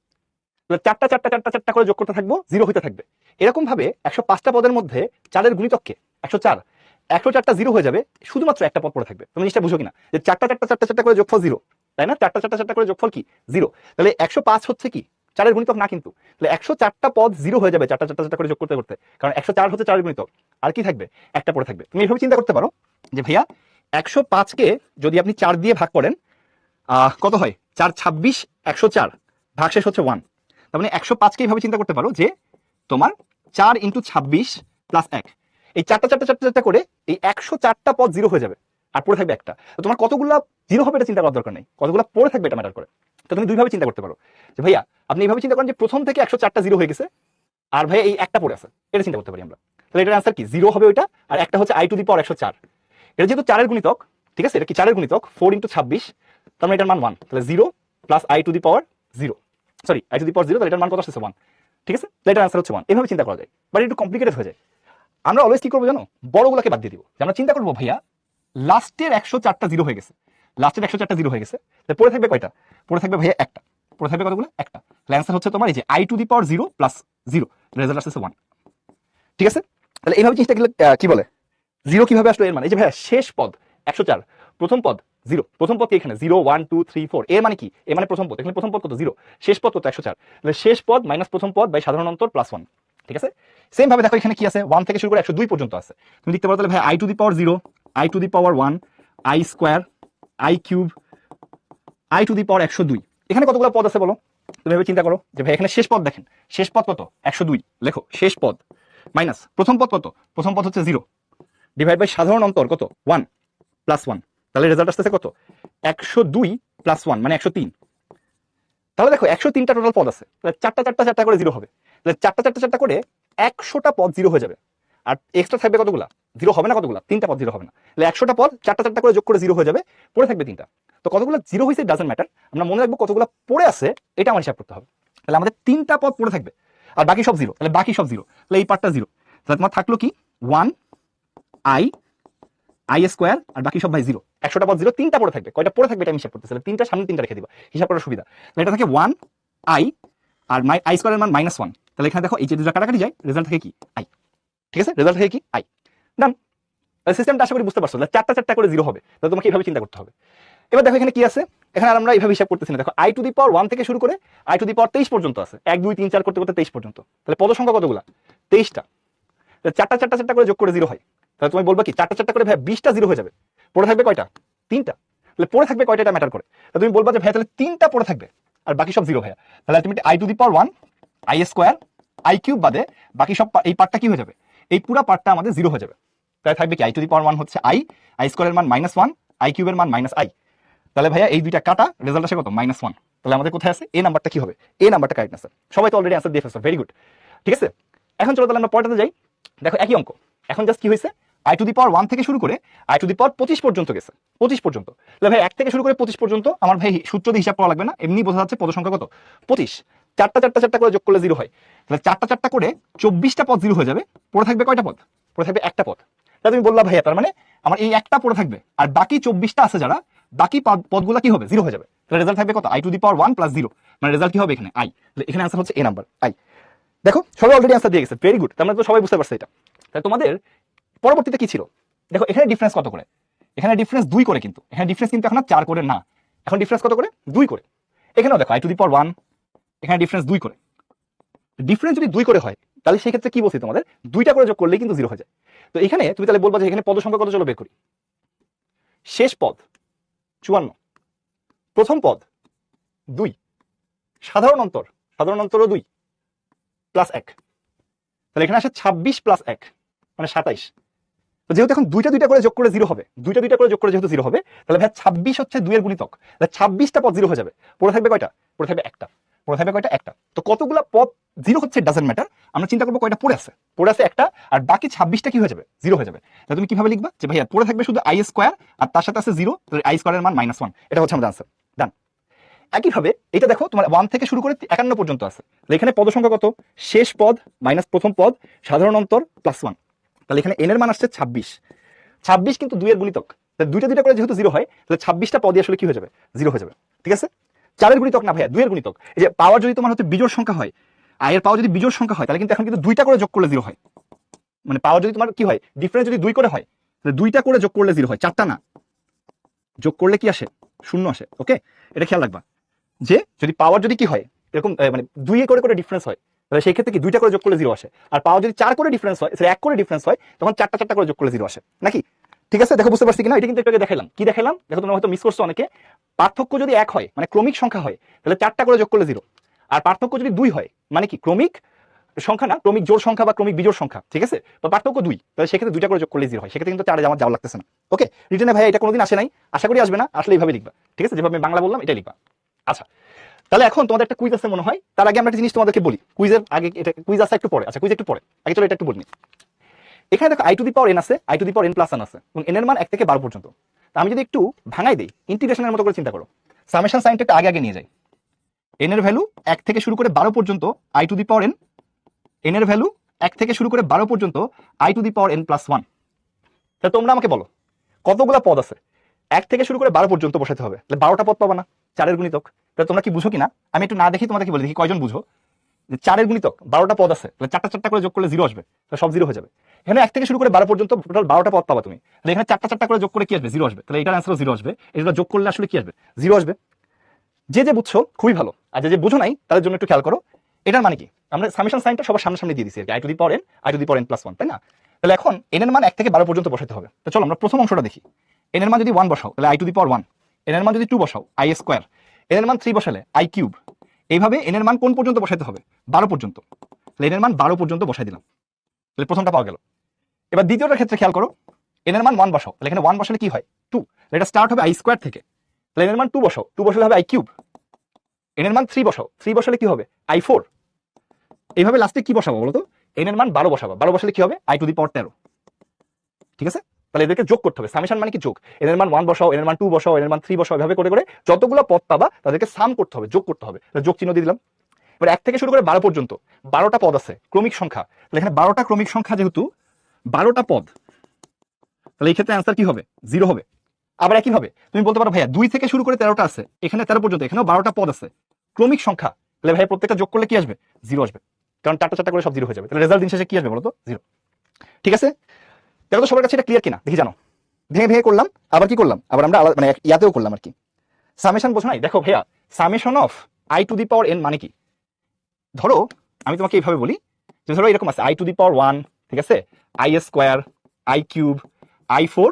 [SPEAKER 1] তাহলে 4টা করে যোগ করতে থাকবো, 0 হইতে থাকবে। এরকম ভাবে 105টা পদের মধ্যে 4 এর গুণিতককে 104, 104টা 0 হয়ে যাবে, শুধুমাত্র একটা পদ পড়ে থাকবে। তুমি জিনিসটা বুঝো কিনা যে 4টা করে যোগফল 0, তাই না? 4টা করে যোগফল কি? 0। তাহলে 105 হচ্ছে কি 4 এর গুণিতক না কিন্তু। তাহলে 104টা পদ 0 হয়ে যাবে 4টা করে যোগ করতে করতে, কারণ 104 হচ্ছে 4 এর গুণিতক। আর কি থাকবে? একটা পড়ে থাকবে। তুমি এইভাবে চিন্তা করতে পারো যে ভাইয়া 105কে যদি আপনি 4 দিয়ে ভাগ করেন কত হয়? 4 26, 104 ভাগশেষ হচ্ছে 1। তার মানে 105কে এইভাবে চিন্তা করতে পারো যে তোমার 4 ইন্টু 26 প্লাস 1। এই 4টা করে এই 104টা পদ 0 হয়ে যাবে, আর পড়ে থাকবে একটা। তো তোমার কতগুলা 0 হবে এটা চিন্তা করার দরকার নেই, কতগুলা পড়ে থাকবে এটা ম্যাটার করে। তো তুমি দুইভাবে চিন্তা করতে পারো যে ভাইয়া আপনি এইভাবে চিন্তা করেন যে প্রথম থেকে 104টা 0 হয়ে গেছে, আর ভাইয়া এই একটা পড়ে আছে, এটা চিন্তা করতে পারি আমরা। তাহলে এটার আনসার কি? 0 হবে ওইটা, আর একটা হচ্ছে i টু দি পাওয়ার 104। এটা যেহেতু 4 এর গুণিতক, ঠিক আছে, এটা কি 4 এর গুণিতক 4 ইন্টু 26, তার মানে এটার মান 1। তাহলে 0 plus i to the power 0, sorry i to the power 0, তাহলে এটার মান কত আসছে? 1। ঠিক আছে, তাহলে এটার আনসার হচ্ছে 1। এভাবে চিন্তা করা যায়, বাট একটু কমপ্লিকেটেড হয়ে যায়। আমরা অলওয়েজ কি করবো জানো? বড়গুলোকে বাদ দিয়ে দিব। আমরা চিন্তা করবো ভাইয়া লাস্টের 104টা 0 হয়ে গেছে, লাস্টের 104টা 0 হয়ে গেছে, তাহলে পড়ে থাকবে কয়টা? পড়ে থাকবে ভাইয়া একটা। পড়ে থাকবে কতগুলো? একটা। তাহলে অ্যান্সার হচ্ছে তোমার এই যে i to the power 0 plus 0, result আসছে 1। ঠিক আছে, তাহলে এইভাবে জিনিসটা কি বলে 0 কিভাবে আসলো এর মানে? এই যে ভাইয়া শেষ পদ 104, প্রথম পদ 0, প্রথম পদ কি এখানে 0 1 2 3 4, এর মানে কি? এর মানে প্রথম পদ, এখানে প্রথম পদ কত? 0, শেষ পদ কত? 104। তাহলে শেষ পদ মাইনাস প্রথম পদ বাই সাধারণ অন্তর প্লাস 1। ঠিক আছে, সেম ভাবে দেখো এখানে কি আছে? 1 থেকে শুরু করে 102 পর্যন্ত আছে। তুমি লিখতে পারো তাহলে ভাই i to the power 0, i to the power 1, i square, i cube, i to the power 102। এখানে কতগুলো পদ আছে বলো? তুমি এভাবে চিন্তা করো যে ভাই এখানে শেষ পদ দেখেন, শেষ পদ কত? 102। লেখো শেষ পদ মাইনাস প্রথম পদ কত? প্রথম পদ হচ্ছে 0, ডিভাইড বাই সাধারণ অন্তর কত? 1 প্লাস 1। তাহলে রেজাল্ট আসতেছে কত? 102 প্লাস 1 মানে 103। তাহলে দেখো 103টা টোটাল পদ আছে, তাহলে 4টা করে 0 হবে। তাহলে 4টা করে 100টা পদ 0 হয়ে যাবে, আর এক্সট্রা থাকবে কতগুলা? 0 হবে না, কতগুলা? 3টা পদ 0 হবে না। তাহলে 100টা পদ 4টা করে যোগ করে 0 হয়ে যাবে, পড়ে থাকবে 3টা। তো কতগুলো 0 হয়েছে ডাজন্ট ম্যাটার, আমরা মনে রাখবো কতগুলো পড়ে আছে এটা আমার হিসাব করতে হবে। তাহলে আমাদের 3টা পদ পড়ে থাকবে, আর বাকি সব 0। তাহলে বাকি সব 0, তাহলে এই পার্টটা 0। তাহলে তোমার থাকলো কি? 1 i স্কয়ার, আর বাকি সব ভাই 0। 100টা পদ 0, 3টা পড়ে থাকবে। কয়টা পড়ে থাকবে এটা আমি হিসাব করতেছি, তাহলে 3টা সামনে 3টা রেখে দিবা, হিসাব করার সুবিধা। তাহলে এটা থাকে 1 i আর আই স্কোয়ারের মান -1, তাহলে এখানে দেখো এই যে দুটো কাটাকাটি যায়, রেজাল্ট থাকে কি আই। ঠিক আছে, রেজাল্ট থাকে কি আই। ডান। সিস্টেমটা আশা করি বুঝতে পারছো, চারটা চারটা করে 0 হবে, তাহলে তোমাকে এইভাবে চিন্তা করতে হবে। এবার দেখো এখানে কি আছে, এখানে আর আমরা এইভাবে হিসাব করতেছি না। দেখো i টু দি পাওয়ার 1 থেকে শুরু করে i টু দি পাওয়ার 23 পর্যন্ত আছে, 1 2 3 4 করতে করতে 23 পর্যন্ত। তাহলে পদ সংখ্যা কতগুলা? 23টা। চারটা চারটা চারটা করে যোগ করে 0 হয়, তাহলে তুমি বলবা কি চারটা চারটা করে ভাই 20টা 0 হয়ে যাবে, পড়ে থাকবে কয়টা? 3টা। তাহলে পড়ে থাকবে কয়টা এটা ম্যাটার করে। তাহলে তুমি বলবা যে ভাই তাহলে 3টা পড়ে থাকবে আর বাকি সব 0 ভাইয়া। তাহলে ultimately i to the power 1 i square i cube বাদে বাকি সব এই পার্টটা কি হয়ে যাবে? এই পুরো পার্টটা আমাদের 0 হয়ে যাবে। তাহলে থাকবে কি i টু দি পাওয়ার 1 হচ্ছে i স্কয়ারের মান -1, i কিউবের মান -i। তাহলে ভাইয়া এই দুইটা কাটা, রেজাল্ট আসে কত? -1। তাহলে আমাদের কোথায় আছে? এ নাম্বারটা কি হবে? এ নাম্বারটা কারেক্ট আনসার। সবাই তো অলরেডি আনসার দিয়ে ফেলছো, ভেরি গুড। ঠিক আছে, এখন চলো তাহলে আমরা পরেরটাতে যাই। দেখো একই অঙ্ক, এখন জাস্ট কি হয়েছে, i টু দি পাওয়ার 1 থেকে শুরু করে i টু দি পাওয়ার 25 পর্যন্ত গেছে, 25 পর্যন্ত। তাহলে ভাই 1 থেকে শুরু করে 25 পর্যন্ত আমার ভাই সূত্র দিয়ে হিসাব করা লাগবে না, এমনি বোঝা যাচ্ছে পদ সংখ্যা কত? 25। চারটা চারটা চারটা করে যোগ করলে 0 হয়, তাহলে চারটা চারটা করে 24টা পদ 0 হয়ে যাবে, পড়ে থাকবে কয়টা পদ? পড়ে থাকবে একটা পদ। তাহলে তুমি বললা ভাইয়া তার মানে আমার এই একটা পড়ে থাকবে আর বাকি 24টা আছে যারা, বাকি পদগুলো কি হবে? 0 হয়ে যাবে। তাহলে রেজাল্ট থাকবে কত? i to the power 1 plus 0, মানে রেজাল্ট কি হবে এখানে i। তাহলে এখানে आंसर হচ্ছে এ নাম্বার i। দেখো সবাই অলরেডি आंसर দিয়ে গেছে, ভেরি গুড। তার মানে তো সবাই বুঝতে পারছে এটা। তাহলে তোমাদের পরবর্তীতে কি ছিল? দেখো এখানে ডিফারেন্স কত করে? এখানে ডিফারেন্স 2 করে, কিন্তু এখানে ডিফারেন্স কিন্তু এখন 4 করে না, এখন ডিফারেন্স কত করে? 2 করে। এখানেও দেখো i টু দি পাওয়ার 1, এখানে ডিফারেন্স 2 করে। ডিফারেন্স যদি 2 করে হয় তাহলে সেই ক্ষেত্রে কি বলছি তোমাদের? 2টা করে যোগ করলেই কিন্তু 0 হয়ে যায়। তো এখানে তুমি তাহলে বলবা যে এখানে পদ সংখ্যা কত? চলো বের করি। শেষ পদ 54, প্রথম পদ 2, সাধারণ অন্তরও 2 প্লাস 1, তাহলে এখানে আসে 26 প্লাস 1 মানে 27। তো যেহেতু এখন দুইটা দুইটা করে যোগ করে 0 হবে, দুইটা দুইটা করে যোগ করে যেহেতু 0 হবে, তাহলে ভাই 26 হচ্ছে 2 এর গুণিতক, তাহলে 26টা পদ 0 হয়ে যাবে, পড়ে থাকবে কয়টা? পড়ে থাকবে একটা। পড়ে থাকবে কয়টা? একটা। তো কতগুলা পদ 0 হচ্ছে ডাজন্ট ম্যাটার, আমরা চিন্তা করবো কয়টা পড়ে আছে। পড়ে আছে একটা, আর বাকি 26টা কি হয়ে যাবে? 0 হয়ে যাবে। তাহলে তুমি কিভাবে লিখবা যে ভাইয়া পড়ে থাকবে শুধু i স্কয়ার আর তার সাথে আছে 0, তাহলে i স্কয়ারের মান -1, এটা হচ্ছে আমাদের আনসার। ডান। একইভাবে এটা দেখো তোমার 1 থেকে শুরু করে 51 পর্যন্ত আছে, এখানে পদ সংখ্যা কত? শেষ পদ মাইনাস প্রথম পদ সাধারণ অন্তর প্লাস 1, তাহলে এখানে n এর মান আসছে 26। 26 কিন্তু 2 এর গুণিতক, তাহলে দুইটা দুইটা করে যেহেতু 0 হয়, তাহলে 26টা পদই আসলে কি হয়ে যাবে? 0 হয়ে যাবে। ঠিক আছে, 4 এর গুণিতক না ভাইয়া, 2 এর গুণিতক। এই যে পাওয়ার যদি তোমার হচ্ছে বিজোড় সংখ্যা হয়, i এর পাওয়ার যদি বিজোড় সংখ্যা হয়, তাহলে কিন্তু এখন কিন্তু দুইটা করে যোগ করলে 0 হয়। মানে পাওয়ার যদি তোমার কি হয়, ডিফারেন্স যদি 2 করে হয়, তাহলে দুইটা করে যোগ করলে 0 হয়, চারটা না। যোগ করলে কি আসে? 0 আসে। ওকে, এটা খেয়াল রাখবা যে যদি পাওয়ার যদি কি হয় এরকম মানে 2 করে করে ডিফারেন্স হয়, তাহলে সেই ক্ষেত্রে কি দুইটা করে যোগ করলে 0 আসে, আর পাওয়ার যদি 4 করে ডিফারেন্স হয়, সেটা 1 করে ডিফারেন্স হয়, তখন চারটা চারটা করে যোগ করলে 0 আসে নাকি? ঠিক আছে, দেখো বুঝতে পারছি কিনা? এটা কিন্তু একটু আগে দেখাইলাম। কি দেখাইলাম দেখো, তোমরা হয়তো মিস করছো অনেকে। পার্থক্য যদি 1 হয় মানে ক্রমিক সংখ্যা হয়, তাহলে চারটা করে যোগ করলে 0, আর পার্থক্য যদি 2 হয় মানে কি ক্রমিক সংখ্যা না, ক্রমিক জোড় সংখ্যা বা ক্রমিক বিজোড় সংখ্যা। ঠিক আছে, তো পার্থক্য 2, তাহলে সেক্ষেত্রে দুইটা করে যোগ করলে 0 হয়, সেক্ষেত্রে কিন্তু 4 আমার যাওয়া লাগতেছে না। ওকে, রিটেনে ভাই এটা কোনোদিন আসে নাই, আশা করি আসবে না, আসলে এইভাবে লিখবা। ঠিক আছে, যেভাবে আমি বাংলা বললাম এটাই লিখবা। আচ্ছা, তাহলে এখন তোমাদের একটা কুইজ আছে মনে হয়, তার আগে আমরা একটা জিনিস তোমাদেরকে বলি। কুইজের আগে এটা কুইজ আছে একটু পরে, আচ্ছা কুইজ একটু পরে, আগে চলো এটা একটু বলি। এখানে দেখো i to the power n আছে, i to the power n plus 1 আছে, এবং n এর মান 1 থেকে 12 পর্যন্ত। তা আমি যদি একটু ভাঙাই দেই, ইন্টিগ্রেশনের মতো করে চিন্তা করো, সামেশন সাইনটা একটু আগে আগে নিয়ে যাই। n এর ভ্যালু 1 থেকে শুরু করে 12 পর্যন্ত i to the power n, n এর ভ্যালু 1 থেকে শুরু করে 12 পর্যন্ত i to the power n plus 1। তাহলে তোমরা আমাকে বলো কতগুলা পদ আছে 1 থেকে শুরু করে 12 পর্যন্ত বসাতে হবে, তাহলে 12টা পদ পাবা না, 4 এর গুণিতক। তাহলে তোমরা কি বুঝো কিনা আমি একটু না দেখি তোমাদেরকে বলে দেখি কয়জন বুঝো যে 4 এর গুণিতক 12টা পদ আছে, তাহলে চারটা চারটা করে যোগ করলে 0 আসবে, তাহলে সব 0 হয়ে যাবে। এখানে 1 থেকে শুরু করে 12 পর্যন্ত টোটাল 12টা পদ পাবা তুমি, তাহলে এখানে চারটা চারটা করে যোগ করে কি আসবে? 0 আসবে, তাহলে এটার অ্যান্সারও 0 আসবে। এটা যোগ করলে আসলে কি আসবে? 0 আসবে। যে যে বুঝছো খুবই ভালো, আর যে যে বুঝো নাই তাদের জন্য একটু খেয়াল করো। এটার মানে কি, আমরা সামেশন সাইনটা সবার সামনে দিয়ে দিছি আর কি, i to the power n, i to the power n plus 1, তাই না? তাহলে এখন n এর মান 1 থেকে 12 পর্যন্ত বসাতে হবে। তো চলো আমরা প্রথম অংশটা দেখি। n এর মান যদি 1 বসাও তাহলে i to the power 1, n এর মান যদি 2 বসাও i স্কয়ার, n এর মান 3 বসালে i কিউব। এইভাবে n এর মান কোন পর্যন্ত বসাতে হবে? 12 পর্যন্ত। তাহলে n এর মান 12 পর্যন্ত বসাই দিলাম, তাহলে প্রথমটা পাওয়া গেল। এবার দ্বিতীয়টার ক্ষেত্রে খেয়াল করো, n এর মান 1 বসাও, তাহলে এখানে 1 বসালে কি হয়? 2, এটা স্টার্ট হবে i স্কয়ার থেকে, তাহলে n এর মান 2 বসাও, 2 বসালে হবে i কিউব। n এর মান 3 বসাও, 3 বসালে কি হবে? i4। এইভাবে লাস্টে কি বসাবো বলো তো? n এর মান 12 বসাবো, 12 বসালে কি হবে? i to the power 13। ঠিক আছে, তাহলে এদেরকে যোগ করতে হবে। সামেশন মানে কি যোগ, n এর মান 1 বসাও, n এর মান 2 বসাও, n এর মান 3 বসাও, এভাবে করে করে যতগুলো পদ পাবা তাদেরকে সাম করতে হবে, যোগ করতে হবে। তাহলে যোগ চিহ্ন দিয়ে দিলাম। এবার 1 থেকে শুরু করে 12 পর্যন্ত 12টা পদ আছে ক্রমিক সংখ্যা, তাহলে এখানে 12টা ক্রমিক সংখ্যা যেহেতু 12টা পদ, তাহলে এই ক্ষেত্রে অ্যান্সার কি হবে? 0 হবে। আবার একইভাবে তুমি বলতে পারো ভাইয়া 2 থেকে শুরু করে 13টা আছে, এখানে 13 পর্যন্ত, এখানেও 12টা পদ আছে ক্রমিক সংখ্যা, তাহলে ভাই প্রত্যেকটা যোগ করলে কি আসবে? 0 আসবে, কারণ চারটা চারটা করে সব 0 হয়ে যাবে। তাহলে রেজাল্ট দিন শেষে কি আসবে বলতো? 0। ঠিক আছে, দেখো তো সবার কাছে এটা ক্লিয়ার কিনা দেখি জানো। ভেঙে ভেঙে করলাম, আবার কি করলাম, আবার আমরা মানে ইয়াতেও করলাম আর কি। সামেশন বোঝো নাই? দেখো ভাইয়া, summation of I to the power N মানে কি? ধরো আমি তোমাকে এইভাবে বলি যে ধরো এরকম আছে আই টু দি পাওয়ার 1, ঠিক আছে, I square, i cube, i4,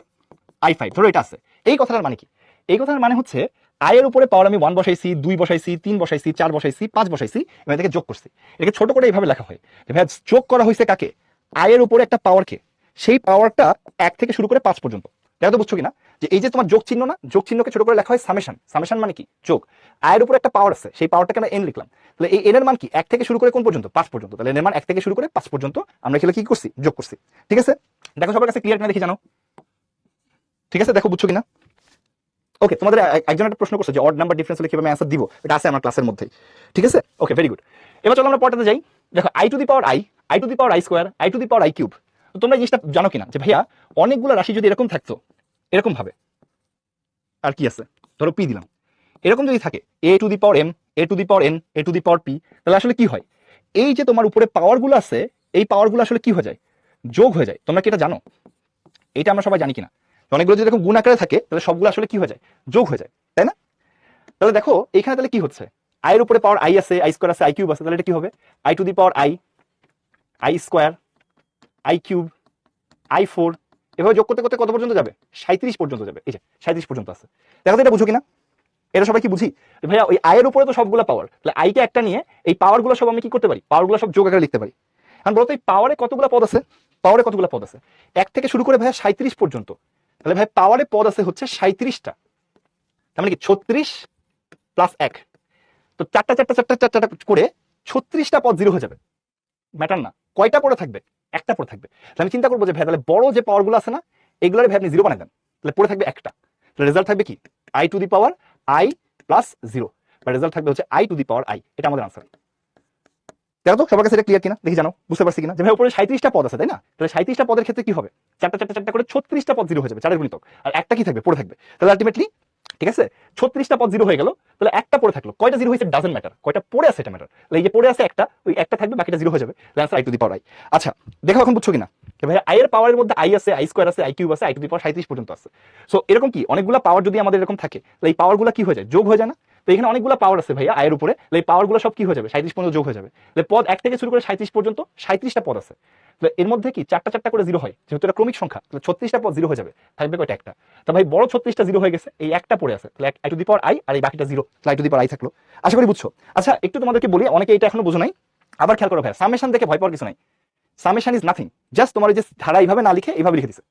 [SPEAKER 1] i5, ধরো এটা আছে। এই কথাটার মানে কি? এই কথাটার মানে হচ্ছে আই এর উপরে পাওয়ার আমি 1 বসাইছি, 2 বসাইছি, 3 বসাইছি, 4 বসাইছি, 5 বসাইছি, এবং এটাকে যোগ করছি। এটাকে ছোট করে এইভাবে লেখা হয় যে ভাই যোগ করা হয়েছে কাকে? আই এর উপরে একটা পাওয়ারকে, সেই পাওয়ারটা 1 থেকে শুরু করে 5 পর্যন্ত। এটা তো বুঝছো কিনা যে এই যে তোমার যোগ চিহ্ন না, যোগ চিহ্নকে ছোট করে লেখা হয় সামেশন। সামেশন মানে কি? যোগ। আয়ের উপরে একটা পাওয়ার আছে, সেই পাওয়ারটাকে আমরা এন লিখলাম। তাহলে এই এন এর মান কি? 1 থেকে শুরু করে কোন পর্যন্ত? 5 পর্যন্ত। তাহলে এন এর মান 1 থেকে শুরু করে 5 পর্যন্ত আমরা এখানে কি করছি? যোগ করছি। ঠিক আছে, দেখো সবার কাছে ক্লিয়ার কিনা দেখি জানো। ঠিক আছে, দেখো বুঝছো কিনা। ওকে, তোমাদের একজন একটা প্রশ্ন করছে যে অড নাম্বার ডিফারেন্স হলে কিভাবে অ্যান্সার দিব, এটা আছে আমার ক্লাসের মধ্যেই। ঠিক আছে, ওকে, ভেরি গুড। এবার চলো আমরা পড়াতে যাই। দেখো I to the power I, i to the power I square, I to the power I cube. তো তোমরা এই জিনিসটা জানো কিনা যে ভাইয়া অনেকগুলো রাশি যদি এরকম থাকতো, এরকম ভাবে, আর কি আছে, ধরো পি দিলাম, এরকম যদি থাকে a to the power m, a to the power n, a to the power p, তাহলে আসলে কি হয়? এই যে তোমার উপরে পাওয়ারগুলো আছে, এই পাওয়ারগুলো আসলে কি হয়ে যায়? যোগ হয়ে যায়। তোমরা কি এটা জানো? এটা আমরা সবাই জানি কিনা? অনেকগুলো যদি এরকম গুণ আকারে থাকে তাহলে সবগুলো আসলে কি হয়ে যায়? যোগ হয়ে যায়, তাই না? তাহলে দেখো এখানে তাহলে কি হচ্ছে, আই এর উপরে পাওয়ার আই আছে, আই স্কোয়ার আছে, আই কিউব আছে, তাহলে এটা কি হবে? I to the power I, I square, i cube, i4, এভাবে যোগ করতে করতে কত পর্যন্ত যাবে? 37 পর্যন্ত যাবে। এই যে 37 পর্যন্ত আছে। দেখো তো এটা বুঝো কিনা? এটা সবাই কি বুঝি? ভাইয়া ওই আয়ের উপরে তো সবগুলো পাওয়ার, তাহলে আইকে একটা নিয়ে এই পাওয়ারগুলো সব আমি কি করতে পারি? পাওয়ারগুলো সব যোগ আকারে লিখতে পারি। কারণ বলতো এই পাওয়ারে কতগুলো পদ আছে? পাওয়ারে কতগুলো পদ আছে? 1 থেকে শুরু করে ভাইয়া 37 পর্যন্ত। তাহলে ভাই পাওয়ারে পদ আছে হচ্ছে 37টা, তার মানে কি 36 প্লাস 1। তো চারটা চারটা চারটা চারটা করে 36টা পদ 0 হয়ে যাবে। ম্যাটার না কয়টা পড়ে থাকবে, একটা পড়ে থাকবে। তাহলে আমি চিন্তা করবো যে ভাই তাহলে বড় যে পাওয়ারগুলো আছে না, এগুলোর ভাই আপনি 0 বানাই দেন, তাহলে পড়ে থাকবে একটা। তাহলে রেজাল্ট থাকবে কি? I to the power I plus 0, বা রেজাল্ট থাকবে হচ্ছে I to the power I. এটা আমাদের আনসার। দেখো তো সবার কাছে এটা ক্লিয়ার কিনা দেখি জানো, বুঝতে পারছি কিনা যে ভাই উপরে 37টা পদ আছে, তাই না? তাহলে 37টা পদের ক্ষেত্রে কি হবে? চারটা চারটা চারটা করে 36টা পদ 0 হয়ে যাবে, চারের গুণিতক, আর একটা কি থাকবে? পড়ে থাকবে। তাহলে আলটিমেটলি ঠিক আছে 36টা পদ 0 হয়ে গেল, তাহলে একটা পড়ে থাকলো। কয়টা 0 হয়েছে ডাজন্ট ম্যাটার, কয়টা পড়ে আছে এটা ম্যাটার। তাহলে এই যে পড়ে আছে একটা, ওই একটা থাকবে, বাকিটা 0 হয়ে যাবে। Answer I to the power I. আচ্ছা দেখো এখন বুঝছো কিনা ভাই আই এর পাওয়ারের মধ্যে আই আছে, আই স্কোয়ার আছে, আই কিউব আছে, আই টু দি পাওয়ার 37 পর্যন্ত আছে। সো এরকম কি অনেকগুলো পাওয়ার যদি আমাদের এরকম থাকে, তাহলে এই পাওয়ারগুলো কি হয়ে যায়? যোগ হয়ে যায় না? তো এখানে অনেকগুলো পাওয়ার আছে ভাইয়া আয়ের উপরে, এই পাওয়ারগুলো সব কি হয়ে যাবে? 37 পর্যন্ত যোগ হয়ে যাবে। পদ 1 থেকে শুরু করে 37 পর্যন্ত 37টা পদ আছে। এর মধ্যে কি চারটা চারটা করে 0 হয়, যেহেতু এটা ক্রমিক সংখ্যা, তাহলে 36টা পদ 0 হয়ে যাবে, থাকবে কয়টা? একটা। তো ভাই বড় 36টা 0 হয়ে গেছে, এই একটা পড়ে আছে, তাহলে i to the power i, আর এই বাকিটা 0, i to the power i থাকলো। আশা করি বুঝছো। আচ্ছা একটু তোমাদেরকে বলি, অনেকে এটা এখনো বুঝো নাই, আবার খেয়াল করো ভাই, সামেশন দেখে ভয় পাওয়ার কিছু নাই। সামেশন ইজ নাথিং, জাস্ট তোমার যে ধারা এইভাবে না লিখে এইভাবে লিখে দিছে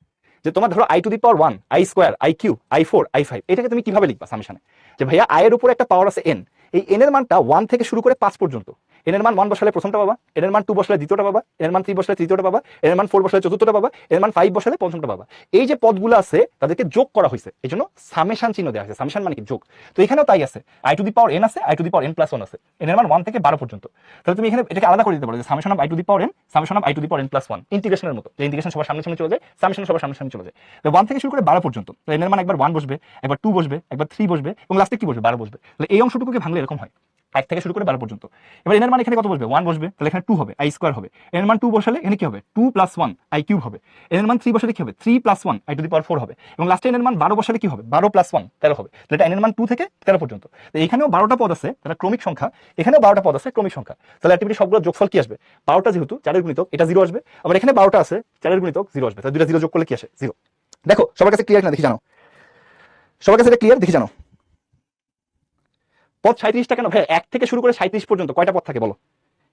[SPEAKER 1] যে তোমার ধরো I to the power 1, I square, i cube, i4, i5, এটাকে তুমি কিভাবে লিখবা সামেশনে? যে ভাইয়া আয়ের উপরে একটা পাওয়ার আছে এন, এই এন এর মানটা 1 থেকে শুরু করে 5 পর্যন্ত। এন এর মান 1 বসালে প্রথমটা পাবা, এন এর মান 2 বসালে দ্বিতীয়টা পাবা, এন এর মান 3 বসালে তৃতীয়টা পাবা, এন এর মান 4 বসালে চতুর্থটা পাবা, এন এর মান 5 বসালে পঞ্চমটা পাবা। এই যে পদগুলো আছে তাদেরকে যোগ করা হয়েছে, এই জন্য সামেশন চিহ্ন দেওয়া হয়েছে। সামেশন মানে কি? যোগ। তো এখানেও তাই আছে, i to the power n আছে, i to the power n plus 1 আছে, এন এর মান 1 থেকে 12 পর্যন্ত। তাহলে তুমি এখানে এটাকে আলাদা করে দিতে পারো যে summation of I to the power N, summation of I to the power n plus 1, ইন্টিগ্রেশনের মতো, যে ইন্টিগ্রেশন সবার সামনে সামনে চলে যায়, সামেশন সবার সামনে সামনে চলে যায়। 1 থেকে শুরু করে 12 পর্যন্ত, তো এন এর মান একবার 1 বসবে, একবার 2 বসবে, একবার 3 বসবে, এবং লাস্টে কি বসবে? 12 বসবে। তাহলে এই অংশটুকুকে ভাঙলে এরকম হয়, 1 থেকে শুরু করে 12 পর্যন্ত। এবার এন এর মান এখানে কত বসবে? 1 বসবে, তাহলে এখানে 2 হবে, আই স্কোয়ার হবে। এন এর মান 2 বসালে এখানে কি হবে? 2 প্লাস 1, আই কিউব হবে। এন এর মান 3 বসালে কি হবে? 3 প্লাস 1, আই টু দি পাওয়ার 4 হবে। এবং লাস্টে এন এর মান 12 বসালে কি হবে? 12 প্লাস 1, 13 হবে। তাহলে এটা এন এর মান 2 থেকে 13 পর্যন্ত। তো এখানেও 12টা পদ আছে, তাহলে ক্রমিক সংখ্যা, এখানেও 12টা পদ আছে ক্রমিক সংখ্যা। তাহলে আলটিমেটলি সবগুলো যোগফল কি আসবে? 12টা যেহেতু 4 গুণিতক, এটা 0 আসবে। আবার এখানে 12টা আছে 4 গুণিতক, 0 আসবে। তাহলে দুইটা 0 যোগ করলে কি আসে? 0। দেখো সবার কাছে ক্লিয়ার না দেখি জানো, সবার কাছে এটা ক্লিয়ার দেখি জানো। পদ 37টা কেন ভাই? 1 থেকে শুরু করে 37 পর্যন্ত কয়টা পদ থাকে বলো?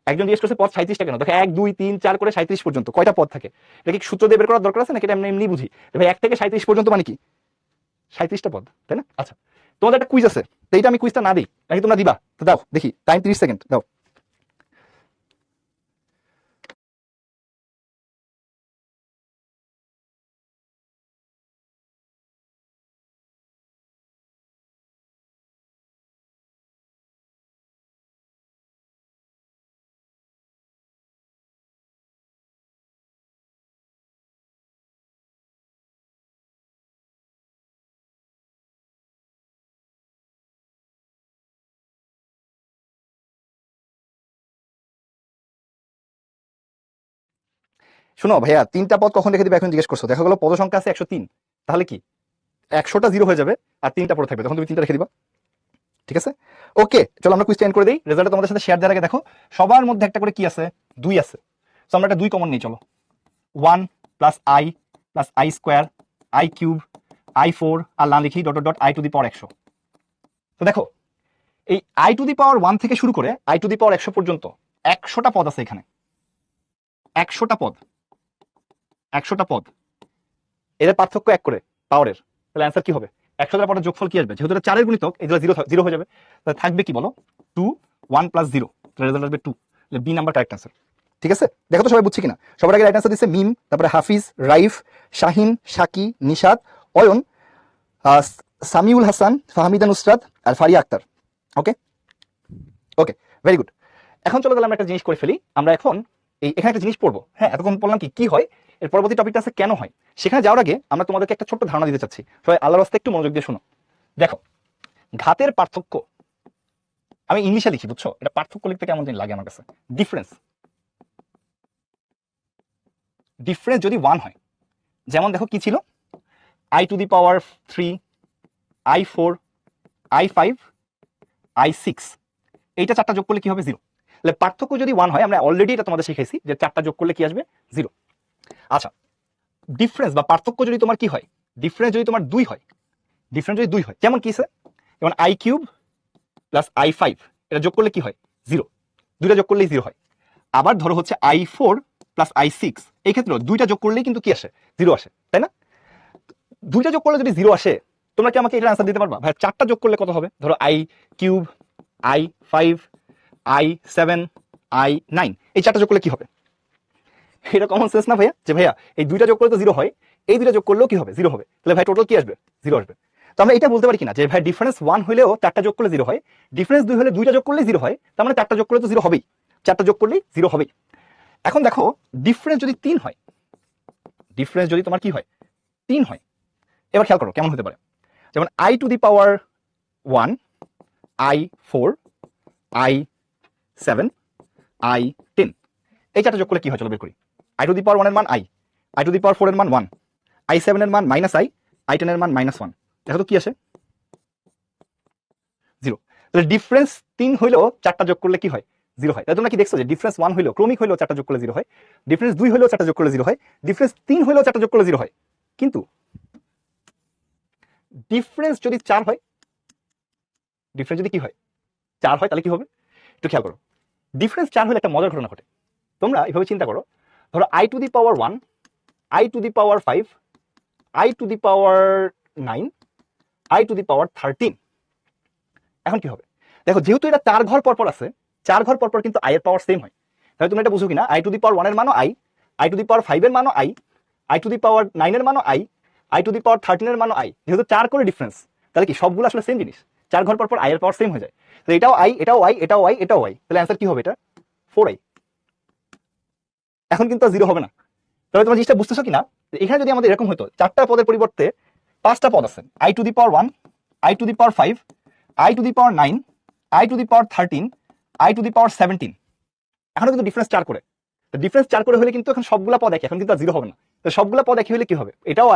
[SPEAKER 1] একজন জিজ্ঞেস করছে পদ 37টা কেন? দেখো 1 2 3 4 করে 37 পর্যন্ত কয়টা পদ থাকে? এটা কি সূত্র দিয়ে বের করার দরকার আছে নাকি এটা এমনি এমনি বুঝি? ভাই 1 থেকে 37 পর্যন্ত মানে কি? 37টা পদ, তাই না? আচ্ছা তোমাদের একটা কুইজ আছে, তো এইটা আমি কুইজটা না দিই নাকি তোমরা দিবা? তো দাও দেখি, টাইম 30 সেকেন্ড দাও। শোনো ভাইয়া, তিনটা পদ কখন রেখে দিবে এখন জিজ্ঞেস করছো, দেখা গেলো পদ সংখ্যা আছে 103, তাহলে কি 100টা জিরো হয়ে যাবে আর তিনটা পড়ে থাকবে, তখন তুমি তিনটা রেখে দিবা। ঠিক আছে, ওকে চলো আমরা কুইজটা এন্ড করে দিই। রেজাল্টটা তোমাদের সাথে শেয়ার দেওয়ার আগে দেখো সবার মধ্যে একটা করে কি আছে, 2 আছে। তো আমরা একটা 2 কমন নিই, চলো 1 plus i square i cube i4 আর না লিখি dot dot i to the power 100। তো দেখো এই i টু দি পাওয়ার 1 থেকে শুরু করে i টু দি পাওয়ার 100 পর্যন্ত 100টা পদ আছে এখানে, 100টা পদ, 100টা পদ, এদের পার্থক্য 1 করে পাওয়ারের, তাহলে অ্যান্সার কি হবে? 100টা পদের যোগফল কি আসবে? যেহেতু এটা 4 এর গুণিতক, এগুলো জিরো হয়ে যাবে, তাহলে থাকবে কি বলো? 2 1 প্লাস 0, তাহলে রেজাল্ট আসবে 2, তাহলে বি নাম্বার কারেক্ট অ্যান্সার। ঠিক আছে, দেখো তো সবাই বুঝছি কিনা। সবার আগে রাইট অ্যান্সার দিচ্ছে মিম, তারপরে হাফিজ, রাইফ, শাহিন, শাকি, নিশাদ, অয়ন, সামিউল হাসান, ফাহমিদা নুসরাত আর ফারিয়া আক্তার। ওকে ওকে, ভেরি গুড। এখন চলো তাহলে আমরা একটা জিনিস করে ফেলি। আমরা এখন এখানে একটা জিনিস পড়বো। হ্যাঁ, এতক্ষণ বললাম কি হয়, এর পরবর্তী টপিকটা আছে কেন হয়। সেখানে যাওয়ার আগে আমরা তোমাদেরকে একটা ছোট্ট ধারণা দিতে চাচ্ছি, সবাই আল্লাহর রাস্তায় একটু মনোযোগ দিয়ে শোনো। দেখো ঘাতের পার্থক্য আমি ইংলিশে লিখি, বুঝছো? এটা পার্থক্য লিখতে কেমন দিন লাগে আমার কাছে। ডিফারেন্স যদি 1 হয়, যেমন দেখো কি ছিল, i to the power 3, i4, i5, i6, এইটা 4টা যোগ করলে কি হবে? 0। তাহলে পার্থক্য যদি 1 হয়, আমরা অলরেডি এটা তোমাদের শিখাইছি যে 4টা যোগ করলে কি আসবে? 0। আচ্ছা, ডিফারেন্স বা পার্থক্য যদি তোমার কি হয়, ডিফারেন্স যদি তোমার 2 হয়, যেমন কি যেমন i³ প্লাস i5, এটা যোগ করলে কি হয়? 0, দুইটা যোগ করলেই 0 হয়। আবার ধরো হচ্ছে i4 প্লাস i6, এই ক্ষেত্রে দুইটা যোগ করলেই কিন্তু কি আসে? 0 আসে, তাই না? দুইটা যোগ করলে যদি 0 আসে, তোমরা কি আমাকে এটার আনসার দিতে পারবা? ভাই 4টা যোগ করলে কত হবে? ধরো i³ i5 i7 i9, এই 4টা যোগ করলে কি হবে? এটা কমন সেন্স না ভাইয়া, যে ভাইয়া এই দুইটা যোগ করলে তো 0 হয়, এই দুইটা যোগ করলেও কি হবে? 0 হবে। তাহলে ভাই টোটাল কি আসবে? 0 আসবে। তো আমরা এটা বলতে পারি কিনা যে ভাই ডিফারেন্স 1 হলেও 4টা যোগ করলে 0 হয়, ডিফারেন্স 2 হলে দুইটা যোগ করলে 0 হয়, তার মানে 4টা যোগ করলে তো 0 হবেই, 4টা যোগ করলেই 0 হবেই। এখন দেখো ডিফারেন্স যদি 3 হয়, ডিফারেন্স যদি তোমার কি হয়? 3 হয়, এবার খেয়াল করো কেমন হতে পারে। যেমন i to the power 1, i4, i7, i10, এই 4টা যোগ করলে কি হয়? চলো বের করি। i টু দি পাওয়ার 1 এর মান i টু দি পাওয়ার 4 এর মান 1, i7 এর মান i10 এর মান -1, দেখো তো কি আসে? 0। তাহলে ডিফারেন্স 3 হইলেও 4টা যোগ করলে কি হয়? 0 হয়। তাই তোমরা কি দেখছো যে ডিফারেন্স 1 হইলেও, ক্রমিক হইলেও 4টা যোগ করলে 0 হয়, ডিফারেন্স 2 হইলেও 4টা যোগ করলে 0 হয়, ডিফারেন্স 3 হইলেও 4টা যোগ করলে 0 হয়। কিন্তু ডিফারেন্স যদি 4 হয়, ডিফারেন্স যদি কি হয়? 4 হয়, তাহলে কি হবে? একটু খেয়াল করো। ডিফারেন্স 4 হলে একটা মজার ঘটনা ঘটে। তোমরা এইভাবে চিন্তা করো, ধরো i to the power 1, i to the power 5, i to the power 9, i to the power 13। এখন কি হবে? দেখো যেহেতু এটা 4 ঘর পরপর আছে, 4 ঘর পরপর কিন্তু i এর পাওয়ার সেম হয়। তাহলে তুমি এটা বুঝো কিনা, i টু দি পাওয়ার 1 এর মানও i টু দি পাওয়ার 5 এর মানও i টু দি পাওয়ার 9 এর মানও i টু দি পাওয়ার 13 এর মানও যেহেতু 4 করে ডিফারেন্স, তাহলে কি সবগুলো আসলে সেম জিনিস, 4 ঘর পরপর i এর পাওয়ার সেম হয়ে যায়। তো এটাও এটাও এটাও এটাও তাহলে অ্যান্সার কি হবে? এটা 4i। এখন কিন্তু 0 হবে না। তবে তোমার জিনিসটা বুঝতেছো কিনা, এখানে যদি আমাদের এরকম হতো 4টা পদের পরিবর্তে 5টা পদ আছে, i to the power 1, i to the power 5, i to the power 9, i to the power 13, i to the power 17, এখনো কিন্তু ডিফারেন্স 4 করে। তো ডিফারেন্স 4 করে হলে কিন্তু এখন সবগুলা পদ একই, এখন কিন্তু 0 হবে না। তো সবগুলা পদ একই হলে কি হবে? এটাও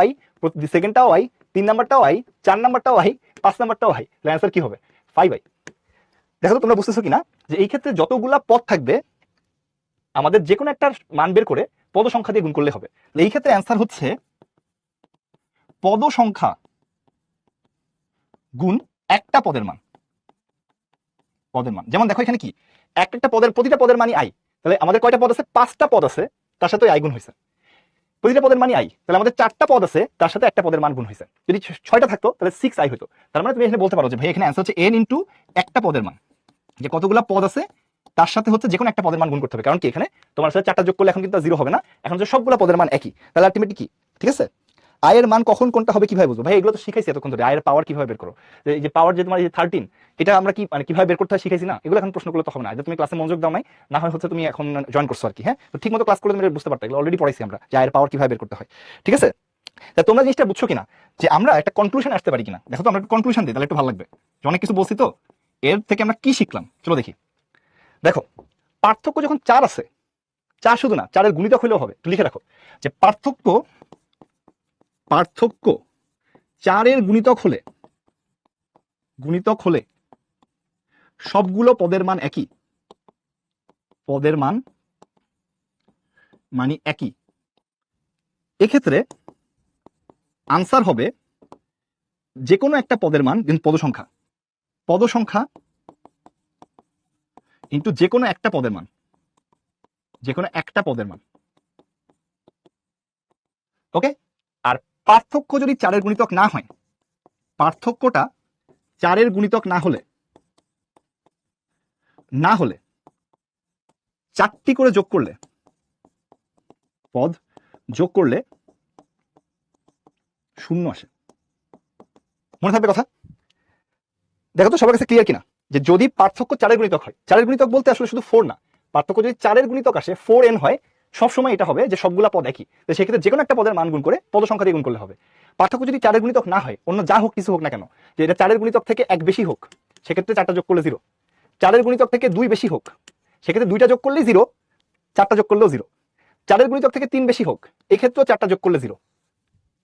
[SPEAKER 1] সেকেন্ডটাও 3 নাম্বারটাও 4 নাম্বারটাও 5 নাম্বারটাও তাহলে অ্যান্সার কি হবে? 5i। দেখো তো তোমরা বুঝতেছো কিনা যে এই ক্ষেত্রে যতগুলা পদ থাকবে আমাদের যে কোনো একটা মান বের করে পদ সংখ্যা দিয়ে গুণ করলে হবে। এই ক্ষেত্রে অ্যান্সার হচ্ছে পদ সংখ্যা গুণ একটা পদের মান। যেমন দেখো এখানে কি একটা পদের, প্রতিটা পদের মানই i, তাহলে আমাদের কয়টা পদ আছে? 5টা পদ আছে, তার সাথে i গুণ হয়েছে। প্রতিটা পদের মানই i, তাহলে আমাদের 4টা পদ আছে, তার সাথে একটা পদের মান গুণ হয়েছে। যদি 6টা থাকতো তাহলে 6i হতো। তার মানে তুমি এখানে বলতে পারো যে ভাই এখানে অ্যান্সার হচ্ছে n ইন্টু একটা পদের মান, যে কতগুলা পদ আছে তার সাথে হচ্ছে যে কোনো একটা পদের মান গুণ করতে হবে। কারণ কি এখানে তোমার সাথে 4টা যোগ করলে এখন কিন্তু 0 হবে না, এখন যে সবগুলা পদের মান একই, তাহলে আলটিমেটলি কি? ঠিক আছে, i এর মান কখন কোনটা হবে কিভাবে বুঝবো? ভাই এগুলো তো শিখাইছি এতক্ষণ ধরে, i এর পাওয়ার কিভাবে বের করো, যে পাওয়ার যে তোমার 13, এটা আমরা কি মানে কিভাবে বের করতে হয় শিখাইছি না? এগুলো এখন প্রশ্নগুলো তো হবে না, এটা তুমি ক্লাসে মনোযোগ দাও নাই, না হয় হচ্ছে তুমি এখন জয়েন করছো আর কি। হ্যাঁ, তো ঠিকমতো ক্লাস করলে তুমি বুঝতে পারতে, এগুলো অলরেডি পড়াইছি আমরা যে i এর পাওয়ার কিভাবে বের করতে হয়। ঠিক আছে, তা তোমরা জিনিসটা বুঝছো কিনা যে আমরা একটা কনক্লুশন আসতে পারি কিনা? দেখো তো আমরা একটা কনক্লুশন দিই, তাহলে একটু ভালো লাগবে। অনেক কিছু বলছি তো, এর থেকে আমরা কি শিখলাম চলো দেখি। দেখো পার্থক্য যখন 4 আছে, 4 শুধু না, 4 এর গুণিতক হলেও হবে। একটু লিখে রাখো যে পার্থক্য 4 এর গুণিতক হলে সবগুলো পদের মান একই, পদের মান মানে একই। এক্ষেত্রে আনসার হবে যে কোনো একটা পদের মান পদ সংখ্যা ইন্টু যে কোনো একটা পদের মান, ওকে। আর পার্থক্য যদি 4 এর গুণিতক না হয়, পার্থক্যটা 4 এর গুণিতক না হলে 4টি করে যোগ করলে, পদ যোগ করলে 0 আসে। মনে থাকবে কথা? দেখো তো সবার কাছে ক্লিয়ার কিনা যে যদি পার্থক্য 4 এর গুণিতক হয়, 4 এর গুণিতক বলতে আসলে শুধু 4 না, পার্থক্য যদি 4 এর গুণিতক আসে 4n হয়, সবসময় এটা হবে যে সবগুলা পদ একই। তো সেক্ষেত্রে যে কোনো একটা পদের মান গুণ করে পদ সংখ্যা দিয়ে গুণ করলে হবে। পার্থক্য যদি 4 এর গুণিতক না হয়, অন্য যা হোক কিছু হোক না কেন, যে এটা 4 এর গুণিতক থেকে 1 বেশি হোক, সেক্ষেত্রে 4টা যোগ করলে 0। 4 এর গুণিতক থেকে 2 বেশি হোক, সেক্ষেত্রে 2টা যোগ করলেই 0, 4টা যোগ করলেও 0। 4 এর গুণিতক থেকে 3 বেশি হোক, এক্ষেত্রেও 4টা যোগ করলে 0।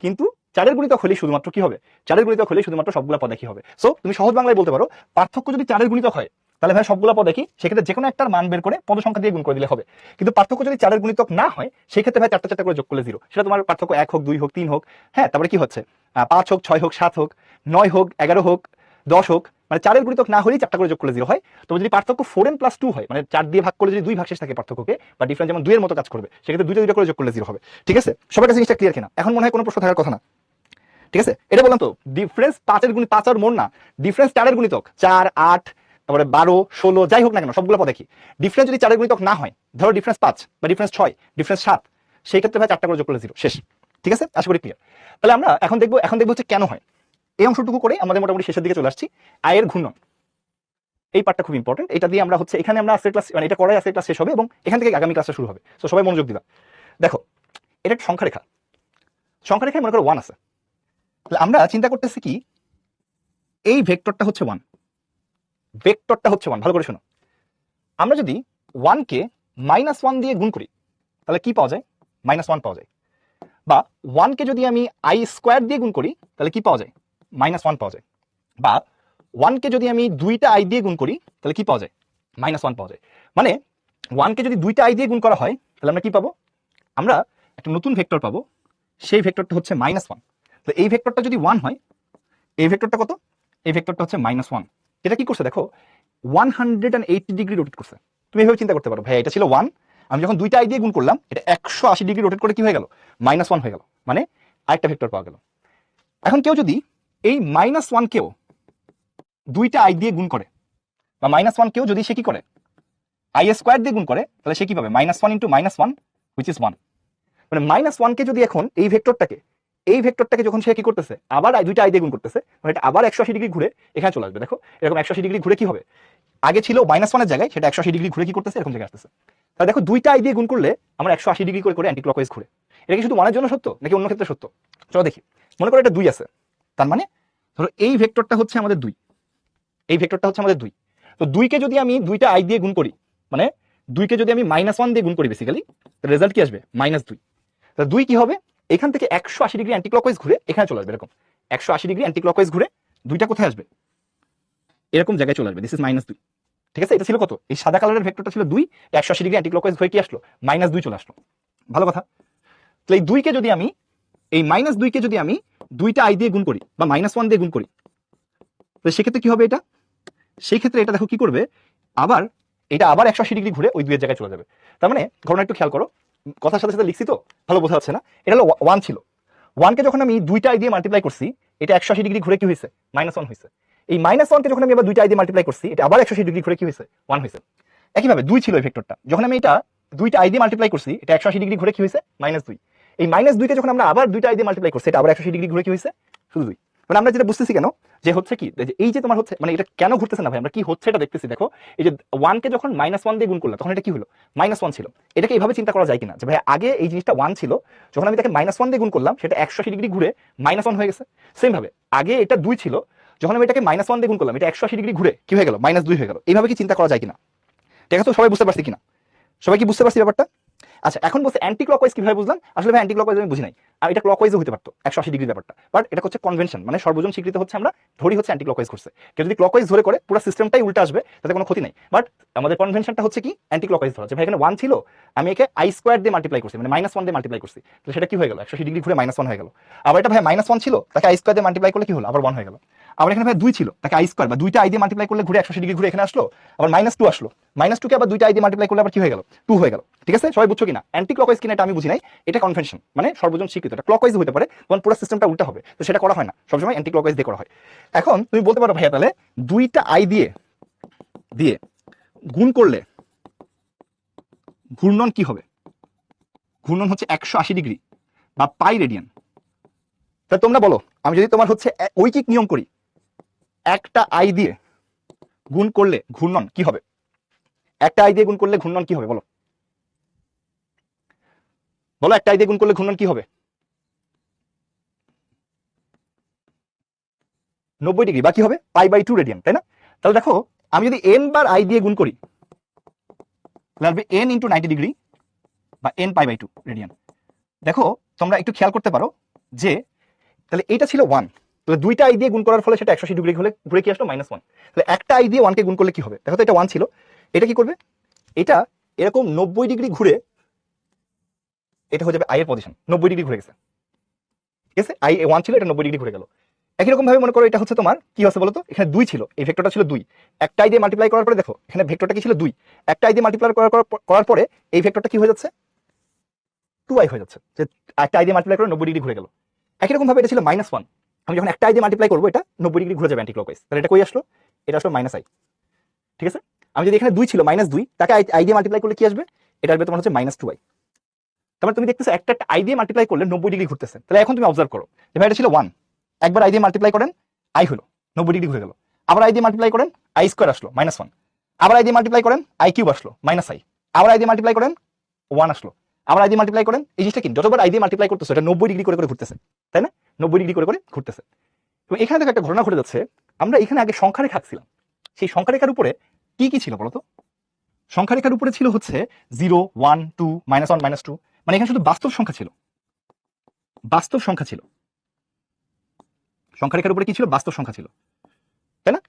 [SPEAKER 1] কিন্তু 4 এর গুণিতক হলেই শুধুমাত্র কি হবে? 4 এর গুণিতক হলেই শুধুমাত্র সবগুলা পদ একই হবে। সো তুমি সহজ বাংলায় বলতে পারো পার্থক্য যদি 4 এর গুণিতক হয়, তাহলে ভাই সবগুলা পদ একই, সেক্ষেত্রে যে কোনো একটার মান বের করে পদ সংখ্যা দিয়ে গুণ করে দিলে হবে। কিন্তু পার্থক্য যদি 4 এর গুণিতক না হয়, সেক্ষেত্রে ভাই 4টা করে যোগ করলে 0। সেটা তোমার পার্থক্য 1 হোক, 2 হোক, 3 হোক, হ্যাঁ, তারপরে কি হচ্ছে 5 হোক, 6 হোক, 7 হোক, 9 হোক, 11 হোক, 10 হোক, মানে 4 এর গুণিতক না হলেই 4টা করে যোগ করলে 0 হয়। তবে যদি পার্থক্য 4n + 2 হয়, মানে 4 দিয়ে ভাগ করলে যদি 2 ভাগশেষ থাকে পার্থক্যকে, বা ডিফারেন্স যেমন 2 এর মতো কাজ করবে, সেক্ষেত্রে 2টা করে যোগ করলে 0 হবে। ঠিক আছে, সবার কাছে জিনিসটা ক্লিয়ার কিনা? এখন মনে হয় কোনো প্রশ্ন থাকার কথা না। ঠিক আছে, এটা বললাম তো ডিফারেন্স 5 এর গুণিতক, 5 আর মোর না, ডিফারেন্স 4 এর গুণিতক 4, 8, তারপরে 12, 16 যাই হোক না কেন সবগুলো পদ একই। ডিফারেন্স যদি 4 এর গুণিতক না হয়, ধরো ডিফারেন্স 5 বা ডিফারেন্স 6, ডিফারেন্স 7, সেই ক্ষেত্রে ভাই 4টা করে যোগ করলে 0 শেষ। ঠিক আছে, আশা করি ক্লিয়ার। তাহলে আমরা এখন দেখবো হচ্ছে কেন হয়। এই অংশটুকু করে আমাদের মোটামুটি শেষের দিকে চলে আসছি। আয়ের ঘূর্ণন, এই পার্টটা খুব ইম্পর্টেন্ট। এটা দিয়ে আমরা হচ্ছে এখানে আমরা আজকের ক্লাস, মানে এটা করাই আজকের ক্লাস শেষ হবে এবং এখান থেকে আগামী ক্লাসটা শুরু হবে। তো সবাই মনোযোগ দিবা। দেখো, এটা একটা সংখ্যা রেখায় মনে করো 1 আছে। তাহলে আমরা চিন্তা করতেছি কি, এই ভেক্টরটা হচ্ছে 1, ভালো করে শোনো। আমরা যদি 1 কে -1 দিয়ে গুণ করি, তাহলে কি পাওয়া যায়? -1 পাওয়া যায়। বা 1 কে যদি আমি i² দিয়ে গুণ করি, তাহলে কি পাওয়া যায়? -1 পাওয়া যায়। বা 1 কে যদি আমি 2টা i দিয়ে গুণ করি, তাহলে কি পাওয়া যায়? -1 পাওয়া যায়। মানে 1 কে যদি 2টা i দিয়ে গুণ করা হয়, তাহলে আমরা কি পাবো? আমরা একটা নতুন ভেক্টর পাবো, সেই ভেক্টরটা হচ্ছে -1। তো এই ভেক্টরটা যদি 1 হয়, এই ভেক্টরটা কত? এই ভেক্টরটা হচ্ছে -1। এটা কি করছে দেখো, 180 ডিগ্রি রোটেট করছে। তুমি এভাবে চিন্তা করতে পারো, ভাই এটা ছিল 1, আমি যখন 2টা i দিয়ে গুণ করলাম, এটা 180 ডিগ্রি রোটেট করে কি হয়ে গেল? -1 হয়ে গেল, মানে আরেকটা ভেক্টর পাওয়া গেল। এখন কেউ যদি এই -1 কেও 2টা i দিয়ে গুণ করে, বা -1 কেও যদি সে কি করে i² দিয়ে গুণ করে, তাহলে সে কি পাবে? -1 × -1 which is 1। মানে -1 কে যদি এখন এই ভেক্টরটাকে যখন সে কি করতেছে, আবার 2টা i দিয়ে গুণ করতেছে, মানে এটা আবার 180 ডিগ্রি ঘুরে এখানে চলে আসবে। দেখো এরকম 180 ডিগ্রি ঘুরে কি হবে, আগে ছিল -1 এর জায়গায়, সেটা 180 ডিগ্রি ঘুরে কি করতেছে, এরকম জায়গায় আসতেছে। তাহলে দেখো 2টা i দিয়ে গুণ করলে আমরা 180 ডিগ্রি করে অ্যান্টি ক্লকওয়াইজ ঘুরে। এটা কি শুধু 1 এর জন্য সত্য নাকি অন্য ক্ষেত্রে সত্য? চলো দেখি। মনে করো এটা 2 আছে, তার মানে ধরো এই ভেক্টরটা হচ্ছে আমাদের 2, তো 2 কে যদি আমি 2টা i দিয়ে গুণ করি, মানে 2 কে যদি আমি -1 দিয়ে গুণ করি, বেসিক্যালি রেজাল্ট কি আসবে? -2। তাহলে 2 কি হবে? এখান থেকে 180 ডিগ্রি অ্যান্টি ক্লকওয়াইজ ঘুরে এখানে চলে আসবে। এরকম 180 ডিগ্রি অ্যান্টি ক্লকওয়াইজ ঘুরে 2টা কোথায় আসবে? এরকম জায়গায় চলে আসবে। This is -2। ঠিক আছে, এটা ছিল কত? এই সাদা কালারের ভেক্টরটা ছিল 2, 180 ডিগ্রি অ্যান্টি ক্লকওয়াইজ ঘুরে কি আসলো? -2 চলে আসলো। ভালো কথা। তাহলে এই 2 কে যদি আমি 2টা i দিয়ে গুণ করি বা -1 দিয়ে গুণ করি, তো সেক্ষেত্রে কি হবে? এটা সেই ক্ষেত্রে এটা দেখো কি করবে, এটা আবার 180 ডিগ্রি ঘুরে ওই 2 এর জায়গায় চলে যাবে। তার মানে ঘটনা একটু খেয়াল করো, কথার সাথে সাথে লিখছি তো ভালো বোঝা যাচ্ছে না। এটা হলো 1 ছিল, 1 কে যখন আমি 2টা i দিয়ে মাল্টিপ্লাই করছি, এটা 180 ডিগ্রি ঘুরে কি হয়েছে? -1 হয়েছে। এই -1 কে যখন আমি আবার 2টা i দিয়ে মাল্টিপ্লাই করছি, এটা আবার 180 ডিগ্রি ঘুরে কি হয়েছে? 1 হয়েছে। একইভাবে 2 ছিল এই ভেক্টরটা, যখন আমি এটা 2টা i দিয়ে মাল্টিপ্লাই করছি, এটা 180 ডিগ্রি ঘুরে কি হয়েছে? -2। এই -2 কে যখন আমরা আবার 2টা i দিয়ে মাল্টিপ্লাই করছি, এটা আবার 180 ডিগ্রি ঘুরে কি হয়েছে? শুধু 2। মানে আমরা যেটা বুঝতেছি কেন, যে হচ্ছে কি, এই যে তোমার হচ্ছে, মানে এটা কেন ঘুরতেছে না ভাই, আমরা কি হচ্ছে এটা দেখতেছি। দেখো এই যে 1 কে যখন -1 দিয়ে গুণ করলাম, তখন এটা কি হলো? -1 ছিল। এটাকে এইভাবে চিন্তা করা যায় কিনা, যে ভাই আগে এই জিনিসটা 1 ছিল, যখন আমি তাকে -1 দিয়ে গুণ করলাম, সেটা 180 ডিগ্রি ঘুরে -1 হয়ে গেছে। সেম ভাবে আগে এটা 2 ছিল, যখন আমি এটাকে -1 দিয়ে গুণ করলাম, এটা 180 ডিগ্রি ঘুরে কি হয়ে গেল? -2 হয়ে গেল। এইভাবে কি চিন্তা করা যায় কিনা? ঠিক আছে, সবাই বুঝতে পারছি কিনা? সবাই কি বুঝতে পারছি ব্যাপারটা? আচ্ছা, এখন বলছে অ্যান্টি ক্লকওয়াইজ কিভাবে বুঝলাম? আসলে ভাই অ্যান্টি ক্লকওয়াইজ আমি বুঝি নাই, আর এটা ক্লকওয়াইজও হতে পারতো 180 ডিগ্রি ব্যাপারটা, বাট এটা হচ্ছে কনভেনশন, মানে সর্বজন স্বীকৃত হচ্ছে আমরা ধরি হচ্ছে অ্যান্টি ক্লকওয়াইজ ঘুরছে। কেউ যদি ক্লকওয়াইজ ধরে করে পুরো সিস্টেমটাই উল্টা আসবে, তাতে কোনো ক্ষতি নাই, বাট আমাদের কনভেনশনটা হচ্ছে কি অ্যান্টি ক্লকওয়াইজ ধরা, যে ভাই এখানে 1 ছিল, আমি একে i² দিয়ে মাল্টিপ্লাই করছি, মানে -1 দিয়ে মাল্টিপ্লাই করছি, তো সেটা কি হয়ে গেল 180 ডিগ্রি ঘুরে -1 হয়ে গেল। আবার এটা ভাই -1 ছিল, তাকে i² দিয়ে মাল্টিপ্লাই করলে কি হলো, আবার 1 হয়ে গেল। আবার এখানে ভাই 2 ছিল, তাকে i² বা দুইটা i দিয়ে মাল্টিপ্লাই করলে ঘুরে 180 ডিগ্রি ঘুরে এখানে আসলো, আবার -2 আসলো, -2 কে আবার দুইটা i দিয়ে মাল্টিপ্লাই করলে আবার কি হয়ে গেল, 2 হয়ে গেল। ঠিক আছে, সবাই বুঝছো কিনা? অ্যান্টি ক্লকওয়াইজ কিনা এটা আমি বুঝি নাই, এটা কনভেনশন, মানে সর্বজন স্বীকৃত, এটা ক্লকওয়াইজ হতে পারে, তখন পুরো সিস্টেমটা উল্টা হবে, তো সেটা করা হয় না, সবসময় অ্যান্টি ক্লকওয়াইজ দিয়ে করা হয়। এখন তুমি বলতে পারো ভাইয়া তাহলে দুইটা i দিয়ে দিয়ে গুণ করলে ঘূর্ণন কি হবে? ঘূর্ণন হচ্ছে 180 ডিগ্রি বা পাই রেডিয়ান। তা তোমরা বলো, আমি যদি তোমার হচ্ছে ঐকিক নিয়ম করি, একটা i দিয়ে গুণ করলে ঘূর্ণন কি হবে? একটা i দিয়ে গুণ করলে ঘূর্ণন কি হবে বলো? বলো, একটা i দিয়ে গুণ করলে ঘূর্ণন কি হবে? 90 ডিগ্রি বা কি হবে, π/2 রেডিয়ান, তাই না? তাহলে দেখো, আমি যদি n বার i দিয়ে গুণ করি, তাহলে আসবে n × 90 ডিগ্রি বা n π/2 রেডিয়ান। দেখো তোমরা একটু খেয়াল করতে পারো যে তাহলে এটা ছিল 1, তাহলে দুইটা i দিয়ে গুণ করার ফলে সেটা 180 ডিগ্রি হলে ঘুরে কি আসলো -1। তাহলে একটা i দিয়ে 1 কে গুণ করলে কি হবে? দেখো তো এটা 1 ছিল, এটা কি করবে, এটা এরকম 90 ডিগ্রি ঘুরে এটা হয়ে যাবে i এর পজিশন, 90 ডিগ্রি ঘুরে গেছে। ঠিক আছে, i 1 ছিল, এটা 90 ডিগ্রি ঘুরে গেল। একই রকম ভাবে মনে করো এটা হচ্ছে তোমার কি হচ্ছে বলো তো, এখানে 2 ছিল, এই ভেক্টরটা ছিল 2, একটা i দিয়ে মাল্টিপ্লাই করার পরে দেখো এখানে ভেক্টরটা কি ছিল 2, একটা i দিয়ে মাল্টিপ্লাই করার পরে এই ভেক্টরটা কি হয়ে যাচ্ছে 2i হয়ে যাচ্ছে, যে একটা i দিয়ে মাল্টিপ্লাই করে 90 ডিগ্রি ঘুরে গেল। একই রকম ভাবে এটা ছিল -1, আমি যখন একটা i দিয়ে মাল্টিপ্লাই করবো এটা 90 ডিগ্রি ঘুরে যাবে অ্যান্টি ক্লকওয়াইজ, তাহলে এটা কই আসলো, এটা আসলো -i। ঠিক আছে, আমি যদি এখানে 2 ছিল -2, তাকে i দিয়ে মাল্টিপ্লাই করলে কি আসবে, এটা আসবে তোমার হচ্ছে -2i। তারপরে তুমি দেখতেছো একটা i দিয়ে মাল্টিপ্লাই করলে 90 ডিগ্রি ঘুরতেছে, তাহলে এখন তুমি অবজার্ভ করো যে ভাই এটা ছিল 1, একবার i দিয়ে মাল্টিপ্লাই করেন i হলো 90 ডিগ্রি ঘুরে গেল, আবার i দিয়ে মাল্টিপ্লাই করেন i² আসলো -1, আবার i দিয়ে মাল্টিপ্লাই করেন i³ আসলো -i, আবার i দিয়ে মাল্টিপ্লাই করেন 1 আসলো, আবার i দিয়ে মাল্টিপ্লাই করেন, এই জিনিসটা কি যতবার i দিয়ে মাল্টিপ্লাই করতেছো এটা 90 ডিগ্রি করে করে ঘুরতেছে, তাই না? 90 ডিগ্রি করে করে ঘুরতেছে। এবং এখানে দেখো একটা ঘটনা ঘটে যাচ্ছে, আমরা এখানে আগে সংখ্যা রেখা আঁকছিলাম, সেই সংখ্যা রেখার উপরে কি কি ছিল বলতো? সংখ্যা রেখার উপরে ছিল হচ্ছে 0, 1, 2, -1, -2, মানে এখানে শুধু বাস্তব সংখ্যা ছিল, বাস্তব সংখ্যা ছিল, সংখ্যা রেখার উপরে কি ছিল, বাস্তব সংখ্যা ছিল, তাই না?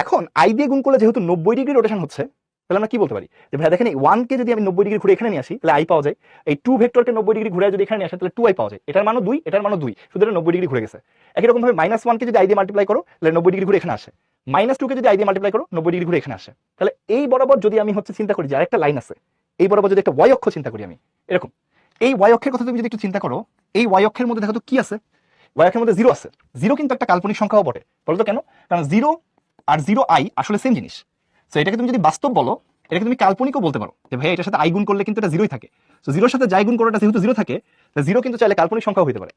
[SPEAKER 1] এখন i দিয়ে গুণ করলে যেহেতু 90 ডিগ্রি রোটেশন হচ্ছে, তাহলে আমরা কি বলতে পারি যে ভাই দেখেন এই 1 কে যদি আমি 90 ডিগ্রি ঘুরে এখানে নিয়ে আসি তাহলে i পাওয়া যায়, এই 2 ভেক্টরকে 90 ডিগ্রি ঘুরে যদি এখানে নিয়ে আসে তাহলে 2i পাওয়া যায়, এটার মানও 2, এটার মানও 2, শুধু এটা 90 ডিগ্রি ঘুরে গেছে। একই রকম ভাবে -1 কে যদি i দিয়ে মাল্টিপ্লাই করো তাহলে 90 ডিগ্রি ঘুরে এখানে আসে, -2 কে যদি i দিয়ে মাল্টিপ্লাই করো 90 ডিগ্রি ঘুরে এখানে আসে। তাহলে এই বরাবর যদি আমি হচ্ছে চিন্তা করি যে আরেকটা লাইন আছে, এই বরাবর যদি একটা y অক্ষ চিন্তা করি আমি, এরকম এই y অক্ষের কথা তুমি যদি একটু চিন্তা করো, এই y অক্ষের মধ্যে দেখো তো কি আছে, y অক্ষের মধ্যে 0 আছে। 0 কিন্তু একটা কাল্পনিক সংখ্যাও বটে, বলতো কেন? কারণ 0 আর 0i আসলে সেম জিনিস, তো এটাকে তুমি যদি বাস্তব বলো, এটাকে তুমি কাল্পনিকও বলতে পারো যে ভাই এটার সাথে i গুণ করলে কিন্তু এটা 0ই থাকে, তো 0-র সাথে যাই গুণ করো এটা যেহেতু 0 থাকে, তাহলে 0 কিন্তু চাইলে কাল্পনিক সংখ্যাও হতে পারে।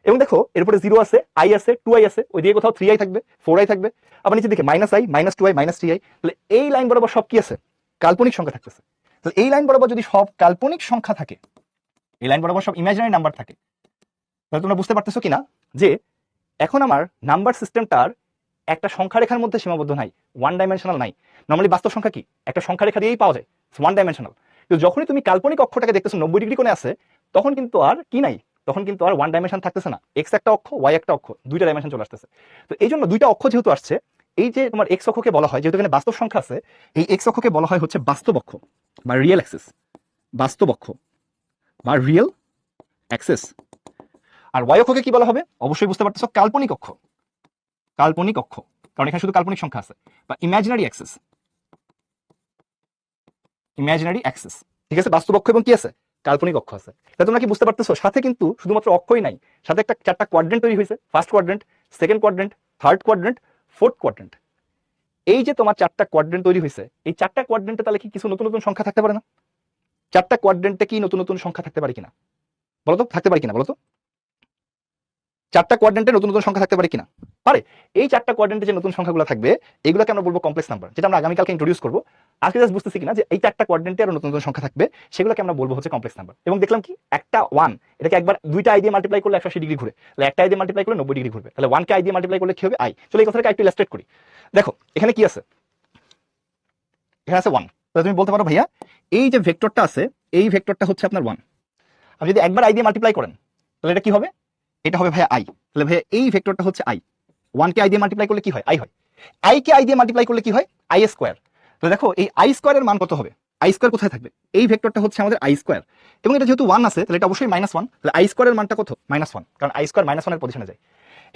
[SPEAKER 1] এবং দেখো এরপরে 0 আছে, i আছে, 2i আছে, ওই দিকে কোথাও 3i থাকবে, 4i থাকবে, আবার নিচে দিকে -i, -2i, -3i, তাহলে এই লাইন বরাবর সব কি আছে, কাল্পনিক সংখ্যা থাকতেছে। তাহলে এই লাইন বরাবর যদি সব কাল্পনিক সংখ্যা থাকে, এই লাইন বরাবর সব ইমাজিনারি নাম্বার থাকে, তাহলে তোমরা বুঝতে পারতেছো কিনা যে এখন আমার নাম্বার সিস্টেমটার একটা সংখ্যা রেখার মধ্যে সীমাবদ্ধ নাই, ওয়ান ডাইমেনশনাল নাই। নর্মালি বাস্তব সংখ্যা কি একটা সংখ্যা রেখা দিয়েই পাওয়া যায়, ওয়ান ডাইমেনশনাল। কিন্তু যখনই তুমি কাল্পনিক অক্ষটাকে দেখতেছো 90 ডিগ্রি কোণে আছে, তখন কিন্তু আর কি নাই, তখন কিন্তু আর ওয়ান ডাইমেনশন থাকতেছে না, এক্স একটা অক্ষ, ওয়াই একটা অক্ষ, দুইটা ডাইমেনশন চলে আসতেছে। তো এই জন্য দুইটা অক্ষ যেহেতু আসছে, এই যে তোমার এক্স অক্ষকে বলা হয়, যেহেতু এখানে বাস্তব সংখ্যা আছে, এই এক্স অক্ষকে বলা হয় হচ্ছে বাস্তব অক্ষ বা রিয়েল অ্যাক্সিস, বাস্তব অক্ষ বা রিয়েল অ্যাক্সিস। আর ওয়াই অক্ষকে কি বলা হবে? অবশ্যই বুঝতে পারতেছো, কাল্পনিক অক্ষ, কাল্পনিক অক্ষ, কারণ এখানে শুধু কাল্পনিক সংখ্যা আছে, বা ইমাজিনারি অ্যাক্সিস, ইমাজিনারি অ্যাক্সিস। ঠিক আছে, বাস্তব অক্ষ এবং কি আছে, কাল্পনিক অক্ষ আছে। তাহলে তোমরা কি বুঝতে পারতেছো, সাথে কিন্তু শুধুমাত্র অক্ষই নাই, সাথে একটা 4টা কোয়াড্রেন্ট তৈরি হয়েছে, first quadrant, second quadrant, third quadrant, fourth quadrant. এই যে তোমার 4টা কোয়াড্রেন্ট তৈরি হয়েছে, এই 4টা কোয়াড্রেন্টে তাহলে কি কিছু নতুন নতুন সংখ্যা থাকতে পারে না? 4টা কোয়াড্রেন্টে কি নতুন নতুন সংখ্যা থাকতে পারে কিনা বলতো, থাকতে পারে কিনা বলতো? 4টা কোয়াড্রেন্টে নতুন নতুন সংখ্যা থাকতে পারে কিনা? পারে। এই 4টা কোয়াড্রেন্টে যে নতুন সংখ্যাগুলো থাকবে, এগুলোকে আমরা বলবো কমপ্লেক্স নাম্বার, যেটা আমরা আগামীকালকে ইন্ট্রোডিউস করবো। আজকে জাস্ট বুঝতেছি কিনা যে এই 4টা কোয়াড্রেন্টে আরো নতুন নতুন সংখ্যা থাকবে, সেগুলোকে আমরা বলবো হচ্ছে কমপ্লেক্স নাম্বার। এবং দেখলাম কি একটা 1, এটাকে একবার দুইটা i দিয়ে মাল্টিপ্লাই করলে 180 ডিগ্রি ঘুরে, তাহলে একটা i দিয়ে মাল্টিপ্লাই করলে 90 ডিগ্রি ঘুরবে, তাহলে 1 কে i দিয়ে মাল্টিপ্লাই করলে কি হবে, i। চলো এই কথাটাকে একটু ইলাস্ট্রেট করি। দেখো এখানে কি আছে, এখানে আছে 1, তাহলে তুমি বলতে পারো ভাইয়া এই যে ভেক্টরটা আছে, এই ভেক্টরটা হচ্ছে আপনার 1। আপনি যদি একবার আই দিয়ে মাল্টিপ্লাই করেন তাহলে এটা কি হবে? এটা হবে ভাইয়া আই। তাহলে ভাইয়া এই ভেক্টরটা হচ্ছে আই। 1 কে আই দিয়ে মাল্টিপ্লাই করলে কি হয়? আই হয়। আই কে আই দিয়ে মাল্টিপ্লাই করলে কি হয়? I square. তো দেখো এই আই স্কোয়ারের মান কত হবে? আই স্কোয়ার কোথায় থাকবে? এই ভেক্টরটা হচ্ছে আমাদের আই স্কোয়ার, এবং এটা যেহেতু 1 আছে তাহলে এটা অবশ্যই -1। তাহলে আই স্কোয়ারের মানটা কত? -1, কারণ আই স্কোয়ার -1 এর পজিশনে যায়।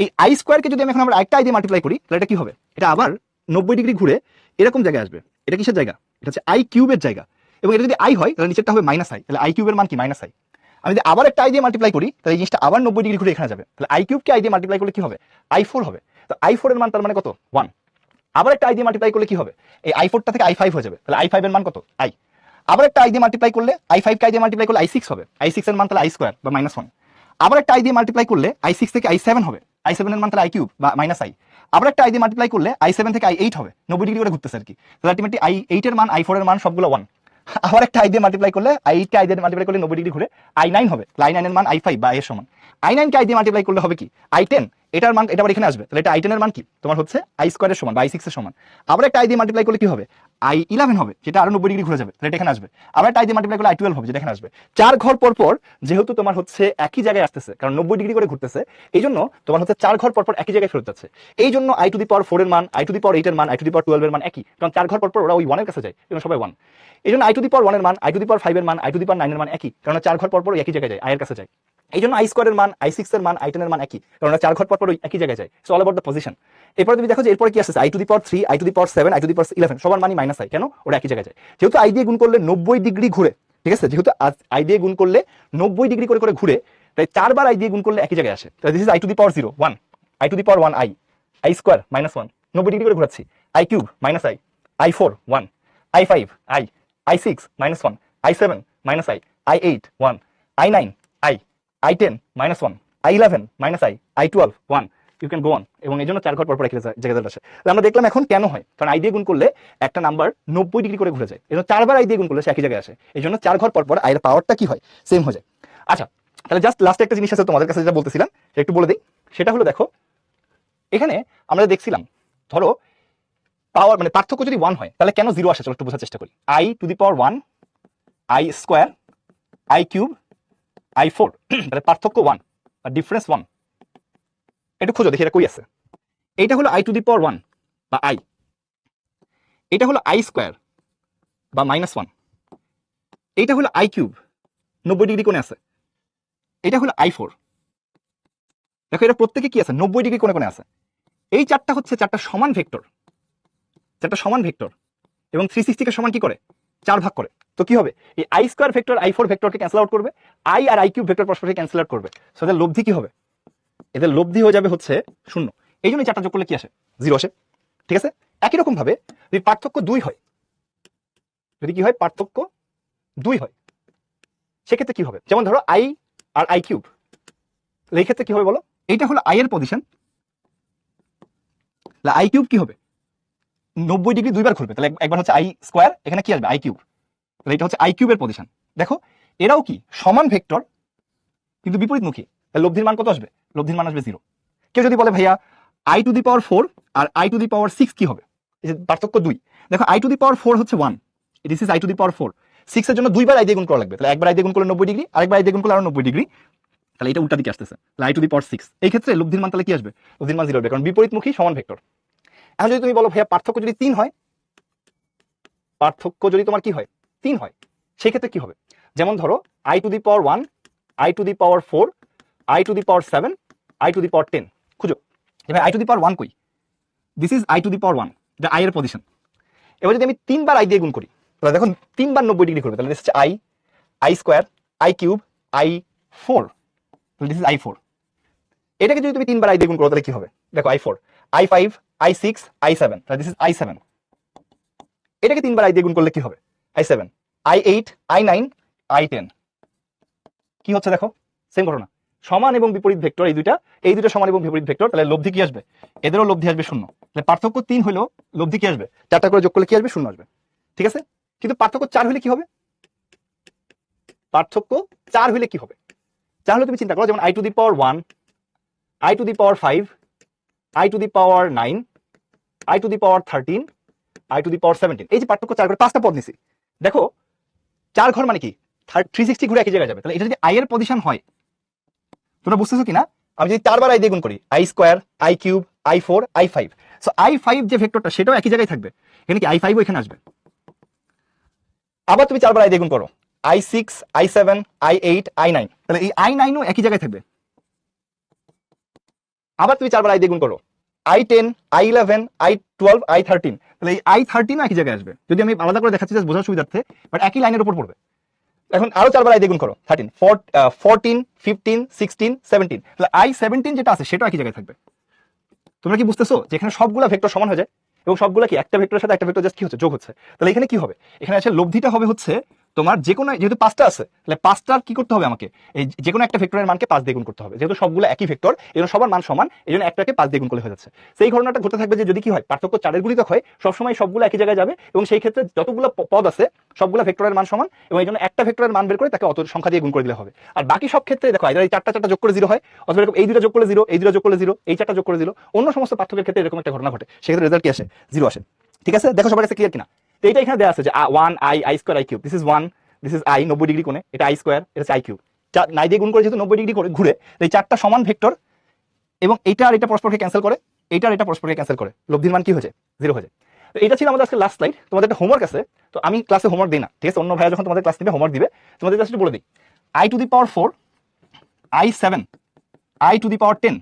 [SPEAKER 1] এই আই স্কোয়ারকে যদি আমি এখন আমরা একটা আই দিয়ে মাল্টিপ্লাই করি তাহলে এটা কি হবে? এটা আবার 90 ডিগ্রি ঘুরে এরকম জায়গায় আসবে। এটা কিসের জায়গা? এটা হচ্ছে আই কিউবের জায়গা, এবং এটা যদি আই হয় তাহলে নিচেরটা হবে -i। তাহলে আই কিউবের মান কি? -i। আমি যদি আবার একটা আই দিয়ে মাল্টিপ্লাই করি তাহলে এই জিনিসটা আবার 90 ডিগ্রি ঘুরে এখানে যাবে। তাহলে আই কিউবকে আই দিয়ে মাল্টিপ্লাই করলে কি হবে? i4 হবে। তো i4 এর মান তার মানে কত? 1। আবার একটা আই দিয়ে মাল্টিপ্লাই করলে কি হবে? এই i4টা থেকে i5 হয়ে যাবে। তাহলে i5 এর মান কত? আই। আবার একটা আই দিয়ে মাল্টিপ্লাই করলে i5 কে আই দিয়ে মাল্টিপ্লাই করলে i6 হবে। i6 এর মান তাহলে i স্কোয়ার বা -1। আবার একটা আই দিয়ে মাল্টিপ্লাই করলে i6 থেকে i7 হবে। i7 এর মান তাহলে i কিউব বা -i। আবার একটা আই দিয়ে মাল্টিপ্লাই করলে i7 থেকে i8 হবে। 90 ডিগ্রি করে ঘুরতেছে আর কি। তাহলে আলটিমেটলি i8 এর মান, i4 এর মান সবগুলো 1। আবার একটা আই দিয়ে মাল্টিপ্লাই করলে i8 কে আই দিয়ে মাল্টিপ্লাই করলে 90 ডিগ্রি ঘুরে i9 হবে। i9 এর মান i5 বা এর সমান। i9 কে আই দিয়ে মাল্টিপ্লাই করলে হবে কি? i10। এটার মান এটা আবার এখানে আসবে। তাহলে এটা i10 এর মান কি? তোমার হচ্ছে i স্কোয়ারের সমান বা i6 এর সমান। আবার একটা আই দিয়ে মাল্টিপ্লাই করলে কি হবে? i11 হবে, যেটা আরো 90 ডিগ্রি ঘুরে যাবে। তাহলে এটা এখানে আসবে। আবার একটা আই দিয়ে মাল্টিপ্লাই করলে i12 হবে, যেটা এখানে আসবে। 4 ঘর পর পর যেহেতু তোমার হচ্ছে একই জায়গায় আসতেছে, কারণ 90 ডিগ্রি করে ঘুরতেছে, এই জন্য তোমার হচ্ছে 4 ঘর পর পর একই জায়গায় ফেরত যাচ্ছে। এই জন্য i4 এর মান, i8 এর মান, i12 এর মান একই, কারণ 4 ঘর পর পর ওরা ওই 1 এর কাছে যায়, এবং সবাই 1। এই জন্য i1 এর মান, i5 এর মান, i9 এর মান একই, কারণ 4 ঘর পর পর একই জায়গায় যায়, i এর কাছে যায়। এই জন্য i স্কোয়ারের মান, i6 এর মান, i10 এর মান একই, কারণ 4 ঘর পর পর ওই একই জায়গায় যায়। So all about the position. এরপর তুমি দেখো যে এরপরে কি আসছে? i3, i7, i11 সবার মানই -i, কেন? ওরা একই জায়গায় যায়। যেহেতু i দিয়ে গুণ করলে 90 ডিগ্রি ঘুরে, ঠিক আছে, যেহেতু i দিয়ে গুণ করলে 90 ডিগ্রি করে করে ঘুরে, তাই 4 বার i দিয়ে গুণ করলে একই জায়গায় আসে। তাহলে this is i0 1, i1 i square -1, 90 degree করে ঘোরাচ্ছি, i cube -i, i4 1, i5 i, i6 -1, i7 -i, i8 1, i9 i, i10 -1, i11 i, i12 1। You can go on. এবং এই জন্য 4 ঘর পর পর একই জায়গায় আসে। আমরা দেখলাম এখন কেন হয়, কারণ আই দিয়ে গুণ করলে একটা নাম্বার 90 ডিগ্রি করে ঘুরে যায়। এই জন্য 4 বার আই দিয়ে গুণ করলে সে একই জায়গায় আসে। এই জন্য 4 ঘর পর পর আই এর পাওয়ারটা কি হয়? সেম হয়ে যায়। আচ্ছা, তাহলে জাস্ট লাস্টে একটা জিনিস আছে তোমাদের কাছে যেটা বলতেছিলাম, একটু বলে দিই। সেটা হলো, দেখো এখানে আমরা দেখছিলাম, ধরো পাওয়ার মানে পার্থক্য যদি 1 হয় তাহলে কেন 0 আসে? চলো একটু বোঝার চেষ্টা করি। i1, i square, i cube, i4, তাহলে পার্থক্য 1 বা ডিফারেন্স 1। একটু খোঁজো দেখি এটা কই আছে। এইটা হলো i1 বা i, এটা হলো i স্কোয়ার বা -1, এইটা হলো i কিউব 90 ডিগ্রি কোণে আছে, এটা হলো i4। দেখো এটা প্রত্যেকে কি আছে? 90 ডিগ্রি কোণে কোণে আছে। এই চারটা হচ্ছে চারটা সমান ভেক্টর, চারটা সমান ভেক্টর, এবং 360 কে সমান কি করে? 4 ভাগ করে। তো কি হবে? এই i স্কোয়ার ভেক্টর i4 ভেক্টরকে ক্যান্সেল আউট করবে, i আর i কিউব ভেক্টর পরস্পরকে ক্যান্সেল আউট করবে। সো এদের লব্ধি কি হবে? এদের লব্ধি হয়ে যাবে হচ্ছে 0। এই জন্য চারটা যোগ করলে কি আসে? 0 আসে। ঠিক আছে, একই রকম ভাবে যদি পার্থক্য 2 হয়, যদি কি হয়? পার্থক্য 2 হয়, সেক্ষেত্রে কি হবে? যেমন ধরো i আর i কিউব, এই ক্ষেত্রে কি হবে বলো? এইটা হলো i এর পজিশন, i কিউব কি হবে? 90 ডিগ্রি দুইবার ঘুরবে, তাহলে একবার হচ্ছে i স্কোয়ার, এখানে কি আসবে? i cube. তাহলে এটা হচ্ছে i কিউবের পজিশন। দেখো এরাও কি সমান ভেক্টর কিন্তু বিপরীতমুখী, তাহলে লব্ধির মান কত আসবে? লব্ধির মান আসবে 0। কেউ যদি বলে ভাইয়া i4 আর i6 কি হবে? এই যে পার্থক্য 2, দেখো i4 হচ্ছে 1, দিস ইজ i4, 6 এর জন্য দুইবার i দিয়ে গুণ করা লাগবে। তাহলে একবার i দিয়ে গুণ করলে 90 ডিগ্রি, আরেকবার i দিয়ে গুণ করলে আরো 90 ডিগ্রি, তাহলে এটা উল্টা দিকে আসতেছে। তাহলে i6, এই ক্ষেত্রে লব্ধির মান তাহলে কি আসবে? লব্ধির মান 0 হবে, কারণ বিপরীতমুখী সমান ভেক্টর। এখন যদি তুমি বলো ভাইয়া পার্থক্য যদি 3 হয়, পার্থক্য যদি তোমার কি হয়? 3 হয়, সেই ক্ষেত্রে কি হবে? যেমন ধরো i1, i4, i7, i10। খুঁজো ভাই i1 কই? দিস ইজ i1, এটা i এর পজিশন। এবার যদি আমি 3 বার i দিয়ে গুণ করি, তাহলে দেখো 3 বার 90 ডিগ্রি করবে, তাহলে দিস হচ্ছে i square, i cube, i4, তাহলে দিস ইজ i4। এটাকে যদি তুমি 3 বার i দিয়ে গুণ করো তাহলে কি হবে? দেখো i4, i5, i6, i7, তাহলে দিস ইজ i7। এটাকে 3 বার i দিয়ে গুণ করলে কি হবে? i7, i8, i9, i10। কি হচ্ছে দেখো? সেম ঘটনা, সমান এবং বিপরীত ভেক্টর, এই দুইটা সমান এবং বিপরীত ভেক্টর, তাহলে লব্ধি কি আসবে? এদেরও লব্ধি আসবে 0। তাহলে পার্থক্য 3 হলেও লব্ধি কি আসবে? 4টা করে যোগ করলে কি আসবে? 0 আসবে। ঠিক আছে, কিন্তু পার্থক্য 4 হলে কি হবে? পার্থক্য 4 হলে কি হবে? 4 হলে তুমি চিন্তা করো, যেমন i1, i5, i9, i13, i17, এই যে পার্থক্য 4 করে 5টা পদ নিছি। দেখো 4 ঘর মানে কি? 360 ঘুরে একই জায়গায় যাবে। তাহলে এটা যদি আই এর পজিশন হয়, তোমরা বুঝতেছো কিনা? আমি যদি 4 বার আই দিয়ে গুণ করি, I square, i cube, i4, i5, so i5 যে ভেক্টরটা সেটাও একই জায়গায় থাকবে। এখানে কি i5 এখানে আসবে। আবার তুমি 4 বার আই দিয়ে গুণ করো, i6, i7, i8, i9, তাহলে এই i9ও একই জায়গায় থাকবে। আবার তুমি 4 বার আই দিয়ে গুণ করো, i10, i11, i12, i13, তাহলে এই i13ও একই জায়গায় আসবে। যদি আমি আলাদা করে দেখাচ্ছি জাস্ট বোঝার সুবিধার্থে, বাট একই লাইনের উপর পড়বে। এখন আরো 4 বার আই দিয়ে গুণ করো, 13, 14, 15, 16, 17, তাহলে i17 যেটা আছে সেটা একই জায়গায় থাকবে। তোমরা কি বুঝতেছো যে এখানে সবগুলা ভেক্টর সমান হয়ে যায় এবং সবগুলা কি একটা ভেক্টরের সাথে একটা ভেক্টর জাস্ট কি হচ্ছে, যোগ হচ্ছে। তাহলে এখানে কি হবে, এখানে আছে লব্ধিটা হবে হচ্ছে তোমার যে কোনো, যেহেতু 5টা আছে তাহলে 5টার কি করতে হবে আমাকে, এই যে কোনো একটা ভেক্টরের মানকে 5 দিয়ে গুণ করতে হবে। যেহেতু সবগুলো একই ভেক্টর, এজন্য সবার মান সমান, এজন্য একটাকে 5 দিয়ে গুণ করলে হয়ে যাচ্ছে। সেই ঘটনাটা ঘটতে থাকবে যে যদি কি হয়, পার্থক্য 4 এর গুণিতক হয়, সবসময় সবগুলো একই জায়গায় যাবে এবং সেই ক্ষেত্রে যতগুলো পদ আছে সবগুলো ভেক্টরের মান সমান এবং এই জন্য একটা ভেক্টরের মান বের করে তাকে অত সংখ্যা দিয়ে গুণ করে দিলে হবে। আর বাকি সব ক্ষেত্রে দেখো এই 4টা যোগ করে 0 হয়, অথবা এরকম এই 2টা যোগ করে 0, এই 2টা যোগ করে 0, এই 4টা যোগ করে 0, অন্য সমস্ত পার্থক্যের ক্ষেত্রে এরকম একটা ঘটনা ঘটে, সেক্ষেত্রে রেজাল্ট কি আসে, 0 আসে। ঠিক আছে, দেখো সবার কাছে ক্লিয়ার কিনা? তো এটা এখানে দেওয়া আছে যে 1 i square i cube, this is 1, this is i 90 degree কোণে, এটা i স্কয়ার, এটা হচ্ছে i কিউব, নাই দিয়ে গুণ করে যেহেতু 90 ডিগ্রি করে ঘুরে, এই 4টা সমান ভেক্টর এবং এটা আর এটা পরস্পরকে ক্যান্সেল করে, এটা আর এটা পরস্পরকে ক্যান্সেল করে, লব্ধির মান কি হয়ে যায়, 0 হয়ে যায়। তো এটা ছিল আমাদের আজকে লাস্ট স্লাইড। তোমাদের একটা হোমওয়ার্ক আছে, তো আমি ক্লাসে হোমওয়ার্ক দিই না, ঠিক আছে? অন্য ভাইয়া যখন তোমাদের ক্লাস নিবে হোমওয়ার্ক দিবে, তোমাদের জাস্ট বলে দিই, i to the power 4, i7, i to the power 10,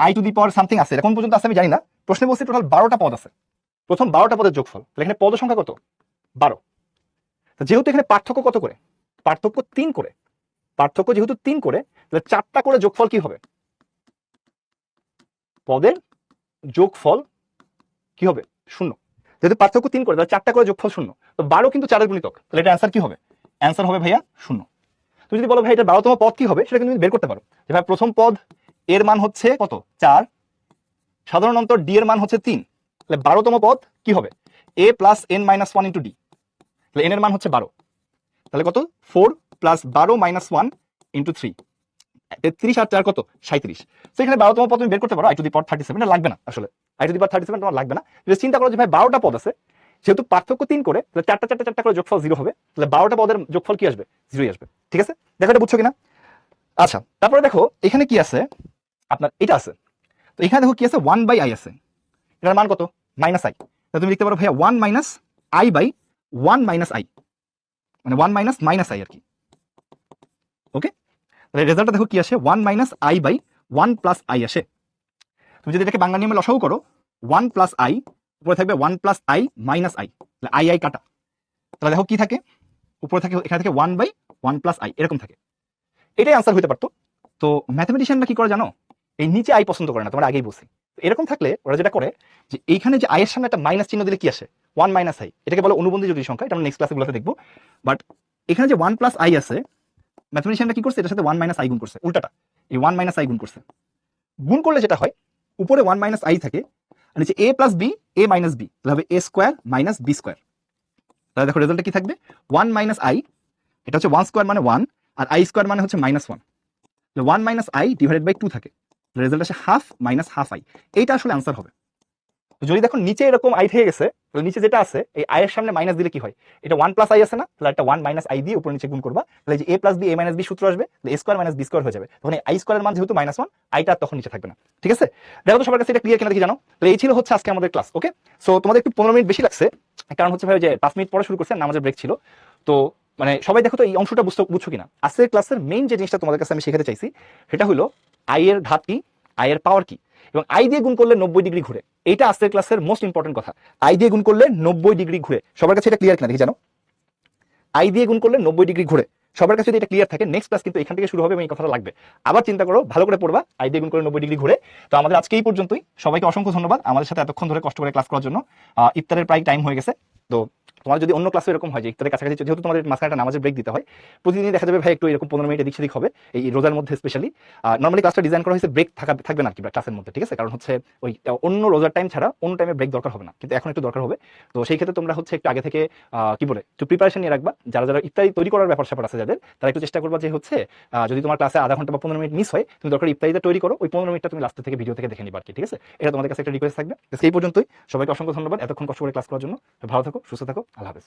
[SPEAKER 1] i to the power something আছে, এখন পর্যন্ত আছে আমি জানি না। প্রশ্নে বলছি টোটাল 12টা পদ আছে, প্রথম 12টা পদের যোগফল, তাহলে এখানে পদ সংখ্যা কত, 12। যেহেতু এখানে পার্থক্য কত করে, পার্থক্য 3 করে, পার্থক্য যেহেতু 3 করে, তাহলে 4টা করে যোগফল কি হবে, পদের যোগফল কি হবে, 0। যেহেতু পার্থক্য 3 করে, তাহলে 4টা করে যোগফল 0, তো 12 কিন্তু 4 এর গুণিতক, তাহলে এটা অ্যান্সার কি হবে, অ্যান্সার হবে ভাইয়া 0। তুমি যদি বলো ভাই এটা 12তম পদ কি হবে, সেটা কিন্তু তুমি বের করতে পারো। যে ভাই প্রথম পদ এর মান হচ্ছে কত, 4, সাধারণ অন্তর ডি এর মান হচ্ছে 3, তাহলে 12তম পদ কি হবে, a plus n minus 1 into D, তাহলে n এর মান হচ্ছে 12, তাহলে কত, 4 প্লাস 12 মাইনাস 1 ইন্টু 3, 33 আর 4 কত, 37। তো এখানে 12তম পদ তুমি বের করতে পারো, i টু দি পাওয়ার 37, এটা লাগবে না আসলে, i টু দি পাওয়ার 37 তোমার লাগবে না। যদি চিন্তা করো যে ভাই 12টা পদ আছে, যেহেতু পার্থক্য 3 করে, তাহলে 4টা করে যোগফল 0 হবে, তাহলে 12টা পদের যোগফল কি আসবে, 0ই আসবে। ঠিক আছে, দেখো এটা বুঝছো কিনা? আচ্ছা, তারপরে দেখো এখানে কি আছে, আপনার এটা আছে, তো এখানে দেখো কি আছে, 1/i আছে, এটার মান কত, মাইনাস i, তাহলে তুমি লিখতে পারো ভাইয়া 1 minus i by 1 minus i, মানে 1 মাইনাস মাইনাস i আর কি। ওকে, তাহলে রেজাল্টটা দেখো কি আসে, 1 minus i by 1 plus i আসে। তুমি যদি এটাকে বাংলা নিয়মে লসাগু করো, 1 প্লাস i, উপরে থাকবে 1 প্লাস i মাইনাস i, তাহলে i কাটা, তাহলে দেখো কি থাকে, উপরে থাকে, এখানে থেকে 1 বাই 1 প্লাস i এরকম থাকে। এটাই আনসার হতে পারতো। তো ম্যাথমেটিশিয়ানরা কি করে জানো, এই নিচে আই পছন্দ করে না, তোমরা আগেই বলছি। এরকম থাকলে ওরা যেটা করে যে এইখানে যে আয়ের সামনে একটা মাইনাস চিহ্ন দিলে কি আসে, 1 মাইনাস আই, এটাকে বলে অনুবন্ধী জটিল সংখ্যা, এটা আমরা নেক্সট ক্লাসে দেখবো। বাট এখানে যে 1 প্লাস আই আছে, ম্যাথমেটিশিয়ানরা কি করছে, এটার সাথে 1 মাইনাস আই গুণ করছে, উল্টাটা, এই 1 মাইনাস আই গুণ করছে। গুণ করলে যেটা হয়, উপরে 1 মাইনাস আই থাকে, আর নিচে a plus b, a minus b, তাহলে হবে a square minus b square. তাহলে দেখো রেজাল্টটা কি থাকবে, 1 মাইনাস আই, এটা হচ্ছে 1 স্কোয়ার মানে 1, আর আই স্কোয়ার মানে হচ্ছে minus 1, 1 minus i divided by 2 থাকে, রেজাল্ট আসে হাফ মাইনাস হাফ আই, এইটা আসলে আনসার হবে। তো যদি দেখো নিচে এরকম আই থেকে গেছে, তাহলে নিচে যেটা আছে এই আয়ের সামনে মাইনাস দিলে কি হয়, এটা 1 প্লাস আই আছে না, তাহলে একটা 1 মাইনাস আই দিয়ে উপর নিচে গুণ করবা, তাহলে যে a plus b, a minus b সূত্র আসবে, তাহলে a square minus b square হয়ে যাবে, তখন এই আই স্কোয়ারের মান যেহেতু মাইনাস 1, আইটা তখন নিচে থাকবে না। ঠিক আছে, দেখো তো সবার কাছে এটা ক্লিয়ার কিনা দেখি জানো। তাহলে এই ছিল হচ্ছে আজকে আমাদের ক্লাস। ওকে, সো তোমাদের একটু 15 মিনিট বেশি লাগছে, কারণ হচ্ছে ভাই যে 5 মিনিট পরে শুরু করছে, নামাজের ব্রেক ছিল। তো মানে সবাই দেখো তো এই অংশটা বুঝছো কিনা। আজকের ক্লাসের মেইন যে জিনিসটা তোমাদের কাছে আমি শেখাতে চাইছি, সেটা হলো আই এর ঘাত কি, আই এর পাওয়ার কি, এবং আই দিয়ে গুণ করলে 90 ডিগ্রি ঘুরে, এইটা আজকের ক্লাসের মোস্ট ইম্পর্টেন্ট কথা। আই দিয়ে গুণ করলে 90 ডিগ্রি ঘুরে, সবার কাছে এটা ক্লিয়ার কিনা দেখি জানো। আই দিয়ে গুণ করলে 90 ডিগ্রি ঘুরে, সবার কাছে যদি এটা ক্লিয়ার থাকে, নেক্সট ক্লাস কিন্তু এখান থেকে শুরু হবে এবং এই কথাটা লাগবে। আবার চিন্তা করো, ভালো করে পড়বা, আই দিয়ে গুণ করে 90 ডিগ্রি ঘুরে। তো আমাদের আজকে এই পর্যন্তই, সবাইকে অসংখ্য ধন্যবাদ আমাদের সাথে এতক্ষণ ধরে কষ্ট করে ক্লাস করার জন্য। ইফতারের প্রায় টাইম হয়ে গেছে। তো তোমার যদি অন্য ক্লাসে এরকম হয় যে ইফতারের কাছাকাছি, যেহেতু তোমাদের মাঝখানে একটা নামাজের ব্রেক দিতে হয়, প্রতিদিন দেখা যাবে ভাই একটু এরকম 15 মিনিট এদিক সেদিক হবে এই রোজার মধ্যে স্পেশালি। নর্মালি ক্লাসটা ডিজাইন করা হয়েছে ব্রেক থাকবে না কি ক্লাসের মধ্যে, ঠিক আছে? কারণ হচ্ছে ওই অন্য রোজার টাইম ছাড়া অন্য টাইমে ব্রেক দরকার হবে না, কিন্তু এখন একটু দরকার হবে। তো সেই ক্ষেত্রে তোমরা হচ্ছে একটু আগে থেকে কি বলে একটু প্রিপারেশন নিয়ে রাখবা, যারা যারা ইফতারি তৈরি করার ব্যাপার স্যাপার আছে যাদের, তারা একটু চেষ্টা করবা যে হচ্ছে যদি তোমার ক্লাসে আধা ঘন্টা বা 15 মিনিট মিস হয়, তুমি দরকার ইফতারিটা তৈরি করো, ওই 15 মিনিটটা তুমি লাস্ট থেকে ভিডিও থেকে দেখে নিবা আর কি, ঠিক আছে? এটা তোমাদের কাছে একটা রিকোয়েস্ট থাকবে। এই পর্যন্তই, সবাইকে অসংখ্য ধন্যবাদ এতক্ষণ কষ্ট করে ক্লাস করার জন্য। ভালো থাকো, সুস্থ থাকো, আল্লাহ হাফেজ।